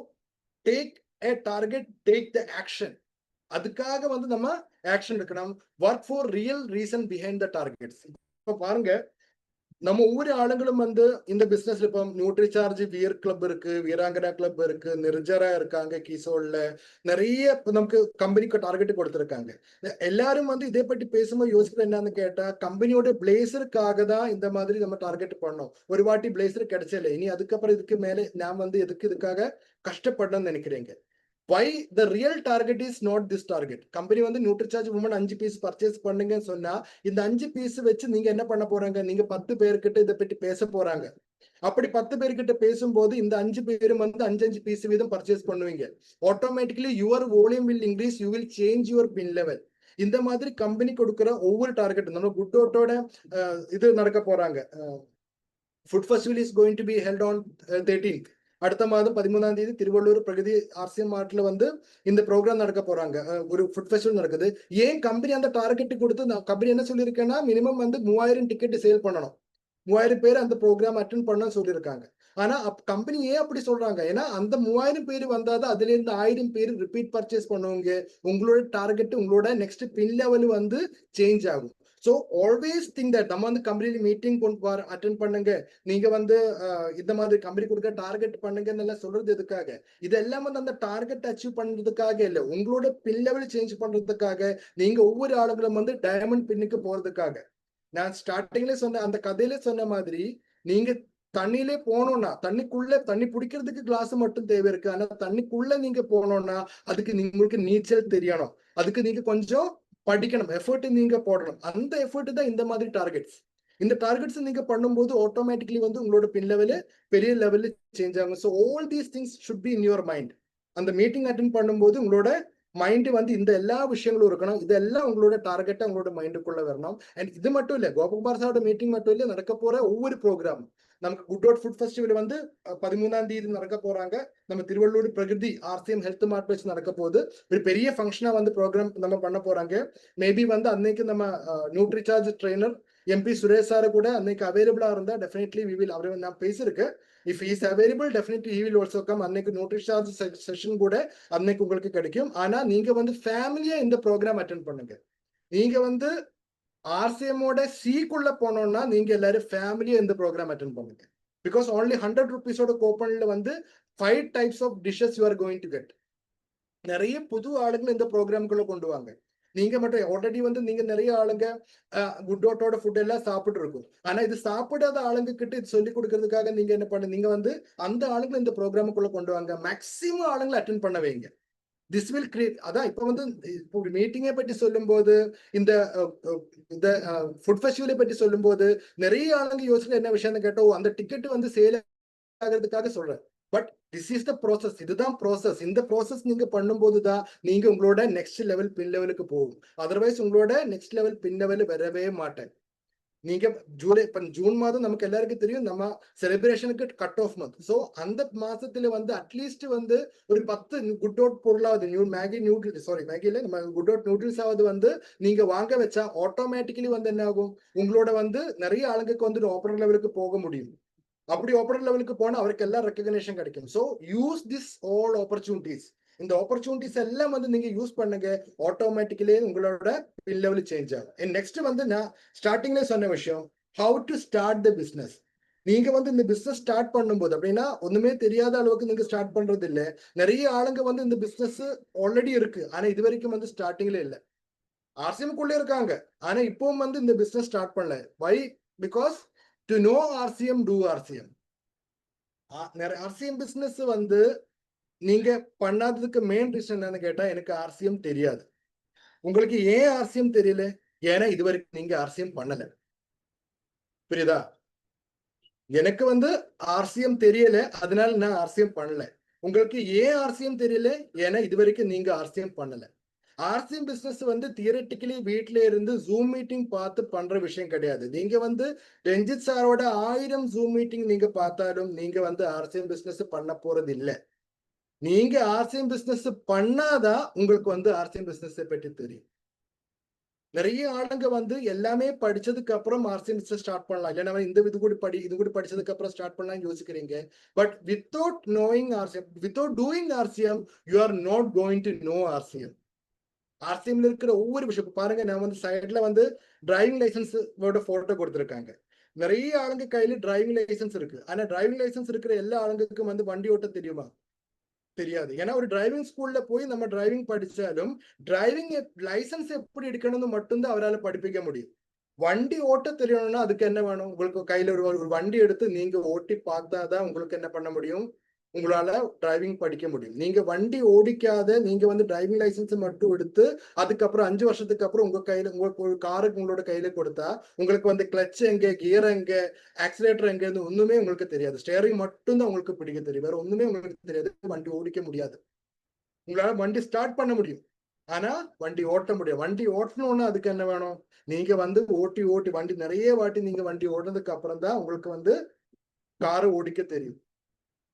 take a target, take the action. அதுக்காக வந்து நம்ம ஆக்ஷன் எடுக்கணும். Work for real reason behind the targets. இப்ப பாருங்க, நம்ம ஒவ்வொரு ஆளுங்களும் வந்து இந்த பிசினஸ்ல இப்போ நியூட்ரி சார்ஜ் வியர் கிளப் இருக்கு, வீராங்கனா கிளப் இருக்கு, நிர்ஜரா இருக்காங்க, கிசோல்ல நிறைய நமக்கு கம்பெனிக்கு டார்கெட் கொடுத்துருக்காங்க. எல்லாரும் வந்து இதை பற்றி பேசும்போது யோசிக்கிற என்னன்னு கேட்டா, கம்பெனியோட பிளேசருக்காக தான் இந்த மாதிரி நம்ம டார்கெட் பண்ணோம். ஒரு வாட்டி பிளேசர் கிடைச்சல, இனி அதுக்கப்புறம் இதுக்கு மேலே நான் வந்து இதுக்காக கஷ்டப்படணும்னு நினைக்கிறேங்க. why the real target is not this target. Company வந்து நியூட்ரிசார்ஜ் உமன் 5 பீஸ் பர்ச்சேஸ் பண்ணுங்கன்னு சொன்னா, இந்த 5 பீஸ் வச்சு நீங்க என்ன பண்ண போறாங்க, நீங்க 10 பேர்கிட்ட இதை பற்றி பேச போறாங்க. அப்படி 10 பேர்கிட்ட பேசும்போது இந்த 5 பேரும் வந்து 5 பீஸ் வீதம் பர்ச்சேஸ் பண்ணுவீங்க. Automatically your volume will increase, you will change your pin level. இந்த மாதிரி கம்பெனி கொடுக்குற ஒவ்வொரு டார்கெட், நம்ம குட்டோட்டோட இது நடக்க போறாங்க. Food festival is going to be held on 13th. அடுத்த மாதம் 13ஆம் தேதி திருவள்ளூர் பிரகதி ஆர்சிஎம் மார்ட்ல வந்து இந்த ப்ரோக்ராம் நடக்க போறாங்க. ஒரு ஃபுட் ஃபெஸ்டிவல் நடக்குது. ஏன் கம்பெனி அந்த டார்கெட் கொடுத்து, கம்பெனி என்ன சொல்லியிருக்கேன்னா மினிமம் வந்து 3000 டிக்கெட் சேல் பண்ணணும், 3000 பேர் அந்த ப்ரோக்ராம் அட்டென்ட் பண்ண சொல்லியிருக்காங்க. ஆனா கம்பெனி ஏன் அப்படி சொல்றாங்க, ஏன்னா அந்த 3000 பேர் வந்தாதான் அதுல இருந்து 1000 பேர் ரிப்பீட் பர்ச்சேஸ் பண்ணுவாங்க. உங்களோட டார்கெட், உங்களோட நெக்ஸ்ட் பின் லெவல் வந்து சேஞ்ச் ஆகும். ஸோ ஆல்வேஸ் திங்க் தட் நம்ம வந்து கம்பெனில மீட்டிங் அட்டென்ட் பண்ணுங்க, நீங்க வந்து இந்த மாதிரி கம்பெனி கொடுக்க டார்கெட் பண்ணுங்கன்னு சொல்றது எதுக்காக? இதெல்லாம் வந்து அந்த டார்கெட் அச்சீவ் பண்றதுக்காக இல்ல, உங்களோட பின் லெவல் சேஞ்ச் பண்றதுக்காக, நீங்க ஒவ்வொரு ஆளுங்களும் வந்து டைமண்ட் பின்னுக்கு போறதுக்காக. நான் ஸ்டார்டிங்ல சொன்ன அந்த கதையில சொன்ன மாதிரி, நீங்க தண்ணியிலே போனோம்னா தண்ணி பிடிக்கிறதுக்கு கிளாஸ் மட்டும் தேவை இருக்கு. ஆனா தண்ணிக்குள்ள நீங்க போனோம்னா அதுக்கு உங்களுக்கு நீச்சல் தெரியணும். அதுக்கு நீங்க கொஞ்சம் படிக்கணும், எஃபர்ட் நீங்க போடணும். அந்த எஃபர்ட் தான் இந்த மாதிரி டார்கெட்ஸ். இந்த டார்கெட்ஸ் நீங்க பண்ணும்போது ஆட்டோமேட்டிக்கலி வந்து உங்களோட பின் லெவலு பெரிய லெவல்ல சேஞ்ச் ஆகும். So all these things should be in your mind. அந்த மீட்டிங் அட்டென்ட் பண்ணும்போது உங்களோட மைண்ட் வந்து இந்த எல்லா விஷயங்களும் இருக்கணும். இதெல்லாம் உங்களோட டார்கெட்டா உங்களோட மைண்டுக்குள்ள வரணும். அண்ட் இது மட்டும் இல்ல, கோபகுமார் சாரோட மீட்டிங் மட்டும் இல்ல, நடக்க போற ஒவ்வொரு ப்ரோக்ராம், நமக்கு குட் அவுட் ஃபுட் ஃபெஸ்டிவல் வந்து 13ஆம் தேதி நடக்க போறாங்க. நம்ம திருவள்ளூர் பிரகிருதி RCM ஹெல்த் மார்ட் வச்சு நடக்க போகுது. ஒரு பெரிய ஃபங்க்ஷனா வந்து ப்ரோக்ராம் நம்ம பண்ண போறாங்க. மேபி வந்து அன்னைக்கு நம்ம nutri charge trainer MP Suresh sir கூட அன்னைக்கு அவைலபிளா இருந்தா டெஃபினெட்லி வி வில், அவர் நான் பேசியிருக்கேன். If is available definitely he will also come. அன்னைக்கு நியூட்ரி சார்ஜ் செஷன் கூட அன்னைக்கு உங்களுக்கு கிடைக்கும். ஆனா நீங்க வந்து ஃபேமிலியா இந்த ப்ரோக்ராம் அட்டென்ட் பண்ணுங்க. நீங்க வந்து RCMோட சீக்குள்ள போனோம்னா நீங்க எல்லாரும் ஃபேமிலியா இந்த ப்ரோக்ராம் அட்டென்ட் பண்ணுங்க. பிகாஸ் ஓன்லி 100 ருபீஸோட கூப்பன்ல வந்து 5 types of dishes you are going to get. நிறைய புது ஆளுங்களை இந்த ப்ரோக்ராம்குள்ள கொண்டு வாங்க. நீங்க மட்டும் ஆல்ரெடி வந்து நீங்க நிறைய ஆளுங்க குட் அவுட்டோட ஃபுட் எல்லாம் சாப்பிட்டு இருக்கும். ஆனா இது சாப்பிடாத ஆளுங்க கிட்ட இது சொல்லி கொடுக்கறதுக்காக நீங்க என்ன பண்ணு, நீங்க வந்து அந்த ஆளுங்களை இந்த ப்ரோக்ராமுக்குள்ள கொண்டு வாங்க. மேக்சிமம் ஆளுங்களை அட்டென்ட் பண்ண வைங்க. This will create. அதான் இப்ப வந்து ஒரு மீட்டிங்கை பற்றி சொல்லும் போது, இந்த ஃபுட் ஃபெஸ்டிவலை பற்றி சொல்லும் போது நிறைய ஆளுங்க யோசனை என்ன விஷயம் கேட்டோ, அந்த டிக்கெட் வந்து சேல் ஆகிறதுக்காக சொல்றேன். But this is the process. இதுதான் ப்ராசஸ். இந்த ப்ராசஸ் நீங்க பண்ணும்போது தான் நீங்க உங்களோட நெக்ஸ்ட் லெவல் பின் லெவலுக்கு போகும். அதர்வைஸ் உங்களோட நெக்ஸ்ட் லெவல் பின் லெவல் வரவே மாட்டேன். நீங்க ஜூன் மாதம் நமக்கு எல்லாருக்கும் தெரியும் நம்ம செலிப்ரேஷனுக்கு கட் ஆஃப் மந்த். ஸோ அந்த மாசத்துல வந்து அட்லீஸ்ட் வந்து ஒரு 10 குட் அவுட் பொருளாவது மேகி மேகில நம்ம குட் அவுட் நியூட்ரில்ஸ் ஆவது வந்து நீங்க வாங்க வச்சா ஆட்டோமேட்டிக்கலி வந்து என்ன ஆகும், உங்களோட வந்து நிறைய ஆளுங்களுக்கு வந்து ஆப்பரேட் லெவலுக்கு போக முடியும். அப்படி ஆப்பரேட் லெவலுக்கு போனா அவருக்கு எல்லாம் ரெக்கக்னேஷன் கிடைக்கும். So use this all opportunities. இந்த ஆப்பர்ச்சுனிட்டிஸ் எல்லாம் வந்து நீங்க யூஸ் பண்ணுங்க. ஆட்டோமேட்டிக்கலி உங்களோட பின் லெவல் சேஞ்ச் ஆகும். நெக்ஸ்ட் வந்து நான் ஸ்டார்டிங்ல சொன்ன விஷயம், how to start the business. நீங்க வந்து இந்த பிசினஸ் ஸ்டார்ட் பண்ணும்போது அப்படின்னா ஒண்ணுமே தெரியாத அளவுக்கு நீங்க ஸ்டார்ட் பண்றது இல்ல. நிறைய ஆளுங்க வந்து இந்த பிசினஸ் ஆல்ரெடி இருக்கு, ஆனா இது வரைக்கும் வந்து ஸ்டார்டிங்ல இல்ல. RCMக்குள்ளே இருக்காங்க, ஆனா இப்பவும் வந்து இந்த பிசினஸ் ஸ்டார்ட் பண்ணல. Why? Because to know RCM, to RCM. RCM business வந்து நீங்க பண்ணாததுக்கு மெயின் ரீசன் என்னன்னு கேட்டா, எனக்கு RCM தெரியாது. உங்களுக்கு ஏன் RCM தெரியல? ஏன்னா இது வரைக்கும் நீங்க RCM பண்ணல. புரியுதா? எனக்கு வந்து RCM தெரியல, அதனால நான் RCM பண்ணல. உங்களுக்கு ஏன் RCM தெரியல? ஏன்னா இது வரைக்கும் நீங்க RCM பண்ணல. RCM பிசினஸ் வந்து தியரட்டிக்கலி வீட்ல இருந்து ஜூம் மீட்டிங் பார்த்து பண்ற விஷயம் கிடையாது. நீங்க வந்து ரஞ்சித் சாரோட 1000 ஜூம் மீட்டிங் நீங்க பார்த்தாலும் நீங்க வந்து RCM பிசினஸ் பண்ண போறது இல்ல. நீங்க RCM பிசினஸ் பண்ணாதான் உங்களுக்கு வந்து RCM பிசினஸ் பற்றி தெரியும். நிறைய ஆளுங்க வந்து எல்லாமே படிச்சதுக்கு அப்புறம் RCM பிசினஸ் ஸ்டார்ட் பண்ணலாம். இல்ல நம்ம இது கூட படிச்சதுக்கு அப்புறம் ஸ்டார்ட் பண்ணலாம் யோசிக்கிறீங்க. But without knowing RCM, without doing RCM, you are not going to know RCM. RCMல இருக்கிற ஒவ்வொரு விஷயம் பாருங்க. நான் வந்து சைட்ல வந்து டிரைவிங் லைசன்ஸ் போட்டோ கொடுத்துருக்காங்க. நிறைய ஆளுங்க கையில டிரைவிங் லைசன்ஸ் இருக்கு, ஆனா டிரைவிங் லைசன்ஸ் இருக்கிற எல்லா ஆளுங்களுக்கும் வந்து வண்டி ஓட்ட தெரியுமா? தெரியாது. ஏன்னா ஒரு டிரைவிங் ஸ்கூல்ல போய் நம்ம டிரைவிங் படிச்சாலும் டிரைவிங் லைசன்ஸ் எப்படி எடுக்கணும்னு மட்டும்தான் அவரால் படிப்பிக்க முடியும். வண்டி ஓட்ட தெரியணும்னா அதுக்கு என்ன வேணும்? உங்களுக்கு கையில ஒரு வண்டி எடுத்து நீங்க ஓட்டி பார்த்தாதான் உங்களுக்கு என்ன பண்ண முடியும், உங்களால டிரைவிங் படிக்க முடியும். நீங்க வண்டி ஓடிக்காத நீங்க வந்து டிரைவிங் லைசன்ஸ் மட்டும் எடுத்து அதுக்கப்புறம் 5 வருஷத்துக்கு அப்புறம் உங்க கையில உங்களுக்கு ஒரு காருக்கு உங்களோட கையில கொடுத்தா உங்களுக்கு வந்து கிளச் எங்க, கியர் எங்க, ஆக்சிலேட்டர் எங்க இருந்து ஒண்ணுமே உங்களுக்கு தெரியாது. ஸ்டேரிங் மட்டும் தான் உங்களுக்கு பிடிக்க தெரியும், வேற ஒண்ணுமே உங்களுக்கு தெரியாது. வண்டி ஓடிக்க முடியாது. உங்களால வண்டி ஸ்டார்ட் பண்ண முடியும், ஆனா வண்டி ஓட்ட முடியும். வண்டி ஓட்டணும்னா அதுக்கு என்ன வேணும்? நீங்க வந்து ஓட்டி ஓட்டி வண்டி நிறைய வாட்டி நீங்க வண்டி ஓடுனதுக்கு அப்புறம் தான் உங்களுக்கு வந்து காரை ஓடிக்க தெரியும்.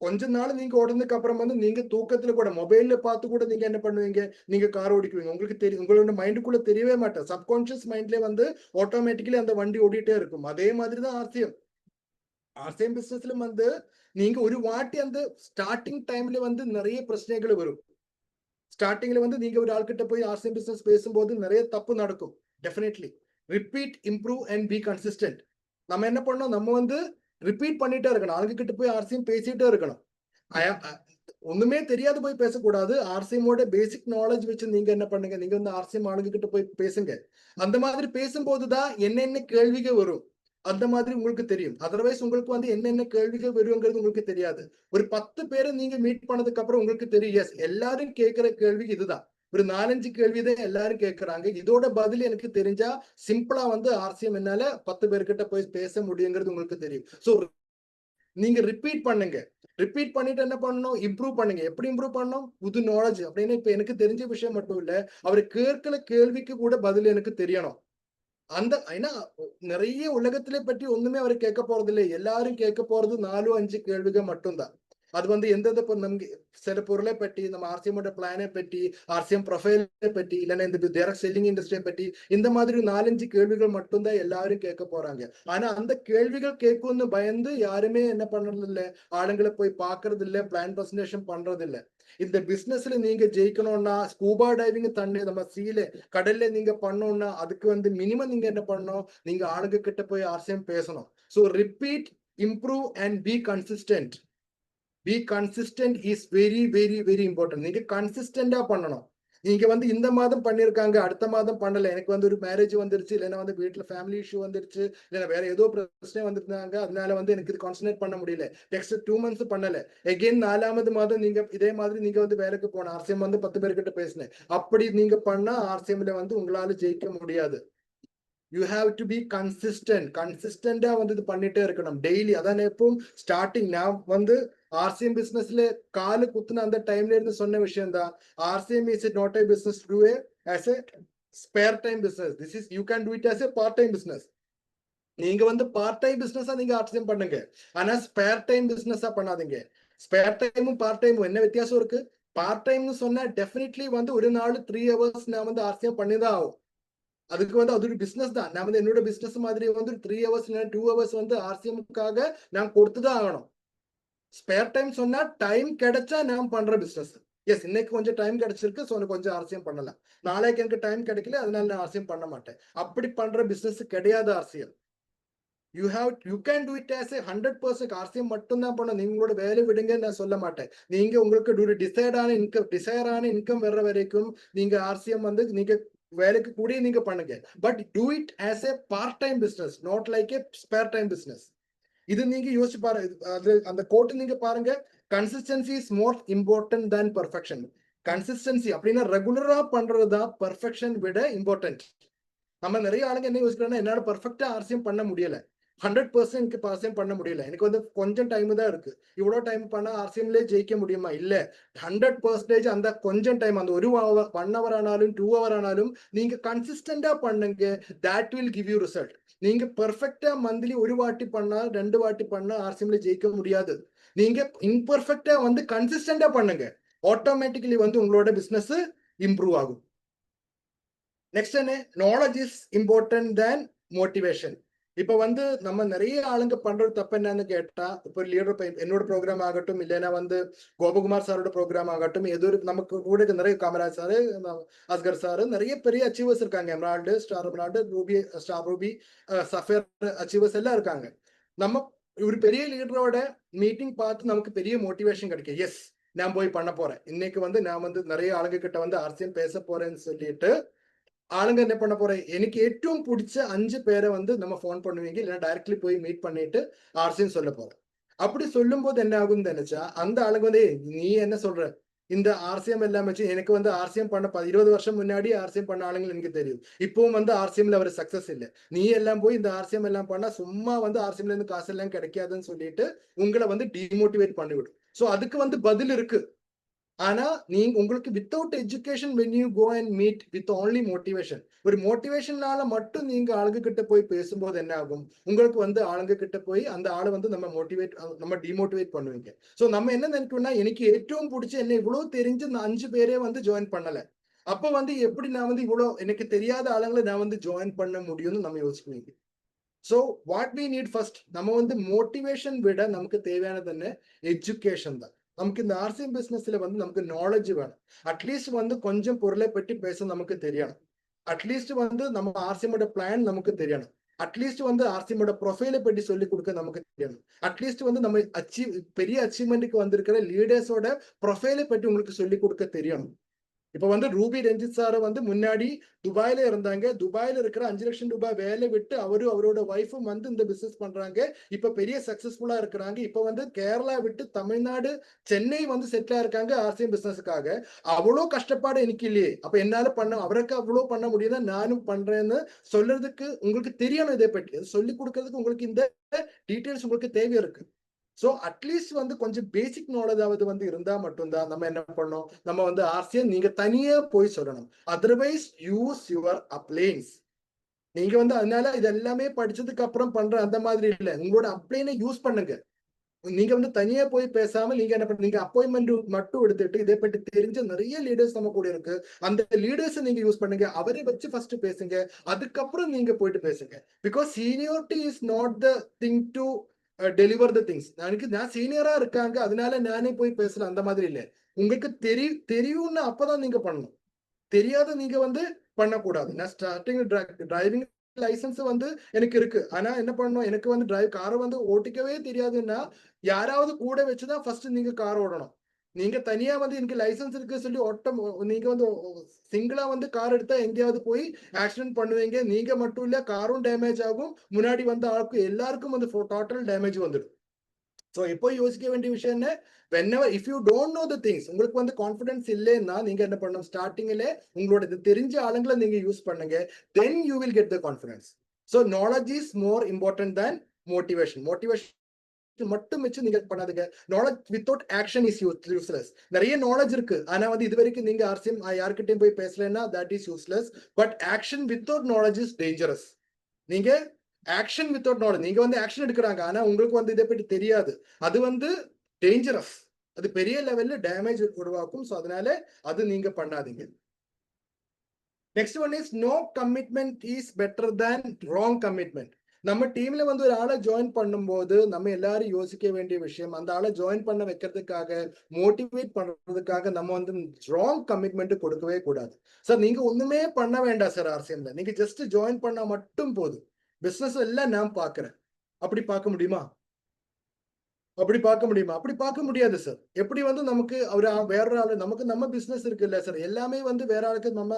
கொஞ்ச நாள் நீங்க ஓடுனதுக்கு அப்புறம் வந்து நீங்க தூக்கத்துல கூட மொபைல்ல பார்த்து கூட நீங்க என்ன பண்ணுவீங்க, நீங்க கார் ஓடிக்குவீங்க. உங்களுக்கு தெரியும், உங்களோட மைண்டுக்குள்ள தெரியவே மாட்டேன். சப்கான்சியஸ் மைண்ட்லயே வந்து ஆட்டோமேட்டிக்கலி அந்த வண்டி ஓடிட்டே இருக்கும். அதே மாதிரிதான் RCM பிசினஸ்ல வந்து நீங்க ஒரு வாட்டி அந்த ஸ்டார்டிங் டைம்ல வந்து நிறைய பிரச்சனைகள் வரும். ஸ்டார்டிங்ல வந்து நீங்க ஒரு ஆள்கிட்ட போய் RCM பிசினஸ் பேசும்போது நிறைய தப்பு நடக்கும். Definitely repeat, improve and be consistent. நம்ம என்ன பண்ணோம், நம்ம வந்து ரிப்பீட் பண்ணிட்டே இருக்கணும். ஆளுங்க கிட்ட போய் RCM பேசிட்டே இருக்கணும். ஒண்ணுமே தெரியாது போய் பேசக்கூடாது. RCMோட பேசிக் நாலேஜ் வச்சு நீங்க என்ன பண்ணுங்க, நீங்க வந்து RCM ஆளுங்க கிட்ட போய் பேசுங்க. அந்த மாதிரி பேசும்போதுதான் என்னென்ன கேள்விகள் வரும், அந்த மாதிரி உங்களுக்கு தெரியும். அதர்வைஸ் உங்களுக்கு வந்து என்னென்ன கேள்விகள் வருங்கிறது உங்களுக்கு தெரியாது. ஒரு 10 பேரை நீங்க மீட் பண்ணதுக்கு அப்புறம் உங்களுக்கு தெரியும், எஸ் எல்லாரும் கேட்கிற கேள்வி இதுதான். ஒரு 4-5 கேள்விதான் எல்லாரும் கேட்கறாங்க. இதோட பதில் எனக்கு தெரிஞ்சா சிம்பிளா வந்து ஆர்சிஎம் என்னால 10 பேர்கிட்ட போய் பேச முடியுங்கிறது உங்களுக்கு தெரியும். சோ நீங்க ரிப்பீட் பண்ணுங்க. ரிப்பீட் பண்ணிட்டு என்ன பண்ணணும்? இம்ப்ரூவ் பண்ணுங்க. எப்படி இம்ப்ரூவ் பண்ணணும்? புது நாலேட்ஜ். அப்படின்னு இப்ப எனக்கு தெரிஞ்ச விஷயம் மட்டும் இல்ல. அவரு கேட்கிற கேள்விக்கு கூட பதில் எனக்கு தெரியணும். அந்த ஏன்னா நிறைய உலகத்திலே பற்றி ஒண்ணுமே அவர் கேட்க போறது இல்லை. எல்லாரும் கேட்க போறது 4-5 கேள்விகள் மட்டும்தான். அது வந்து எந்தெந்த நமக்கு சில பொருளை பற்றி, நம்ம ஆர்சிஎம்மோட பிளானை பற்றி, ஆர்சிஎம் ப்ரொஃபைலை பற்றி, இல்லைன்னா இந்த டைரக்ட் செல்லிங் இண்டஸ்ட்ரியை பற்றி, இந்த மாதிரி 4-5 கேள்விகள் மட்டும்தான் எல்லாரும் கேட்க போறாங்க. ஆனா அந்த கேள்விகள் கேட்கும்னு பயந்து யாருமே என்ன பண்றது இல்ல, ஆளுங்களை போய் பாக்குறது இல்ல, பிளான் பிரசன்டேஷன் பண்றது இல்ல. இந்த பிசினஸ்ல நீங்க ஜெயிக்கணும்னா ஸ்கூபா டைவிங் தண்ணி நம்ம சீல கடல்ல நீங்க பண்ணணும்னா அதுக்கு வந்து மினிமம் நீங்க என்ன பண்ணணும்? நீங்க ஆளுங்க கிட்ட போய் ஆர்சிஎம் பேசணும். So repeat, improve and be consistent. Be consistent is very very very important. நீங்க கன்சிஸ்டன்டா பண்ணணும். நீங்க வந்து இந்த மாதம் பண்ணிருக்காங்க, அடுத்த மாதம் பண்ணல, எனக்கு வந்து ஒரு மேரேஜ் வந்துருச்சு, இல்லைன்னா வந்து வீட்டுல ஃபேமிலி இஷ்யூ வந்துருச்சு, இல்லைன்னா வேற ஏதோ பிரச்சனை வந்திருந்தாங்க, அதனால வந்து எனக்கு இது கான்சன்ட்ரேட் பண்ண முடியல, நெக்ஸ்ட் 2 months பண்ணல, எகெயின் 4வது மாதம் நீங்க இதே மாதிரி நீங்க வந்து வேலைக்கு போன ஆர்சிஎம் வந்து 10 பேர்கிட்ட பேசினேன், அப்படி நீங்க பண்ணா ஆர்சிஎம்ல வந்து உங்களால ஜெயிக்க முடியாது. யூ ஹாவ் டு பி கன்சிஸ்டன்டா வந்து இது பண்ணிட்டே இருக்கணும் டெய்லி. அதான் எப்பவும் ஸ்டார்டிங் நான் வந்து ஆர்சிஎம் பிசினஸ்ல காலு குத்துன அந்த டைம்ல இருந்து சொன்ன விஷயம் தான். RCM is not a business to do as a spare time business. This is you can do it as a part time business. நீங்க வந்து பார்ட் டைம் பிசினஸா நீங்க ஆர்சிஎம் பண்ணுங்க, ஆனா ஸ்பேர் டைம் பிசினஸா பண்ணாதீங்க. ஸ்பேர் டைமும் பார்ட் டைமும் என்ன வித்தியாசம் இருக்கு? பார்ட் டைம்னு சொன்னா டெஃபினெட்லி வந்து ஒரு நாள் 3 hours நான் வந்து ஆர்சிஎம் பண்ணிதான் ஆகும். அதுக்கு வந்து அது ஒரு பிசினஸ் தான். நான் வந்து என்னோட பிசினஸ் மாதிரி வந்து 3 hours இல்ல 2 hours வந்து ஆர்சிஎம்காக நான் கொடுத்துதான் ஆகணும். ஸ்பேர் டைம் சொன்னா டைம் கிடைச்சா நான் பண்ற பிசினஸ். எஸ் இன்னைக்கு கொஞ்சம் டைம் கிடைச்சிருக்கு, ஸோ கொஞ்சம் ஆர்சிஎம் பண்ணலாம். நாளைக்கு எனக்கு டைம் கிடைக்கல, அதனால நான் ஆர்சிஎம் பண்ண மாட்டேன். அப்படி பண்ற பிசினஸ் கிடையாது RCM. You can do it as a 100%. RCM மட்டும் தான் பண்ணணும். நீங்களோட வேலை விடுங்க நான் சொல்ல மாட்டேன். நீங்க உங்களுக்கு ஒரு டிசைரான இன்கம் வர்ற வரைக்கும் நீங்க ஆர்சிஎம் வந்து நீங்க வேலைக்கு கூட நீங்க பண்ணுங்க. But do it as a part time business, not like A spare time business. இது நீங்க யோசிச்சு பாருங்க. அந்த கோட் நீங்க பாருங்க. Consistency is more important than perfection. Consistency அப்படின்னா ரெகுலரா பண்றதுதான் பர்ஃபெக்ஷன் விட இம்பார்ட்டன்ட். நம்ம நிறைய ஆளுங்க என்ன யோசிக்கிறோம்னா, என்னால பர்ஃபெக்டா ஆர்சிஎம் பண்ண முடியல, 100% எனக்கு ஆர்சிஎம் பண்ண முடியல, எனக்கு வந்து கொஞ்சம் டைம் தான் இருக்கு, இவ்வளவு டைம் பண்ணா ஆர்சிஎம்ல ஜெயிக்க முடியுமா? இல்ல, 100% அந்த கொஞ்சம் டைம், அந்த 1 hour ஆனாலும் 2 hour ஆனாலும் நீங்க கன்சிஸ்டன்டா பண்ணுங்க. that will give you result. நீங்க பெர்ஃபெக்டா மந்த்லி ஒரு வாட்டி பண்ணா 2 வாட்டி பண்ணா ஆர்சிஎம்ல ஜெயிக்க முடியாது. நீங்க இம்பர்ஃபெக்டா வந்து கன்சிஸ்டன்டா பண்ணுங்க, ஆட்டோமேட்டிக்கலி வந்து உங்களோட பிசினஸ் இம்ப்ரூவ் ஆகும். நெக்ஸ்ட் என்ன? Knowledge is important than motivation. இப்ப வந்து நம்ம நிறைய ஆளுங்க பண்றது தப்பு என்னன்னு கேட்டா, இப்போ லீடர் என்னோட ப்ரோக்ராம் ஆகட்டும், இல்லைன்னா வந்து கோபகுமார் சாரோட ப்ரோக்ராம் ஆகட்டும், ஏதோ நமக்கு கூட நிறைய காமராஜ் சாரு, அஸ்கர் சாரு, நிறைய பெரிய அச்சீவர்ஸ் இருக்காங்க. Emerald, star emerald, Ruby, star Ruby, sapphire achievers எல்லாம் இருக்காங்க. நம்ம ஒரு பெரிய லீடரோட மீட்டிங் பார்த்து நமக்கு பெரிய மோட்டிவேஷன் கிடைக்கும். எஸ் நான் போய் பண்ண போறேன், இன்னைக்கு வந்து நான் வந்து நிறைய ஆளுங்க கிட்ட வந்து ஆர்சிஎம் பேச போறேன்னு சொல்லிட்டு ஆளுங்க என்ன பண்ண போறேன், எனக்கு ഏറ്റവും பிடிச்ச 5 பேரை வந்து நம்ம போன் பண்ணுவீங்க, இல்லைன்னா டைரக்ட்லி போய் மீட் பண்ணிட்டு ஆர்சிஎம் சொல்ல போறேன். அப்படி சொல்லும் போது என்ன ஆகும்னு நினைச்சா, அந்த ஆளுங்க வந்து நீ என்ன சொல்ற, இந்த ஆர்சிஎம் எல்லாம் வச்சு எனக்கு வந்து ஆர்சிஎம் பண்ண 20 வருஷம் முன்னாடி ஆர்சிஎம் பண்ண ஆளுங்க எனக்கு தெரியும், இப்பவும் வந்து ஆர்சிஎம்ல அவர் சக்சஸ் இல்லை, நீ எல்லாம் போய் இந்த ஆர்சிஎம் எல்லாம் பண்ணா சும்மா வந்து ஆர்சிஎம்ல இருந்து காசு எல்லாம் கிடைக்காதுன்னு சொல்லிட்டு உங்களை வந்து டிமோட்டிவேட் பண்ணிவிடும். சோ அதுக்கு வந்து பதில் இருக்கு. ஆனா நீங்க உங்களுக்கு without education when you go and meet with only motivation, ஒரு மோட்டிவேஷனால மட்டும் நீங்க ஆளுங்க கிட்ட போய் பேசும்போது என்ன ஆகும், உங்களுக்கு வந்து ஆளுங்க கிட்ட போய் அந்த ஆளை வந்து நம்ம டிமோட்டிவேட் பண்ணுவீங்க. சோ நம்ம என்ன நினைக்கணும்னா, எனக்கு ഏറ്റവും பிடிச்ச என்ன இவ்வளவு தெரிஞ்சு இந்த 5 பேரே வந்து ஜாயின் பண்ணல, அப்ப வந்து எப்படி நான் வந்து இவ்வளவு எனக்கு தெரியாத ஆளுங்களை நான் வந்து ஜாயின் பண்ண முடியும்னு நம்ம யோசிக்குவீங்க. So what we need first, நம்ம வந்து மோட்டிவேஷன் விட நமக்கு தேவையானது என்ன? எஜுகேஷன் தான். நமக்கு இந்த ஆர்சிஎம் பிசினஸ்ல வந்து நமக்கு நாலேஜ் வேணும். அட்லீஸ்ட் வந்து கொஞ்சம் பொருளை பற்றி பேச நமக்கு தெரியணும். அட்லீஸ்ட் வந்து நம்ம ஆர்சிஎமோட பிளான் நமக்கு தெரியணும். அட்லீஸ்ட் வந்து ஆர்சிஎமோட ப்ரொஃபைலை பற்றி சொல்லி கொடுக்க நமக்கு தெரியணும். அட்லீஸ்ட் வந்து நம்ம பெரிய அச்சீவ்மெண்ட்டுக்கு வந்திருக்கிற லீடர்ஸோட ப்ரொஃபைலை பற்றி உங்களுக்கு சொல்லி கொடுக்க தெரியணும். இப்ப வந்து ரூபி ரஞ்சித் சார் வந்து முன்னாடி துபாயில இருந்தாங்க. துபாயில இருக்கிற 5 லட்சம் ரூபாய் வேலை விட்டு அவரோட ஒய்ஃபும் வந்து இந்த பிசினஸ் பண்றாங்க. இப்ப பெரிய சக்சஸ்ஃபுல்லா இருக்கிறாங்க. இப்ப வந்து கேரளா விட்டு தமிழ்நாடு, சென்னை வந்து செட்டில் இருக்காங்க ஆர்சிஎம் பிசினஸ்க்காக. அவ்வளோ கஷ்டப்பாடு எனக்கு இல்லையே. அப்ப என்னால அவருக்கு அவ்வளோ பண்ண முடியுதா, நானும் பண்றேன்னு சொல்றதுக்கு உங்களுக்கு தெரியணும். இதை பற்றி சொல்லிக் கொடுக்கறதுக்கு உங்களுக்கு இந்த டீடைல்ஸ் உங்களுக்கு தேவை இருக்கு. சோ அட்லீஸ்ட் வந்து கொஞ்சம் பேசிக் நாலேஜாவது வந்து இருந்தா மட்டும்தான் நம்ம என்ன பண்ணோம், நம்ம வந்து ஆர்சிஎம் நீங்க தனியா போய் சொல்லணும். Otherwise use your appliance. நீங்க வந்து அதனால இது எல்லாமே படிச்சதுக்கு அப்புறம் பண்ற அந்த மாதிரி இல்ல, உங்களோட அப்ளைனை யூஸ் பண்ணுங்க. நீங்க வந்து தனியா போய் பேசாம நீங்க என்ன பண்ணுங்க, அப்பாயின்மெண்ட் மட்டும் எடுத்துட்டு இதை பற்றி தெரிஞ்ச நிறைய லீடர்ஸ் நம்ம கூட இருக்கு, அந்த லீடர்ஸ் நீங்க யூஸ் பண்ணுங்க. அவரை வச்சு ஃபர்ஸ்ட் பேசுங்க, அதுக்கப்புறம் நீங்க போயிட்டு பேசுங்க. Because seniority is not the thing to deliver the things. நான் சீனியரா இருக்காங்க அதனால நானே போய் பேசலாம் அந்த மாதிரி இல்லை. உங்களுக்கு தெரியும்னு அப்பதான் நீங்க பண்ணணும். தெரியாத நீங்க வந்து பண்ணக்கூடாது. நான் ஸ்டார்டிங் டிரைவிங் லைசன்ஸ் வந்து எனக்கு இருக்கு. ஆனா என்ன பண்ணணும், எனக்கு வந்து காரை வந்து ஓட்டிக்கவே தெரியாதுன்னா யாராவது கூட வச்சுதான் ஃபர்ஸ்ட் நீங்க கார் ஓடணும். நீங்க தனியா வந்து எனக்கு லைசன்ஸ் இருக்கு சொல்லி நீங்க வந்து சிங்கிளா வந்து கார் எடுத்தா எங்கேயாவது போய் ஆக்சிடென்ட் பண்ணுவீங்க. நீங்க மட்டும் இல்ல, காரும் டேமேஜ் ஆகும், முன்னாடி வந்த ஆளுக்கு எல்லாருக்கும் வந்து டோட்டல் டேமேஜ் வந்துடும். ஸோ இப்போ யோசிக்க வேண்டிய விஷயம் என்ன, whenever if you don't know the things, உங்களுக்கு வந்து கான்ஃபிடன்ஸ் இல்லைன்னா நீங்க என்ன பண்ணணும், ஸ்டார்டிங்ல உங்களோட தெரிஞ்ச ஆளுங்களை நீங்க யூஸ் பண்ணுங்க. then you will get the confidence. so knowledge is more important than motivation. மட்டும் வச்சு நீங்க பண்ணாதுங்க. Knowledge without action is useless. நிறைய நாலேஜ் இருக்கு, ஆனா வந்து இது வரைக்கும் நீங்க ஆர்சிஎம் யார்கிட்டயும் போய் பேசலன்னா that is useless. But action without knowledge is dangerous. நீங்க ஆக்ஷன் வித்தவுட் நாலேஜ், நீங்க வந்து ஆக்ஷன் எடுக்கிறாங்க ஆனா உங்களுக்கு வந்து இதை பற்றி தெரியாது, அது வந்து டேஞ்சரஸ். அது பெரிய லெவல்ல டேமேஜ் உருவாக்கும். ஸோ அதனால அது நீங்க பண்ணாதீங்க. Next one is no commitment is better than wrong commitment. நம்ம டீம்ல வந்து ஒரு ஆளை ஜாயின் பண்ணும்போது நம்ம எல்லாரும் யோசிக்க வேண்டிய விஷயம், அந்த ஆளை ஜாயின் பண்ண வைக்கிறதுக்காக, மோட்டிவேட் பண்றதுக்காக நம்ம வந்து ராங் கமிட்மெண்ட் கொடுக்கவே கூடாது. சார் நீங்க ஒண்ணுமே பண்ண வேண்டாம் சார் ஆர்சிஎம்ல, நீங்க ஜஸ்ட் ஜாயின் பண்ணா மட்டும் போதும், பிசினஸ் எல்லாம் நான் பாக்குறேன். அப்படி பார்க்க முடியுமா? அப்படி பார்க்க முடியாது சார். எப்படி வந்து நமக்கு வேற ஆளு, நமக்கு நம்ம பிசினஸ் இருக்கு இல்ல சார், எல்லாமே வந்து வேற ஆளுக்கு நம்ம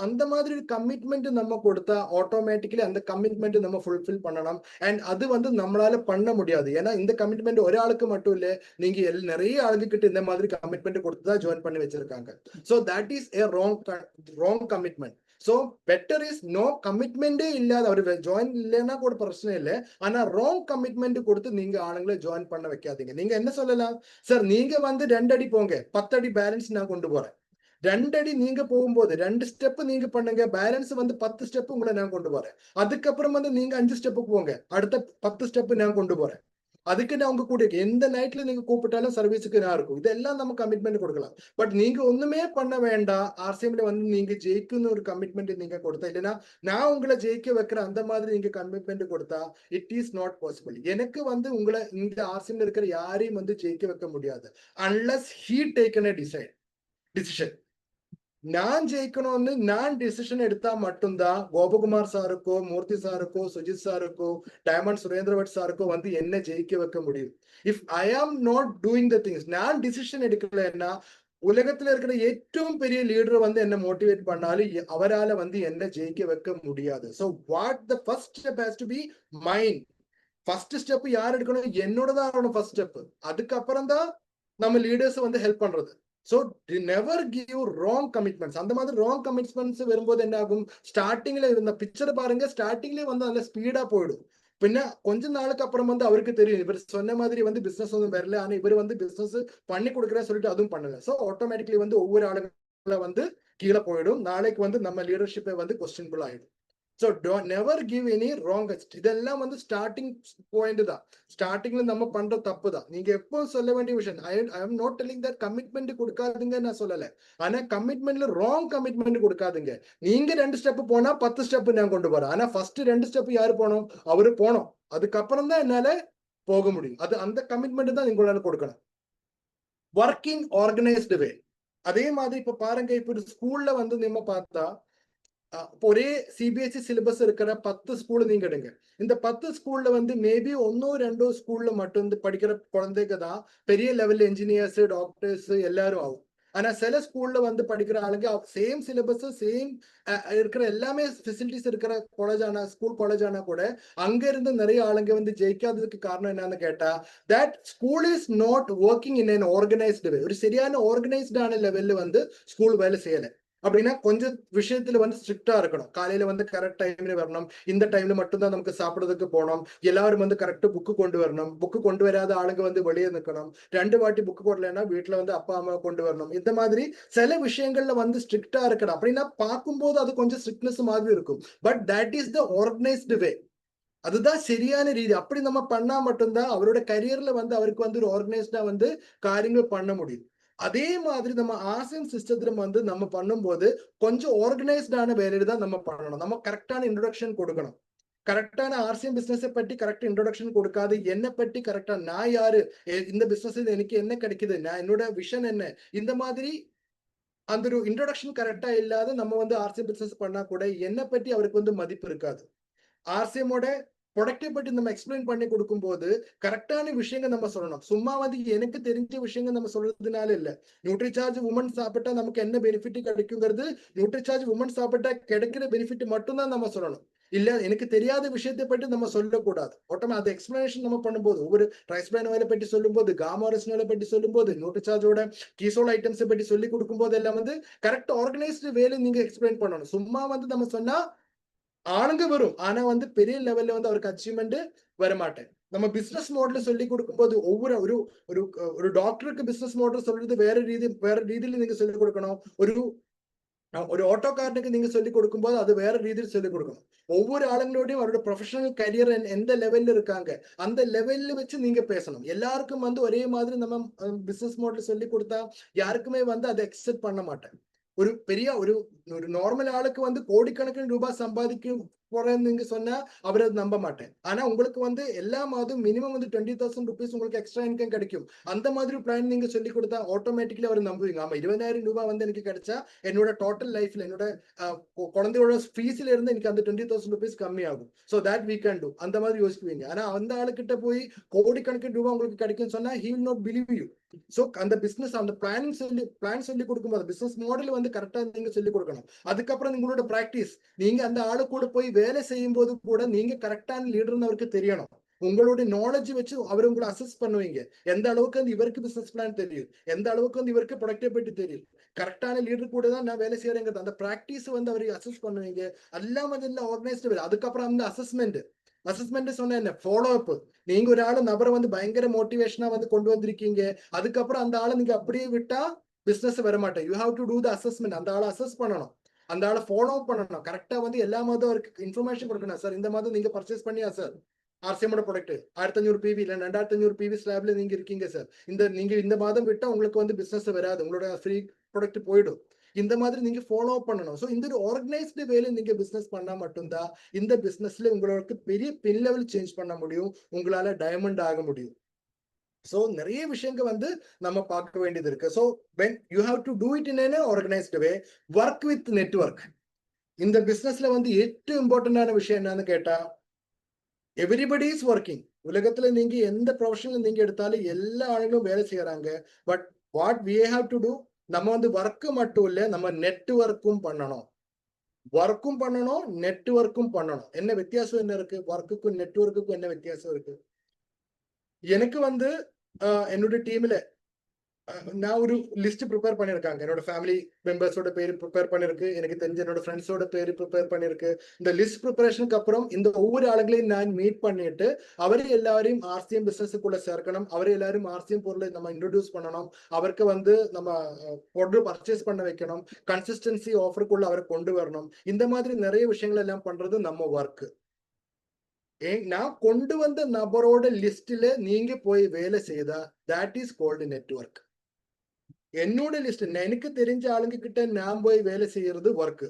அந்த மாதிரி கமிட்மெண்ட் நம்ம கொடுத்தா ஆட்டோமேட்டிக்கலி அந்த கமிட்மெண்ட் நம்ம ஃபுல்ஃபில் பண்ணணும். அண்ட் அது வந்து நம்மளால பண்ண முடியாது. ஏன்னா இந்த கமிட்மெண்ட் ஒரு ஆளுக்கு மட்டும் இல்ல, நீங்க நிறைய ஆளுங்க கிட்ட இந்த மாதிரி கமிட்மெண்ட் கொடுத்து தான் ஜாயின் பண்ணி வச்சிருக்காங்க. So that is a wrong commitment. So better is no கமிட்மெண்டே இல்லாத, அவர் ஜாயின் இல்லைன்னா கூட பிரச்சனை இல்லை, ஆனா ராங் கமிட்மெண்ட் கொடுத்து நீங்க ஆளுங்களை ஜாயின் பண்ண வைக்காதீங்க. நீங்க என்ன சொல்லலாம், சார் நீங்க வந்து 2 அடி போங்க, 10 அடி பேலன்ஸ் நான் கொண்டு போறேன். 2 அடி நீங்க போகும்போது 2 ஸ்டெப் நீங்க பண்ணுங்க, பேலன்ஸ் வந்து 10 ஸ்டெப் உங்களை நான் கொண்டு போறேன். அதுக்கப்புறம் வந்து நீங்க 5 ஸ்டெப்புக்கு போங்க, அடுத்த 10 ஸ்டெப் நான் கொண்டு போறேன். அதுக்கு நான் உங்க கூட எந்த நைட்ல நீங்க கூப்பிட்டாலும் சர்வீஸுக்கு நான் இருக்கும். இதெல்லாம் நம்ம கமிட்மெண்ட் கொடுக்கலாம். பட் நீங்க ஒண்ணுமே பண்ண வேண்டாம், ஆர்சிஎம்ல வந்து நீங்க ஜெயிக்கணும் ஒரு கமிட்மெண்ட் நீங்க கொடுத்தா, இல்லைன்னா நான் உங்களை ஜெயிக்க வைக்கிற அந்த மாதிரி நீங்க கமிட்மெண்ட் கொடுத்தா இட் இஸ் நாட் பாசிபிள். எனக்கு வந்து உங்களை இந்த ஆர்சிஎம்ல இருக்கிற யாரையும் வந்து ஜெயிக்க வைக்க முடியாது unless he taken a decision. நான் ஜெயிக்கணும்னு நான் டிசிஷன் எடுத்தா மட்டும்தான் கோபகுமார் சாருக்கோ, மூர்த்தி சாருக்கோ, சுஜித் சாருக்கோ, டைமண்ட் சுரேந்திரவட் சாருக்கோ வந்து என்ன ஜெயிக்க வைக்க முடியும். If I am not doing the things, நான் டிசிஷன் எடுக்கலன்னா உலகத்துல இருக்கிற ഏറ്റവും பெரிய லீடர் வந்து என்ன மோட்டிவேட் பண்ணாலும் அவரால வந்து என்ன ஜெயிக்க வைக்க முடியாது. So what the first step has to be mind. First step யார் எடுக்கணும், என்னோடதான் ஆகணும் ஃபர்ஸ்ட் ஸ்டெப். அதுக்கப்புறம் தான் நம்ம லீடர்ஸ் வந்து ஹெல்ப் பண்றது. So never give wrong commitments. அந்த மாதிரி ராங் கமிட்மெண்ட்ஸ் வரும்போது என்ன ஆகும், ஸ்டார்டிங்ல இருந்த பிக்சர் பாருங்க, ஸ்டார்டிங்லேயே வந்து அதில் ஸ்பீடா போயிடும். பின்ன கொஞ்ச நாளுக்கு அப்புறம் வந்து அவருக்கு தெரியும் இவர் சொன்ன மாதிரி வந்து பிசினஸ் ஒன்றும் வரல, ஆனா இவர் வந்து பிசினஸ் பண்ணி கொடுக்குறேன்னு சொல்லிட்டு அதுவும் பண்ணல. ஸோ ஆட்டோமேட்டிக்லி வந்து ஒவ்வொரு ஆளுங்களை வந்து கீழே போயிடும். நாளைக்கு வந்து நம்ம லீடர்ஷிப்பை வந்து கொஸ்டின்புல் ஆயிடும். So never give any wrong. இதெல்லாம் வந்து ஸ்டார்டிங் பாயிண்ட் தான், ஸ்டார்டிங்ல நம்ம பண்ற தப்பு தான். நீங்க எப்போ சொல்ல வேண்டிய விஷயம், I am not telling that commitment கொடுக்காதுங்க நான் சொல்லல, ஆனா கமிட்மெண்ட்ல ராங் கமிட்மெண்ட் கொடுக்காதுங்க. நீங்க 2 ஸ்டெப் போனா 10 ஸ்டெப் நான் கொண்டு போறேன், ஆனா ஃபர்ஸ்ட் 2 ஸ்டெப் யாரு போனோம், அவரு போனோம், அதுக்கப்புறம் தான் என்னால போக முடியும். அது அந்த கமிட்மெண்ட் தான் உங்களால கொடுக்கணும். ஒர்க்கிங் ஆர்கனைஸ்டு வே. அதே மாதிரி இப்ப பாருங்க, இப்ப ஸ்கூல்ல வந்து நம்ம பார்த்தா ஒரே சிபிஎஸ்இ சிலபஸ் இருக்கிற 10 ஸ்கூல் நீங்க எடுங்க. இந்த 10 ஸ்கூல்ல வந்து மேபி 1-2 ஸ்கூல்ல மட்டும் படிக்கிற குழந்தைங்க தான் பெரிய லெவல் இன்ஜினியர்ஸ், டாக்டர்ஸ் எல்லாரும் ஆகும். ஆனா சில ஸ்கூல்ல வந்து படிக்கிற ஆளுங்க சேம் சிலபஸ் சேம் இருக்கிற எல்லாமே ஃபெசிலிட்டிஸ் இருக்கிற ஸ்கூல் காலேஜ் ஆனா கூட அங்க இருந்து நிறைய ஆளுங்க வந்து ஜெயிக்காததுக்கு காரணம் என்னன்னு கேட்டா that school is not working in an organised way. ஒரு சரியான ஆர்கனைஸ்டான லெவல்ல வந்து ஸ்கூல் வேலை செய்யல. அப்படின்னா கொஞ்சம் விஷயத்துல வந்து ஸ்ட்ரிக்டா இருக்கணும். காலையில வந்து கரெக்ட் டைம்ல வரணும், இந்த டைம்ல மட்டும்தான் நமக்கு சாப்பிடுறதுக்கு போகணும், எல்லாரும் வந்து கரெக்ட் புக்கு கொண்டு வரணும், புக்கு கொண்டு வராத ஆளுங்க வந்து வெளியே நிற்கணும், 2 வாட்டி புக்கு கொண்டலைன்னா வீட்டுல வந்து அப்பா அம்மா கொண்டு வரணும். இந்த மாதிரி சில விஷயங்கள்ல வந்து ஸ்ட்ரிக்டா இருக்கணும். அப்படின்னா பார்க்கும்போது அது கொஞ்சம் ஸ்ட்ரிக்ட்னஸ் மாதிரி இருக்கும். But that is the organised way. அதுதான் சரியான ரீதி. அப்படி நம்ம பண்ணா மட்டும்தான் அவரோட கரியர்ல வந்து அவருக்கு வந்து ஒரு ஆர்கனைஸ்டா வந்து காரியங்கள் பண்ண முடியும். அதே மாதிரி நம்ம ஆர்சிஎம் சிஸ்டத்துல வந்து நம்ம பண்ணும்போது கொஞ்சம் ஆர்கனைஸ்டான வேலையை தான் நம்ம பண்ணணும். நம்ம கரெக்டான இன்ட்ரோடக்ஷன் கொடுக்கணும். கரெக்டான ஆர்சிஎம் பிசினஸை பற்றி கரெக்ட் இன்ட்ரோடக்ஷன் கொடுக்காது, என்னை பற்றி கரெக்டா நான் யாரு, இந்த பிசினஸ் எனக்கு என்ன கிடைக்குது, நான் என்னோட விஷன் என்ன, இந்த மாதிரி அந்த ஒரு இன்ட்ரோடக்ஷன் கரெக்டா இல்லாத நம்ம வந்து ஆர்சிஎம் பிசினஸ் பண்ணா கூட என்னை பற்றி அவருக்கு வந்து மதிப்பு இருக்காது. ஆர்சிஎமோட ப்ரொடக்டை பற்றி நம்ம எக்ஸ்பிளைன் பண்ணி கொடுக்கும்போது கரெக்டான விஷயங்கள் நம்ம சொல்லணும். சும்மா வந்து எனக்கு தெரிஞ்ச விஷயங்கள் நம்ம சொல்றதுனால இல்ல. நியூட்ரிசார்ஜ் உமன் சாப்பிட்டா நமக்கு என்ன பெனிஃபிட் கிடைக்குங்கிறது, நியூட்ரிசார்ஜ் உமன் சாப்பிட்டா கிடைக்கிற பெனிஃபிட் மட்டும்தான் நம்ம சொல்லணும். இல்ல எனக்கு தெரியாத விஷயத்தை பற்றி நம்ம சொல்லக்கூடாது. ஓட்டமா அது எக்ஸ்பிளனேஷன் நம்ம பண்ணும்போது ஒவ்வொரு ரைஸ் பிரான் ஆயிலை பற்றி சொல்லும்போது, காமாரஸ் ஆயிலை பற்றி சொல்லும்போது, நியூட்ரிசார்ஜோட கீசோல் ஐட்டம்ஸை பற்றி சொல்லி கொடுக்கும் போது எல்லாம் வந்து கரெக்ட் ஆர்கனைஸ்டு வேலை நீங்க எக்ஸ்பிளைன் பண்ணணும். சும்மா வந்து நம்ம சொன்னா ஆளுங்க வரும், ஆனா வந்து பெரிய லெவல்ல வந்து அவருக்கு அச்சீவ்மெண்ட் வரமாட்டேன். நம்ம பிசினஸ் மாடல் சொல்லி கொடுக்கும்போது ஒவ்வொரு ஒரு ஒரு ஒரு டாக்டருக்கு பிசினஸ் மாடல் சொல்றது வேற ரீதியில நீங்க சொல்லிக் கொடுக்கணும். ஒரு ஆட்டோக்காரனுக்கு நீங்க சொல்லிக் கொடுக்கும்போது அது வேற ரீதியில் சொல்லிக் கொடுக்கணும். ஒவ்வொரு ஆளுங்களோடையும் அவரோட ப்ரொஃபஷனல் கரியர் எந்த லெவல்ல இருக்காங்க அந்த லெவல்ல வச்சு நீங்க பேசணும். எல்லாருக்கும் வந்து ஒரே மாதிரி நம்ம பிசினஸ் மாடல் சொல்லி கொடுத்தா யாருக்குமே வந்து அதை அக்செப்ட் பண்ண மாட்டேன். ஒரு பெரிய ஒரு நார்மல் ஆளுக்கு வந்து கோடிக்கணக்கிന് ரூபாய் சம்பாதிக்கும் போறேன்னு நீங்க சொன்னா அவர் அதை நம்ப மாட்டேன். ஆனா உங்களுக்கு வந்து எல்லா மாதம் மினிமம் வந்து 20,000 rupees உங்களுக்கு எக்ஸ்ட்ரா இன்கம் கிடைக்கும். அந்த மாதிரி பிளான் நீங்க சொல்லி கொடுத்தா ஆட்டோமேட்டிக்கலி அவர் நம்புவீங்க. ஆமா 20,000 ரூபாய் வந்து எனக்கு கிடைச்சா என்னோட டோட்டல் லைஃப்ல என்னோட குழந்தையோட ஃபீஸ்ல இருந்து எனக்கு அந்த 20,000 rupees கம்மி ஆகும். So that we can do. அந்த மாதிரி யோசிக்குவீங்க. ஆனா அந்த ஆளுக்கிட்ட போய் கோடிக்கணக்கிന് ரூபாய் உங்களுக்கு கிடைக்கும்னு சொன்னா he will not believe you. So அந்த பிசினஸ் அந்த பிளான் சொல்லி கொடுக்கும்போது பிசினஸ் மாடல் வந்து கரெக்டா நீங்க சொல்லி கொடுக்கணும். அதுக்கப்புறம் உங்களோட பிராக்டிஸ், நீங்க அந்த ஆளு கூட போய் வேலை செய்யும் போது கூட நீங்க கரெக்டான லீடர்னு அவருக்கு தெரியணும். உங்களுடைய நாலேஜ் வச்சு அவர் உங்களை அசஸ் பண்ணுவீங்க. எந்த அளவுக்கு வந்து இவருக்கு பிசினஸ் பிளான் தெரியும், எந்த அளவுக்கு வந்து இவருக்கு ப்ரொடக்டை பற்றி தெரியும், கரெக்டான லீடர் கூட தான் நான் வேலை செய்யறேங்கிறது அந்த பிராக்டிஸ் வந்து அவருக்கு அசஸ் பண்ணுவீங்க. எல்லாம் வந்து ஆர்கனைஸ்டு. அதுக்கப்புறம் அந்த அசஸ்மெண்ட் சொன்ன என்ன ஃபாலோ அப். நீங்க ஒரு ஆளு நபரை வந்து பயங்கர மோட்டிவேஷனா வந்து கொண்டு வந்திருக்கீங்க, அதுக்கப்புறம் அந்த ஆளை நீங்க அப்படியே விட்டா பிசினஸ் வர மாட்டேன். You have to do the assessment. அந்த ஆளை அசஸ் பண்ணணும், அந்த ஆளை ஃபாலோ பண்ணணும். கரெக்டா வந்து எல்லா மாதம் அவருக்கு இன்ஃபர்மேஷன் கொடுக்கணும். சார் இந்த மாதம் நீங்க பர்ச்சேஸ் பண்ணியா சார் ஆர்சிஎமோட ப்ராடக்ட் 1500 பிவி இல்ல 2500 பிவி ஸ்லாப்ல நீங்க இருக்கீங்க சார், நீங்க இந்த மாதம் விட்டா உங்களுக்கு வந்து பிசினஸ் வராது, உங்களோட ஃப்ரீ ப்ராடக்ட் போயிடும். இந்த மாதிரி நீங்க ஃபாலோ பண்ணணும். ஸோ இந்த ஒரு ஆர்கனைஸ்டு வேலை நீங்க பிசினஸ் பண்ணா மட்டும்தான் இந்த பிசினஸ்ல உங்களுக்கு பெரிய பின் லெவல் சேஞ்ச் பண்ண முடியும், உங்களால டைமண்ட் ஆக முடியும். ஸோ நிறைய விஷயங்கள் வந்து நம்ம பார்க்க வேண்டியது இருக்கு. So when you have to do it in an organised way, work with network. இந்த பிசினஸ்ல வந்து ഏറ്റവും இம்பார்ட்டன்டான விஷயம் என்னன்னு கேட்டா எவ்ரிபடி இஸ் ஒர்க்கிங். உலகத்துல நீங்க எந்த ப்ரொஃபஷனல் நீங்க எடுத்தாலும் எல்லா ஆளுங்களும் வேலை செய்யறாங்க. But what we have to do, நம்ம வந்து ஒர்க் மட்டும் இல்ல நம்ம நெட்வொர்க்கும் பண்ணணும். ஒர்க்கும் பண்ணணும், நெட்வொர்க்கும் பண்ணணும். என்ன வித்தியாசம் என்ன இருக்கு ஒர்க்குக்கும் நெட்வொர்க்குக்கும்? என்ன வித்தியாசம் இருக்கு? எனக்கு வந்து என்னோட டீம்ல நான் ஒரு லிஸ்ட் ப்ரிப்பேர் பண்ணிருக்காங்க. என்னோட ஃபேமிலி மெம்பர்ஸோட பேரு ப்ரிப்பேர் பண்ணிருக்கு, எனக்கு தெரிஞ்ச என்னோட ஃப்ரெண்ட்ஸோட பேரு ப்ரிப்பேர் பண்ணிருக்கு. இந்த லிஸ்ட் ப்ரிப்பரேஷனுக்கு அப்புறம் இந்த ஒவ்வொரு ஆளுங்களையும் நான் மீட் பண்ணிட்டு அவரை எல்லாரையும் ஆர்சிஎம் பிசினஸுக்குள்ள சேர்க்கணும், அவரை எல்லாரும் ஆர்சிஎம் பொருளை நம்ம இன்ட்ரோடியூஸ் பண்ணணும், அவருக்கு வந்து நம்ம பொருள் பர்ச்சேஸ் பண்ண வைக்கணும், கன்சிஸ்டன்சி ஆஃபருக்குள்ள அவரை கொண்டு வரணும். இந்த மாதிரி நிறைய விஷயங்கள் எல்லாம் பண்றது நம்ம ஒர்க். நான் கொண்டு வந்த நபரோட லிஸ்ட்ல நீங்க போய் வேலை செய்தா தட் இஸ் கால்டு நெட்வொர்க். என்னோட லிஸ்ட் எனக்கு தெரிஞ்ச ஆளுங்க கிட்ட நான் போய் வேலை செய்யறது ஒர்க்.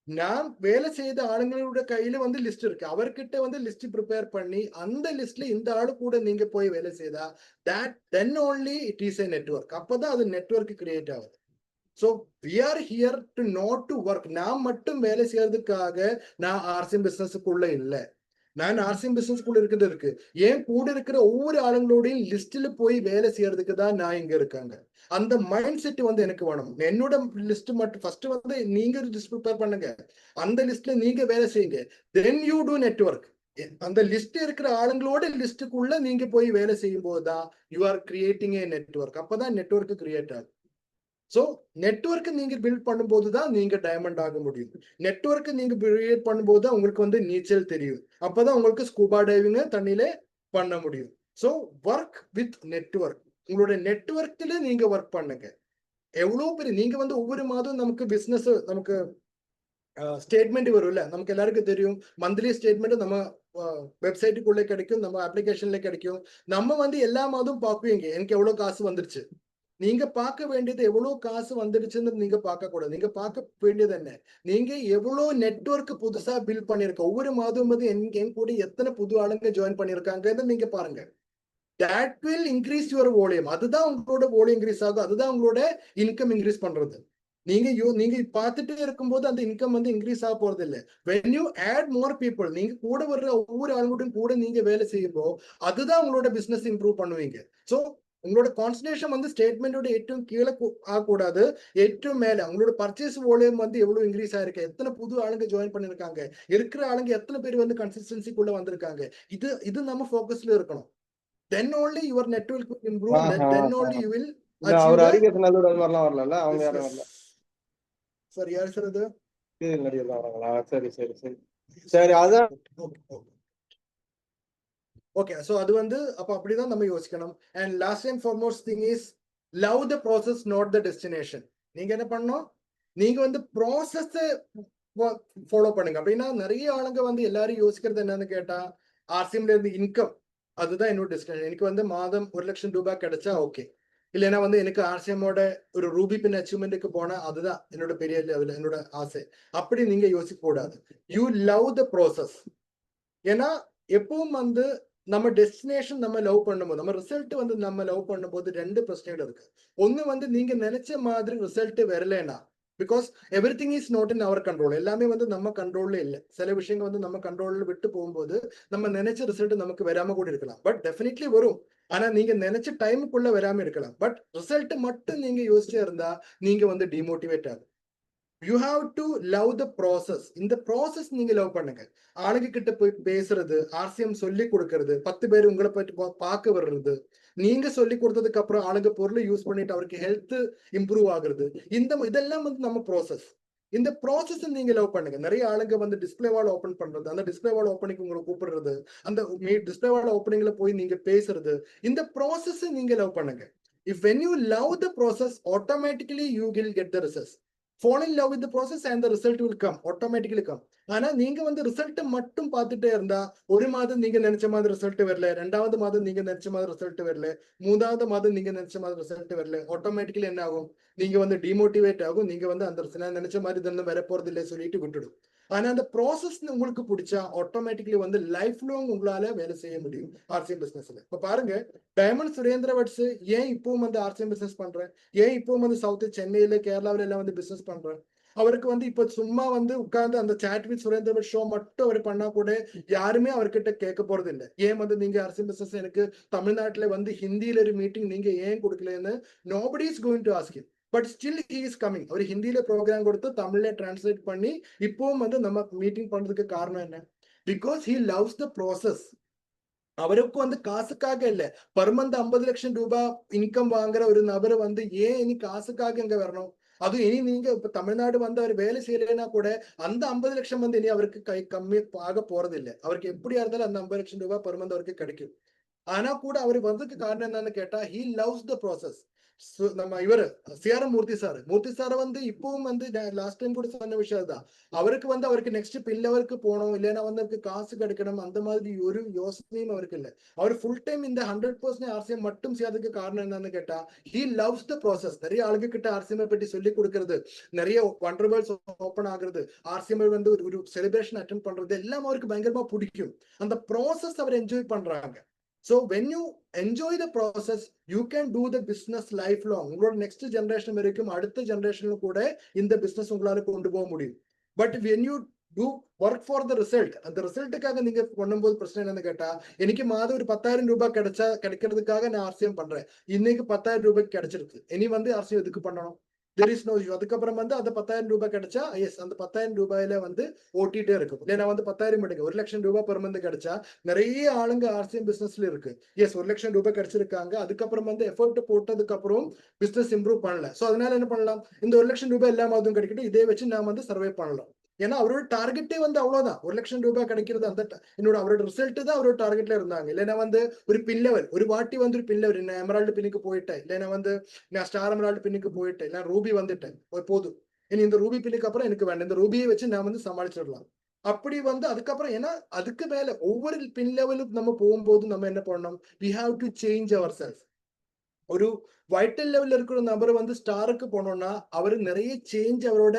நான் வேலை செய்த ஆளுங்களோட கையில வந்து லிஸ்ட் இருக்கு, அவர்கிட்ட வந்து லிஸ்ட் ப்ரிப்பேர் பண்ணி அந்த லிஸ்ட்ல இந்த ஆளு கூட நீங்க போய் வேலை செய்தா that then only it is a network. அப்பதான் அது நெட்வொர்க் கிரியேட் ஆகுது. So we are here to not to work. நான் மட்டும் வேலை செய்யறதுக்காக நான் ஆர்சிஎம் பிசினஸுக்குள்ள இல்லை. நான் ஆர்சிஎம் பிசினஸ்க்குள்ள இருக்கிறது இருக்கு. ஏன் கூட இருக்கிற ஒவ்வொரு ஆளுங்களோடையும் லிஸ்ட்ல போய் வேலை செய்யறதுக்கு தான் நான் இங்க இருக்காங்க. அந்த மைண்ட் செட் வந்து எனக்கு வேணும். என்னோட லிஸ்ட் மட்டும் ஃபர்ஸ்ட் வந்து நீங்க லிஸ்ட் ப்ரிப்பேர் பண்ணுங்க. அந்த லிஸ்ட்ல நீங்க வேலை செய்யுங்க. Then you do network. அந்த லிஸ்ட் இருக்கிற ஆளுங்களோட லிஸ்டுக்குள்ள நீங்க போய் வேலை செய்யும் போதுதான் you are creating a network. அப்பதான் நெட்வொர்க் கிரியேட் ஆகும். ஸோ நெட்வொர்க் நீங்க பில்ட் பண்ணும்போது தான் நீங்க டைமண்ட் ஆக முடியும். நெட்வொர்க் நீங்க கிரியேட் பண்ணும்போது தான் உங்களுக்கு வந்து நீச்சல் தெரியும். அப்பதான் உங்களுக்கு ஸ்கூபா டைவிங்க தண்ணியில பண்ண முடியும். So work with network. உங்களோட நெட்வொர்க்ல நீங்க ஒர்க் பண்ணுங்க. எவ்வளவு பெரிய நீங்க வந்து ஒவ்வொரு மாதம் நமக்கு பிசினஸ் நமக்கு ஸ்டேட்மெண்ட் வரும்ல, நமக்கு எல்லாருக்கும் தெரியும். மந்த்லி ஸ்டேட்மெண்ட் நம்ம வெப்சைட்டுக்குள்ளே கிடைக்கும், நம்ம அப்ளிகேஷன்ல கிடைக்கும். நம்ம வந்து எல்லா மாதம் பார்ப்பீங்க எனக்கு எவ்வளவு காசு வந்துருச்சு. நீங்க பார்க்க வேண்டியது எவ்வளவு காசு வந்துடுச்சுன்னு நீங்க பார்க்க கூடாது. நீங்க பார்க்க வேண்டியது என்ன, நீங்க எவ்வளவு நெட்வொர்க் புதுசா பில்ட் பண்ணிருக்க, ஒவ்வொரு மாதம் வந்து என் கூட எத்தனை புது ஆளுங்க ஜாயின் பண்ணிருக்காங்கன்னு நீங்க பாருங்க. that will increase your volume. அதுதான் உங்களோட வோலியம் இன்க்ரீஸ் ஆகும். அதுதான் உங்களோட இன்கம் இன்க்ரீஸ் பண்றது. நீங்க பார்த்துட்டே இருக்கும்போது அந்த இன்கம் வந்து இன்க்ரீஸ் ஆக போறது இல்லை. when you add more people, நீங்க கூட வர்ற ஒவ்வொரு ஆளுங்களும் கூட நீங்க வேலை செய்யும்போ அதுதான் உங்களோட பிசினஸ் இம்ப்ரூவ் பண்ணுவீங்க. சோ உங்களோட கான்சன்ட்ரேஷன் வந்து ஸ்டேட்மெண்டோட ഏറ്റവും கீழே ஆகக்கூடாது, ഏറ്റവും மேல உங்களோட பர்ச்சேஸ் வோலியம் வந்து எவ்வளவு இன்க்ரீஸ் ஆயிருக்கு, எத்தனை புது ஆளுங்க ஜாயின் பண்ணிருக்காங்க, இருக்கிற ஆளுங்க எத்தனை பேர் வந்து கன்சிஸ்டன்சிக்குள்ள வந்திருக்காங்க, இது நம்ம ஃபோக்கஸ்ல இருக்கணும். Then only your network will improve. Then only you will achieve our the அறிக்கை சொன்னதோட அது மாதிரிலாம் வரல, அவங்க யாரும் வரல. சரி, யார் சார் அது? நடிகர் தான் வராங்களா? சரி சரி சரி சரி, அதான். ஓகே, சோ அது வந்து அப்ப அப்படிதான் நம்ம யோசிக்கணும். And last and foremost thing is love the process, not the destination. நீங்க என்ன பண்ணணும், நீங்க வந்து ப்ராசஸ் ஃபாலோ பண்ணுங்க. அப்படின்னா நிறைய ஆளுங்க வந்து எல்லாரும் யோசிக்கிறது என்னன்னு கேட்டா, ஆர்சிஎம்ல இருந்து இன்கம் அதுதான் என்னோட டெஸ்டினேஷன். எனக்கு வந்து மாதம் 1,00,000 ரூபாய் கிடைச்சா ஓகே, இல்லைன்னா வந்து எனக்கு ஆர்சிஎம்மோட ஒரு ரூபி பின் அச்சீவ்மெண்ட்டுக்கு போனா அதுதான் என்னோட பெரிய லெவல், என்னோட ஆசை. அப்படி நீங்க யோசிக்க கூடாது. You love the process. ஏன்னா எப்பவும் வந்து நம்ம டெஸ்டினேஷன் நம்ம லவ் பண்ணும்போது, நம்ம ரிசல்ட் வந்து நம்ம லவ் பண்ணும்போது ரெண்டு பிரச்சனைகள் இருக்கு. ஒண்ணு வந்து நீங்க நினைச்ச மாதிரி ரிசல்ட் வரலன்னா, because everything is not in our control. எல்லாமே வந்து நம்ம கண்ட்ரோல்ல இல்லை. சில விஷயங்கள் வந்து நம்ம கண்ட்ரோல்ல விட்டு போகும்போது நம்ம நினைச்ச ரிசல்ட் நமக்கு வராம கூட இருக்கலாம். பட் டெஃபினெட்லி வரும். ஆனா நீங்க நினைச்ச டைமுக்குள்ள வராம இருக்கலாம். பட் ரிசல்ட் மட்டும் நீங்க யோசிச்சே இருந்தா நீங்க வந்து டிமோட்டிவேட் ஆகும். You have to love the process. இந்த ப்ராசஸ் நீங்க லவ் பண்ணுங்க. ஆளுங்க கிட்ட போய் பேசுறது, ஆர்சிஎம் சொல்லி கொடுக்கறது, 10 பேர் உங்களை பற்றி பார்க்க வர்றது, நீங்க சொல்லி கொடுத்ததுக்கு அப்புறம் ஆளுங்க பொருளை யூஸ் பண்ணிட்டு அவருக்கு ஹெல்த் இம்ப்ரூவ் ஆகுறது, இதெல்லாம் வந்து நம்ம ப்ராசஸ். இந்த ப்ராசஸ் நீங்க லவ் பண்ணுங்க. நிறைய ஆளுங்க வந்து டிஸ்பிளே வால் ஓபன் பண்றது, அந்த டிஸ்பிளே வால் ஓப்பனிங் உங்களை கூப்பிடுறது, அந்த டிஸ்பிளே வால் ஓப்பனிங்ல போய் நீங்க பேசுறது, இந்த ப்ராசஸ் நீங்க லவ் பண்ணுங்க. If when you love the process, automatically you will get the results. fall in love with the process and the result will come, automatically come. ஆனா நீங்க வந்து ரிசல்ட் மட்டும் பார்த்துட்டே இருந்தா ஒரு மாதம் நீங்க நினைச்ச மாதிரி ரிசல்ட் வரல, ரெண்டாவது மாதம் நீங்க நினைச்ச மாதிரி ரிசல்ட் வரல, மூணாவது மாதம் நீங்க நினைச்ச மாதிரி ரிசல்ட் வரல, ஆட்டோமேட்டிக்கலி என்ன ஆகும், நீங்க வந்து டிமோட்டிவேட் ஆகும். நீங்க வந்து அந்த நினைச்ச மாதிரி தானே வர போறது இல்லை சொல்லிட்டு விட்டுடும். ஆனா அந்த ப்ராசஸ் உங்களுக்கு பிடிச்சா ஆட்டோமேட்டிக்கலி வந்து லைஃப் லாங் உங்களால வேலை செய்ய முடியும் ஆர்சிஎம் பிசினஸ்ல. இப்ப பாருங்க, டைமண்ட் சுரேந்திர வட்ஸ் ஏன் இப்பவும் வந்து ஆர்சிஎம் பிசினஸ் பண்றேன், ஏன் இப்பவும் வந்து சவுத் சென்னையில கேரளாவில எல்லாம் வந்து பிசினஸ் பண்றேன். அவருக்கு வந்து இப்ப சும்மா வந்து உட்கார்ந்து அந்த சாட் வித் சுரேந்திர ஷோ மட்டும் அவர் பண்ணா கூட யாருமே அவர்கிட்ட கேட்க போறது இல்லை. ஏன் வந்து நீங்க ஆர்சிஎம் பிசினஸ் எனக்கு தமிழ்நாட்டுல வந்து ஹிந்தியில ஒரு மீட்டிங் நீங்க ஏன் கொடுக்கலன்னு nobody is going to ask him. But still he is coming. அவர் ஹிந்தியில ப்ரோக்ராம் கொடுத்து தமிழ்ல டிரான்ஸ்லேட் பண்ணி இப்பவும் வந்து நம்ம மீட்டிங் பண்றதுக்கு காரணம் என்ன, because he loves the process. அவருக்கு வந்து காசுக்காக இல்ல, பர் மந்த் 50 லட்சம் ரூபாய் இன்கம் வாங்குற ஒரு நபர் வந்து ஏன் இனி காசுக்காக இங்க வரணும். அதுவும் இனி நீங்க இப்ப தமிழ்நாடு வந்து அவர் வேலை செய்யலைன்னா கூட அந்த 50 லட்சம் வந்து இனி அவருக்கு கம்மி ஆக போறது இல்லை. அவருக்கு எப்படியா இருந்தாலும் அந்த 50 லட்சம் ரூபாய் பர் மந்த் அவருக்கு கிடைக்கும். ஆனா கூட அவர் வந்ததுக்கு காரணம் என்னன்னு கேட்டா he loves the process. நம்ம இவர் சிஆர்எம் மூர்த்தி சார் வந்து இப்பவும் வந்து லாஸ்ட் டைம் கூட சொன்ன விஷயம் தான், அவருக்கு வந்து அவருக்கு நெக்ஸ்ட் பில்லவருக்கு போகணும், இல்லைன்னா வந்து அவருக்கு காசு கிடைக்கணும், அந்த மாதிரி ஒரு யோசனையும் அவருக்கு இல்லை. அவர் ஃபுல் டைம் இந்த 100% ஆர்சிஎம் மட்டும் செய்யறதுக்கு காரணம் என்னன்னு கேட்டா he loves the process. நிறைய ஆளுங்க கிட்ட ஆர்சிஎம் பற்றி சொல்லி கொடுக்கறது, நிறைய வண்டர்வேர்ல்ஸ் ஓப்பன் ஆகுறது, ஆர்சிஎம் வந்து ஒரு செலிப்ரேஷன் அட்டென்ட் பண்றது எல்லாம் அவருக்கு பயங்கரமா பிடிக்கும். அந்த ப்ராசஸ் அவர் என்ஜாய் பண்றாங்க. So when you enjoy the process, you can do the business lifelong. உங்களோட நெக்ஸ்ட் ஜெனரேஷன் வரைக்கும், அடுத்த ஜெனரேஷன்ல கூட இந்த பிசினஸ் உங்களால கொண்டு போக முடியும். But when you do work for the result. அந்த ரிசல்ட்டுக்காக நீங்க பண்ணும்போது பிரச்சனை என்னன்னு கேட்டா, எனக்கு மாதம் ஒரு 10,000 ரூபாய் கிடைக்கிறதுக்காக நான் ஆர்சிஎம் பண்றேன். இன்னைக்கு 10,000 ரூபாய்க்கு கிடைச்சிருக்கு. இனி வந்து ஆர்சிஎம் எதுக்கு பண்ணணும்? There is no issue. அதுக்கப்புறம் வந்து அந்த 10,000 ரூபாய் கிடைச்சா எஸ், அந்த 10,000 ரூபாயில வந்து ஓட்டிட்டே இருக்கும். இல்லைன்னா வந்து 10,000 எடுங்க, 1,00,000 ரூபாய் பெர் மந்த் கிடைச்சா நிறைய ஆளுங்க ஆர்சிஎம் பிசினஸ்ல இருக்கு. எஸ், 1,00,000 ரூபாய் கிடைச்சிருக்காங்க. அதுக்கப்புறம் வந்து எஃபர்ட் போட்டதுக்கு அப்புறம் பிசினஸ் இம்ப்ரூவ் பண்ணல. சோ அதனால என்ன பண்ணலாம், இந்த 1,00,000 ரூபாய் எல்லா மாதம் கிடைக்கட்டும், இதே வச்சு நான் வந்து சர்வே பண்ணலாம். ஏன்னா அவரோட டார்கெட்டே வந்து அவ்வளவுதான், 1,00,000 ரூபாய் கிடைக்கிறது. அந்த என்னோட அவரோட ரிசல்ட் தான் அவரோட டார்கெட்ல இருந்தாங்க. இல்லைன்னா வந்து ஒரு பின் லெவல், ஒரு வாட்டி வந்து ஒரு பின் லெவல், நான் எமரால்டு பின்னுக்கு போயிட்டேன், இல்லைன்னா வந்து நான் ஸ்டார் எமரால்டு பின்னுக்கு போயிட்டேன், இல்லை ரூபி வந்துட்டேன், போதும், இனி இந்த ரூபி பின்னுக்கு அப்புறம் எனக்கு வேண்டாம், இந்த ரூபியை வச்சு நான் வந்து சமாளிச்சிடலாம். அப்படி வந்து அதுக்கப்புறம், ஏன்னா அதுக்கு மேல ஒவ்வொரு பின் லெவலுக்கு நம்ம போகும்போது நம்ம என்ன பண்ணணும், we have to change ourselves. ஒரு வைட்டல் லெவல்ல இருக்கிற நபர் வந்து ஸ்டாருக்கு போனோம்னா அவரு நிறைய சேஞ்ச் அவரோட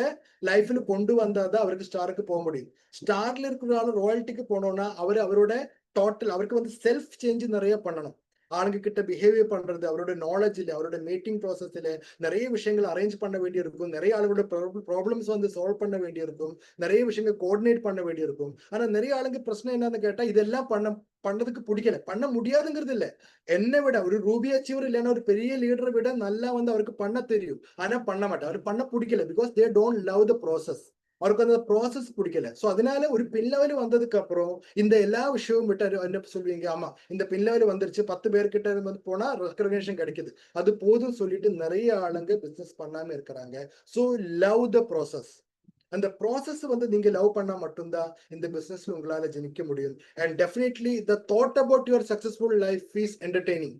லைஃப்ல கொண்டு வந்தாதான் அவருக்கு ஸ்டாருக்கு போக முடியும். ஸ்டார்ல இருக்கிற ஆளு ராயல்ட்டிக்கு போனோம்னா அவரோட டோட்டல் அவருக்கு வந்து செல்ஃப் சேஞ்ச் நிறைய பண்ணணும். ஆளுங்க கிட்ட பிஹேவியர் பண்றது, அவரோட நாலேஜ்ல, அவரோட மீட்டிங் ப்ராசஸ்ல நிறைய விஷயங்கள் அரேஞ்ச் பண்ண வேண்டி இருக்கும். நிறைய ஆளுங்களோட ப்ராப்ளம்ஸ் வந்து சால்வ் பண்ண வேண்டி இருக்கும். நிறைய விஷயங்கள் கோஆர்டினேட் பண்ண வேண்டி இருக்கும். ஆனா நிறைய ஆளுங்க பிரச்சனை என்னன்னு கேட்டா, இதெல்லாம் பண்ணதுக்கு பிடிக்கல, பண்ண முடியாதுங்கிறது இல்ல. என்னை விட ஒரு ரூபி அச்சீவர் இல்லைன்னா ஒரு பெரிய லீடரை விட நல்லா வந்து அவருக்கு பண்ண தெரியும். ஆனா பண்ண மாட்டார், அவர் பண்ண பிடிக்கல. Because they don't love the process. அவருக்கு அந்த ப்ராசஸ் பிடிக்கல. சோ அதனால ஒரு பின் லெவல் வந்ததுக்கு அப்புறம் இந்த எல்லா விஷயமும் விட்டு என்ன சொல்வீங்க, ஆமா இந்த பின் லெவல் வந்துருச்சு, 10 பேர்கிட்ட வந்து போனா ரெகக்னிஷன் கிடைக்குது, அது போதும் சொல்லிட்டு நிறைய ஆளுங்க பிசினஸ் பண்ணாம இருக்கிறாங்க. So love the process. அந்த ப்ராசஸ் வந்து நீங்க லவ் பண்ணா மட்டும்தான் இந்த பிசினஸ்ல உங்களால ஜெயிக்க முடியும். And definitely the thought about your successful life is entertaining.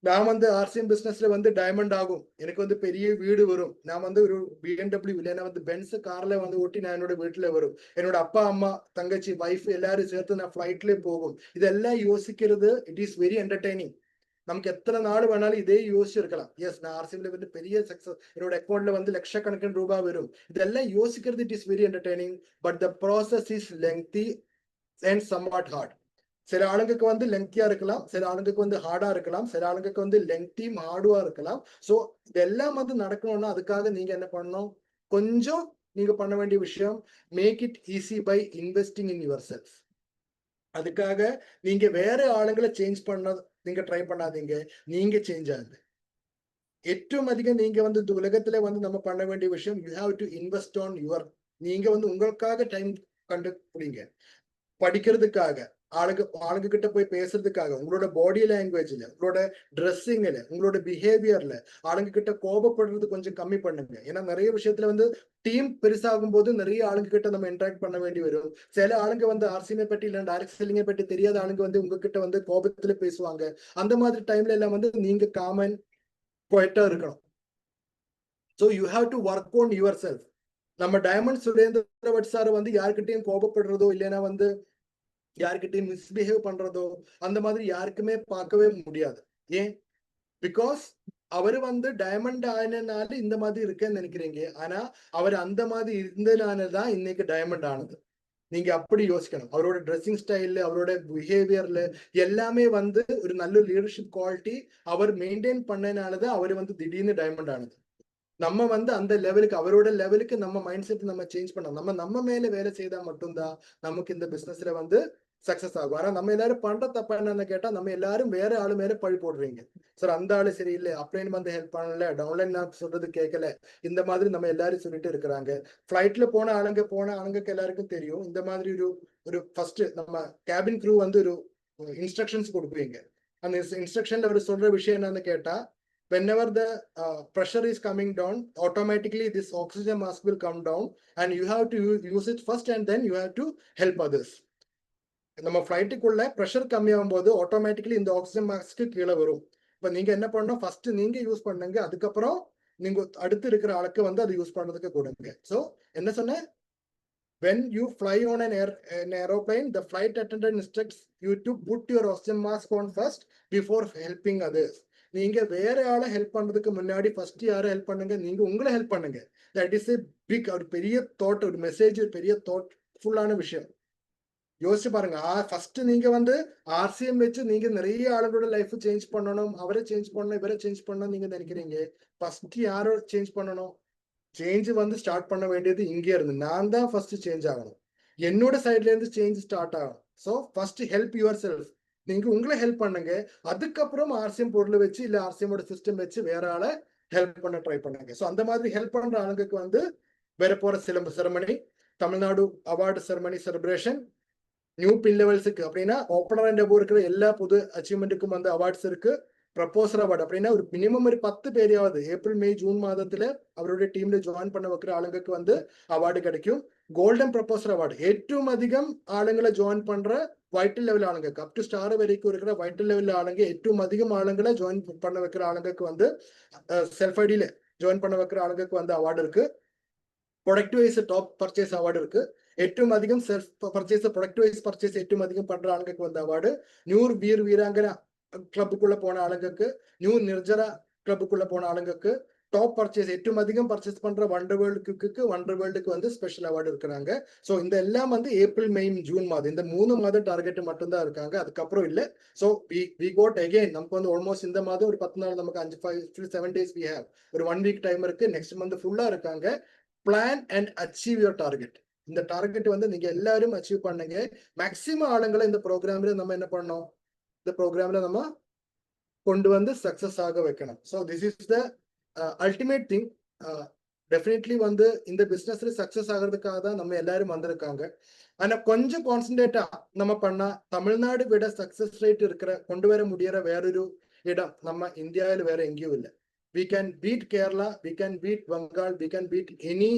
நான் வந்து ஆர்சிஎம் பிசினஸ்ல வந்து டைமண்ட் ஆகும், எனக்கு வந்து பெரிய வீடு வரும், நான் வந்து ஒரு பிஎம்டபிள்யூ இல்லைன்னா வந்து பென்ஸ் கார்ல வந்து ஓட்டி நான் என்னோட வீட்டுல வரும், என்னோட அப்பா அம்மா தங்கச்சி வைஃப் எல்லாரும் சேர்த்து நான் ஃபிளைட்ல போகும், இதெல்லாம் யோசிக்கிறது இட் இஸ் வெரி என்டர்டெய்னிங். நமக்கு எத்தனை நாள் வேணாலும் இதே யோசிச்சிருக்கலாம். எஸ், நான் ஆர்சிஎம்ல வந்து பெரிய சக்சஸ், என்னோட அக்கௌண்ட்ல வந்து லட்சக்கணக்கின் ரூபாய் வரும், இதெல்லாம் யோசிக்கிறது it is very entertaining. But the process is lengthy and somewhat hard. சில ஆளுங்களுக்கு வந்து லெங்தியா இருக்கலாம், சில ஆளுங்களுக்கு வந்து ஹார்டா இருக்கலாம், சில ஆளுங்களுக்கு வந்து லெங்தியும் ஹார்டுவா இருக்கலாம். சோ இதெல்லாம் வந்து நடக்கணும்னா அதுக்காக நீங்க என்ன பண்ணணும், கொஞ்சம் நீங்க பண்ண வேண்டிய விஷயம், make it easy by investing in yourself. அதுக்காக நீங்க வேற ஆளுங்களை சேஞ்ச் பண்ண நீங்க ட்ரை பண்ணாதீங்க, நீங்க சேஞ்ச் ஆகுது. ഏറ്റവും അധികം நீங்க வந்து இந்த உலகத்துல வந்து நம்ம பண்ண வேண்டிய விஷயம், you have to invest on your. நீங்க வந்து உங்களுக்காக டைம் கண்டுபிடிங்க. படிக்கிறதுக்காக, ஆளுங்க கிட்ட போய் பேசுறதுக்காக, உங்களோட பாடி லாங்குவேஜ்ல, உங்களோட ட்ரெஸ்ஸிங்ல, உங்களோட பிஹேவியர்ல ஆளுங்க கிட்ட கோபப்படுறது கொஞ்சம் கம்மி பண்ணுங்க. ஏன்னா நிறைய விஷயத்துல வந்து டீம் பெருசாகும் போது நிறைய ஆளுங்க கிட்ட நம்ம இன்டராக்ட் பண்ண வேண்டி வரும். சில ஆளுங்க வந்து ஆர்சிஎம் பற்றி இல்ல டைரக்ட் செல்லிங்கை பற்றி தெரியாத ஆளுங்க வந்து உங்ககிட்ட வந்து கோபத்துல பேசுவாங்க. அந்த மாதிரி டைம்ல எல்லாம் வந்து நீங்க காமன் குவைட்டா இருக்கணும். So you have to work on your self. நம்ம டைமண்ட் சுரேந்திர பட் சார் வந்து யாருக்கிட்டையும் கோபப்படுறதோ இல்லைன்னா வந்து யாருக்கிட்டையும் மிஸ்பிஹேவ் பண்றதோ அந்த மாதிரி யாருக்குமே பார்க்கவே முடியாது. ஏன்? பிகாஸ் அவரு வந்து டைமண்ட் ஆனனால இந்த மாதிரி இருக்கேன்னு நினைக்கிறீங்க. ஆனா அவர் அந்த மாதிரி இருந்தனாலதான் இன்னைக்கு டைமண்ட் ஆனது. நீங்க அப்படி யோசிக்கணும். அவரோட ட்ரெஸ்ஸிங் ஸ்டைல்ல, அவரோட பிஹேவியர்ல எல்லாமே வந்து ஒரு நல்ல லீடர்ஷிப் குவாலிட்டி அவர் மெயின்டைன் பண்ணனாலதான் அவர் வந்து திடீர்னு டைமண்ட் ஆனது. நம்ம வந்து அந்த லெவலுக்கு, அவரோட லெவலுக்கு நம்ம மைண்ட் செட் நம்ம சேஞ்ச் பண்ணோம். நம்ம மேல வேலை செய்தா மட்டும்தான் நமக்கு இந்த பிசினஸ்ல வந்து சக்சஸ் ஆகும். ஆனா நம்ம எல்லாரும் பண்ற தப்ப என்னன்னு கேட்டா, நம்ம எல்லாரும் வேற ஆளு மேல பழி போடுறீங்க. சார் அந்த ஆளு சரியில்லை, அப்ளைன் வந்து ஹெல்ப் பண்ணல, டவுன்லைன் நான் சொல்றது கேட்கல, இந்த மாதிரி நம்ம எல்லாரும் சொல்லிட்டு இருக்கிறாங்க. ஃபிளைட்ல போன ஆளுங்களுக்கு எல்லாருக்கும் தெரியும். இந்த மாதிரி ஒரு ஃபர்ஸ்ட் நம்ம கேபின் க்ரூ வந்து ஒரு இன்ஸ்ட்ரக்ஷன்ஸ் கொடுப்பீங்க. அந்த இன்ஸ்ட்ரக்ஷன்ல அவர் சொல்ற விஷயம் என்னன்னு கேட்டா, whenever the pressure is coming down, automatically this oxygen mask will come down and you have to use it first and then you have to help others. நம்ம ஃபிளைட்டுக்குள்ள ப்ரெஷர் கம்மியாகும் போது ஆட்டோமேட்டிக்கலி இந்த ஆக்சிஜன் மாஸ்க் கீழே வரும். இப்ப நீங்க என்ன பண்ணணும், ஃபர்ஸ்ட் நீங்க யூஸ் பண்ணுங்க, அதுக்கப்புறம் நீங்க அடுத்து இருக்கிற ஆளுக்கு வந்து அதை யூஸ் பண்றதுக்கு கொடுங்க. சோ என்ன சொன்னேன், when you fly on an aeroplane, the flight attendant instructs you to put your oxygen mask on first before helping others. நீங்க வேற ஆளை ஹெல்ப் பண்றதுக்கு முன்னாடி ஃபர்ஸ்ட் யாரை ஹெல்ப் பண்ணுங்க, நீங்க உங்களை ஹெல்ப் பண்ணுங்க. தட் இஸ் எ பிக், ஒரு பெரிய தாட், ஒரு மெசேஜ், ஒரு பெரிய தாட்ஃபுல்லான விஷயம். யோசிச்சு பாருங்க. ஃபர்ஸ்ட் நீங்க வந்து ஆர்சிஎம் வச்சு நீங்க நிறைய ஆளுங்களோட லைஃப் சேஞ்ச் பண்ணணும், அவரை சேஞ்ச் பண்ணணும், இவரை சேஞ்ச் பண்ணணும் நீங்க நினைக்கிறீங்க. ஃபர்ஸ்ட் யாரோ சேஞ்ச் பண்ணணும், சேஞ்ச் வந்து ஸ்டார்ட் பண்ண வேண்டியது இங்கே இருந்து. நான் தான் ஃபர்ஸ்ட் சேஞ்ச் ஆகணும். என்னோட சைட்ல இருந்து சேஞ்ச் ஸ்டார்ட் ஆகணும். So first help your self. நீங்க உங்களை ஹெல்ப் பண்ணுங்க. அதுக்கப்புறம் ஆர்சிஎம் பொருள் வச்சு இல்ல ஆர்சிஎமோட சிஸ்டம் வச்சு வேற ஆளை ஹெல்ப் பண்ண ட்ரை பண்ணுங்க. ஸோ அந்த மாதிரி ஹெல்ப் பண்ற ஆளுங்களுக்கு வந்து வேற போற ceremony, Tamil Nadu award ceremony celebration, new pin லெவல்ஸுக்கு அப்படின்னா ஓப்பனர் அண்ட் அபோவ் இருக்கிற எல்லா புது அச்சீவ்மெண்ட்டுக்கும் வந்து அவார்ட்ஸ் இருக்கு. ப்ரப்போசர் அவார்டு அப்படின்னா ஒரு மினிமம் ஒரு 10 பேரையாவது ஏப்ரல் மே ஜூன் மாதத்துல அவருடைய டீம்ல ஜாயின் பண்ண வைக்கிற ஆளுங்களுக்கு வந்து அவார்டு கிடைக்கும். கோல்டன் ப்ரப்போசர் அவார்டு ഏറ്റവും அதிகம் ஆளுங்களை ஜாயின் பண்ற வைட்டல் லெவல் ஆளுங்க, அப் டு ஸ்டார் வரைக்கும் இருக்கிற வைட்டல் லெவல் ஆளுங்க, ഏറ്റവും அதிகம் ஆளுங்களை ஜாயின் பண்ண வைக்கிற ஆளுங்களுக்கு வந்து செல்ஃப் ஐடியில ஜாயின் பண்ண வைக்கிற ஆளுங்களுக்கு வந்து அவார்டு இருக்கு. Product wise top purchase award இருக்கு. ഏറ്റവും அதிகம் self purchase product wise purchase ഏറ്റവും அதிகம் பண்ற ஆளுங்களுக்கு வந்து அவார்டு. நியூ வீராங்கனா கிளப்புக்குள்ள போன ஆளுங்களுக்கு, நியூ நிர்ஜரா கிளப்புக்குள்ள போன ஆளுங்களுக்கு, டாப் பர்ச்சேஸ் ഏറ്റവും அதிகம் பர்ச்சேஸ் பண்ற வண்டர் வேர்ல்டுக்கு வந்து ஸ்பெஷல் அவார்டு இருக்கிறாங்க. ஸோ இந்த எல்லாம் வந்து ஏப்ரல் மே ஜூன் மாதம் இந்த 3 மாதம் டார்கெட் மட்டும்தான் இருக்காங்க, அதுக்கப்புறம் இல்லை. ஸோ வி கோட் அகெயின் நமக்கு வந்து ஆல்மோஸ்ட் இந்த மாதம் ஒரு 10 நாள் நமக்கு 5-7 days வி ஹேவ் ஒரு 1 week டைம் இருக்கு. நெக்ஸ்ட் மந்த் ஃபுல்லா இருக்காங்க. Plan and achieve your target. இந்த டார்கெட் வந்து நீங்க எல்லாரும் அச்சீவ் பண்ணுங்க. மேக்சிமம் ஆளுங்களை இந்த ப்ரோக்ராம்ல நம்ம என்ன பண்ணோம், இந்த ப்ரோக்ராம்ல நம்ம கொண்டு வந்து சக்சஸ் ஆக வைக்கணும். So this is the ultimate thing. Definitely வந்து இந்த பிசினஸ்ல சக்சஸ் ஆகிறதுக்காக தான் நம்ம எல்லாரும் வந்திருக்காங்க. ஆனா கொஞ்சம் கான்சென்ட்ரேட்டா நம்ம பண்ணா தமிழ்நாடு விட சக்சஸ் ரேட் இருக்கிற கொண்டு வர முடியற வேறொரு இடம் நம்ம இந்தியாவில் வேற எங்கேயும் இல்லை. We can beat Kerala, we can beat Bengal, we can beat any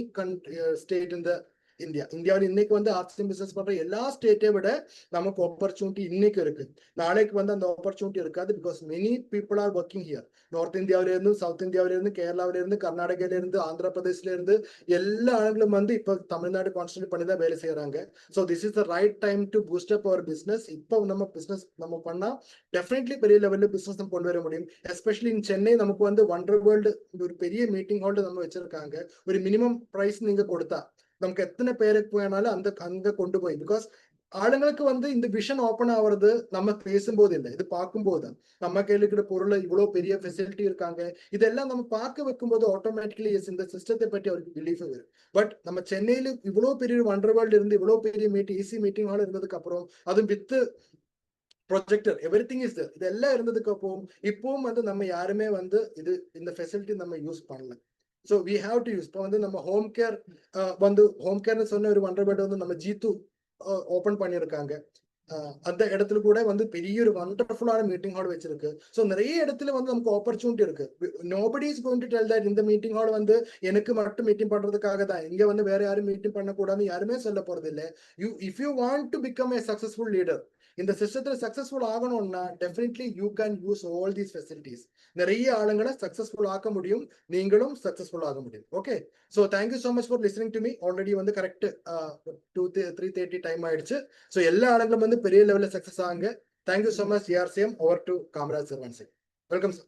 state in the India. இந்தியாவில் இன்னைக்கு வந்து ஆர்ட்ஸ் பிசினஸ் பண்ற எல்லா ஸ்டேட்டை விட நமக்கு ஆப்பர்ச்சுனிட்டி இன்னைக்கு இருக்கு. நாளைக்கு வந்து அந்த ஆப்பர்ச்சுனிட்டி இருக்காது. Because many people are working here. North இந்தியாவில இருந்து, சவுத் இந்தியாவில இருந்து, கேரளாவில இருந்து, கர்நாடகாவில இருந்து, ஆந்திர பிரதேஷ்ல இருந்து எல்லா ஆளுங்களும் வந்து இப்ப தமிழ்நாடு கான்சென்ட்ரேட் பண்ணி தான் வேலை செய்யறாங்க. So this is the right time to boost up our business. இப்போ நம்ம பிசினஸ் நம்ம பண்ணா டெஃபினெட்லி பெரிய லெவல்ல பிசினஸ் நம்ம கொண்டு வர முடியும். எஸ்பெஷலி இன் சென்னை நமக்கு வந்து வண்டர் வேர்ல்டு ஒரு பெரிய மீட்டிங் ஹால் நம்ம வச்சிருக்காங்க. ஒரு மினிமம் பிரைஸ் நீங்க கொடுத்தா நமக்கு எத்தனை பேருக்கு வேணாலும் அங்க கொண்டு போய், பிகாஸ் ஆளுங்களுக்கு வந்து இந்த விஷன் ஓப்பன் ஆகுறது நம்ம பேசும்போது இல்லை, இது பார்க்கும்போது நம்ம கையில பொருள் இவ்வளவு பெரிய ஃபெசிலிட்டி இருக்காங்க, இதெல்லாம் நம்ம பார்க்க வைக்கும்போது ஆட்டோமேட்டிக்கலி இந்த சிஸ்டத்தை பற்றி அவருக்கு பிலீஃப் வரும். பட் நம்ம சென்னையில இவ்வளவு பெரிய வண்டர் வேர்ல்டு இருந்து இவ்வளவு பெரிய ஏசி மீட்டிங் ஹால் இருந்ததுக்கு அப்புறம் அதுவும் with projector everything is there, இதெல்லாம் இருந்ததுக்கு அப்புறம் இப்பவும் வந்து நம்ம யாருமே வந்து இந்த ஃபெசிலிட்டி நம்ம யூஸ் பண்ணல. So we have to use. இப்போ வந்து நம்ம ஹோம் கேர் வந்து ஹோம் கேர்னு சொன்ன ஒரு வண்டர் பெட் வந்து நம்ம ஜீத்து ஓப்பன் பண்ணியிருக்காங்க. அந்த இடத்துல கூட வந்து பெரிய ஒரு வண்டர்ஃபுல்லான மீட்டிங் ஹால் வச்சிருக்கு. ஸோ நிறைய இடத்துல வந்து நமக்கு ஆப்பர்ச்சுனிட்டி இருக்கு. Nobody is going to tell that இந்த மீட்டிங் ஹால் வந்து எனக்கு மட்டும் மீட்டிங் பண்றதுக்காக தான், இங்க வந்து வேற யாரும் மீட்டிங் பண்ணக்கூடாதுன்னு யாருமே சொல்ல போறது இல்லை. If you want to become A successful leader, இந்த சிஸ்டத்துல சக்சஸ்ஃபுல் ஆகணும்னா definitely you can use all these facilities. நிறைய ஆளுங்களை சக்சஸ்ஃபுல் ஆக்க முடியும், நீங்களும் சக்சஸ்ஃபுல் ஆக முடியும். Okay, so thank you so much for listening to me. Already வந்து கரெக்ட் 3:30 டைம் ஆயிடுச்சு. ஸோ எல்லா ஆளுங்களும் வந்து பெரிய லெவலில் சக்சஸ் ஆகுங்க. Thank you so much. RCM over to Kamaraj sir. Welcome sir.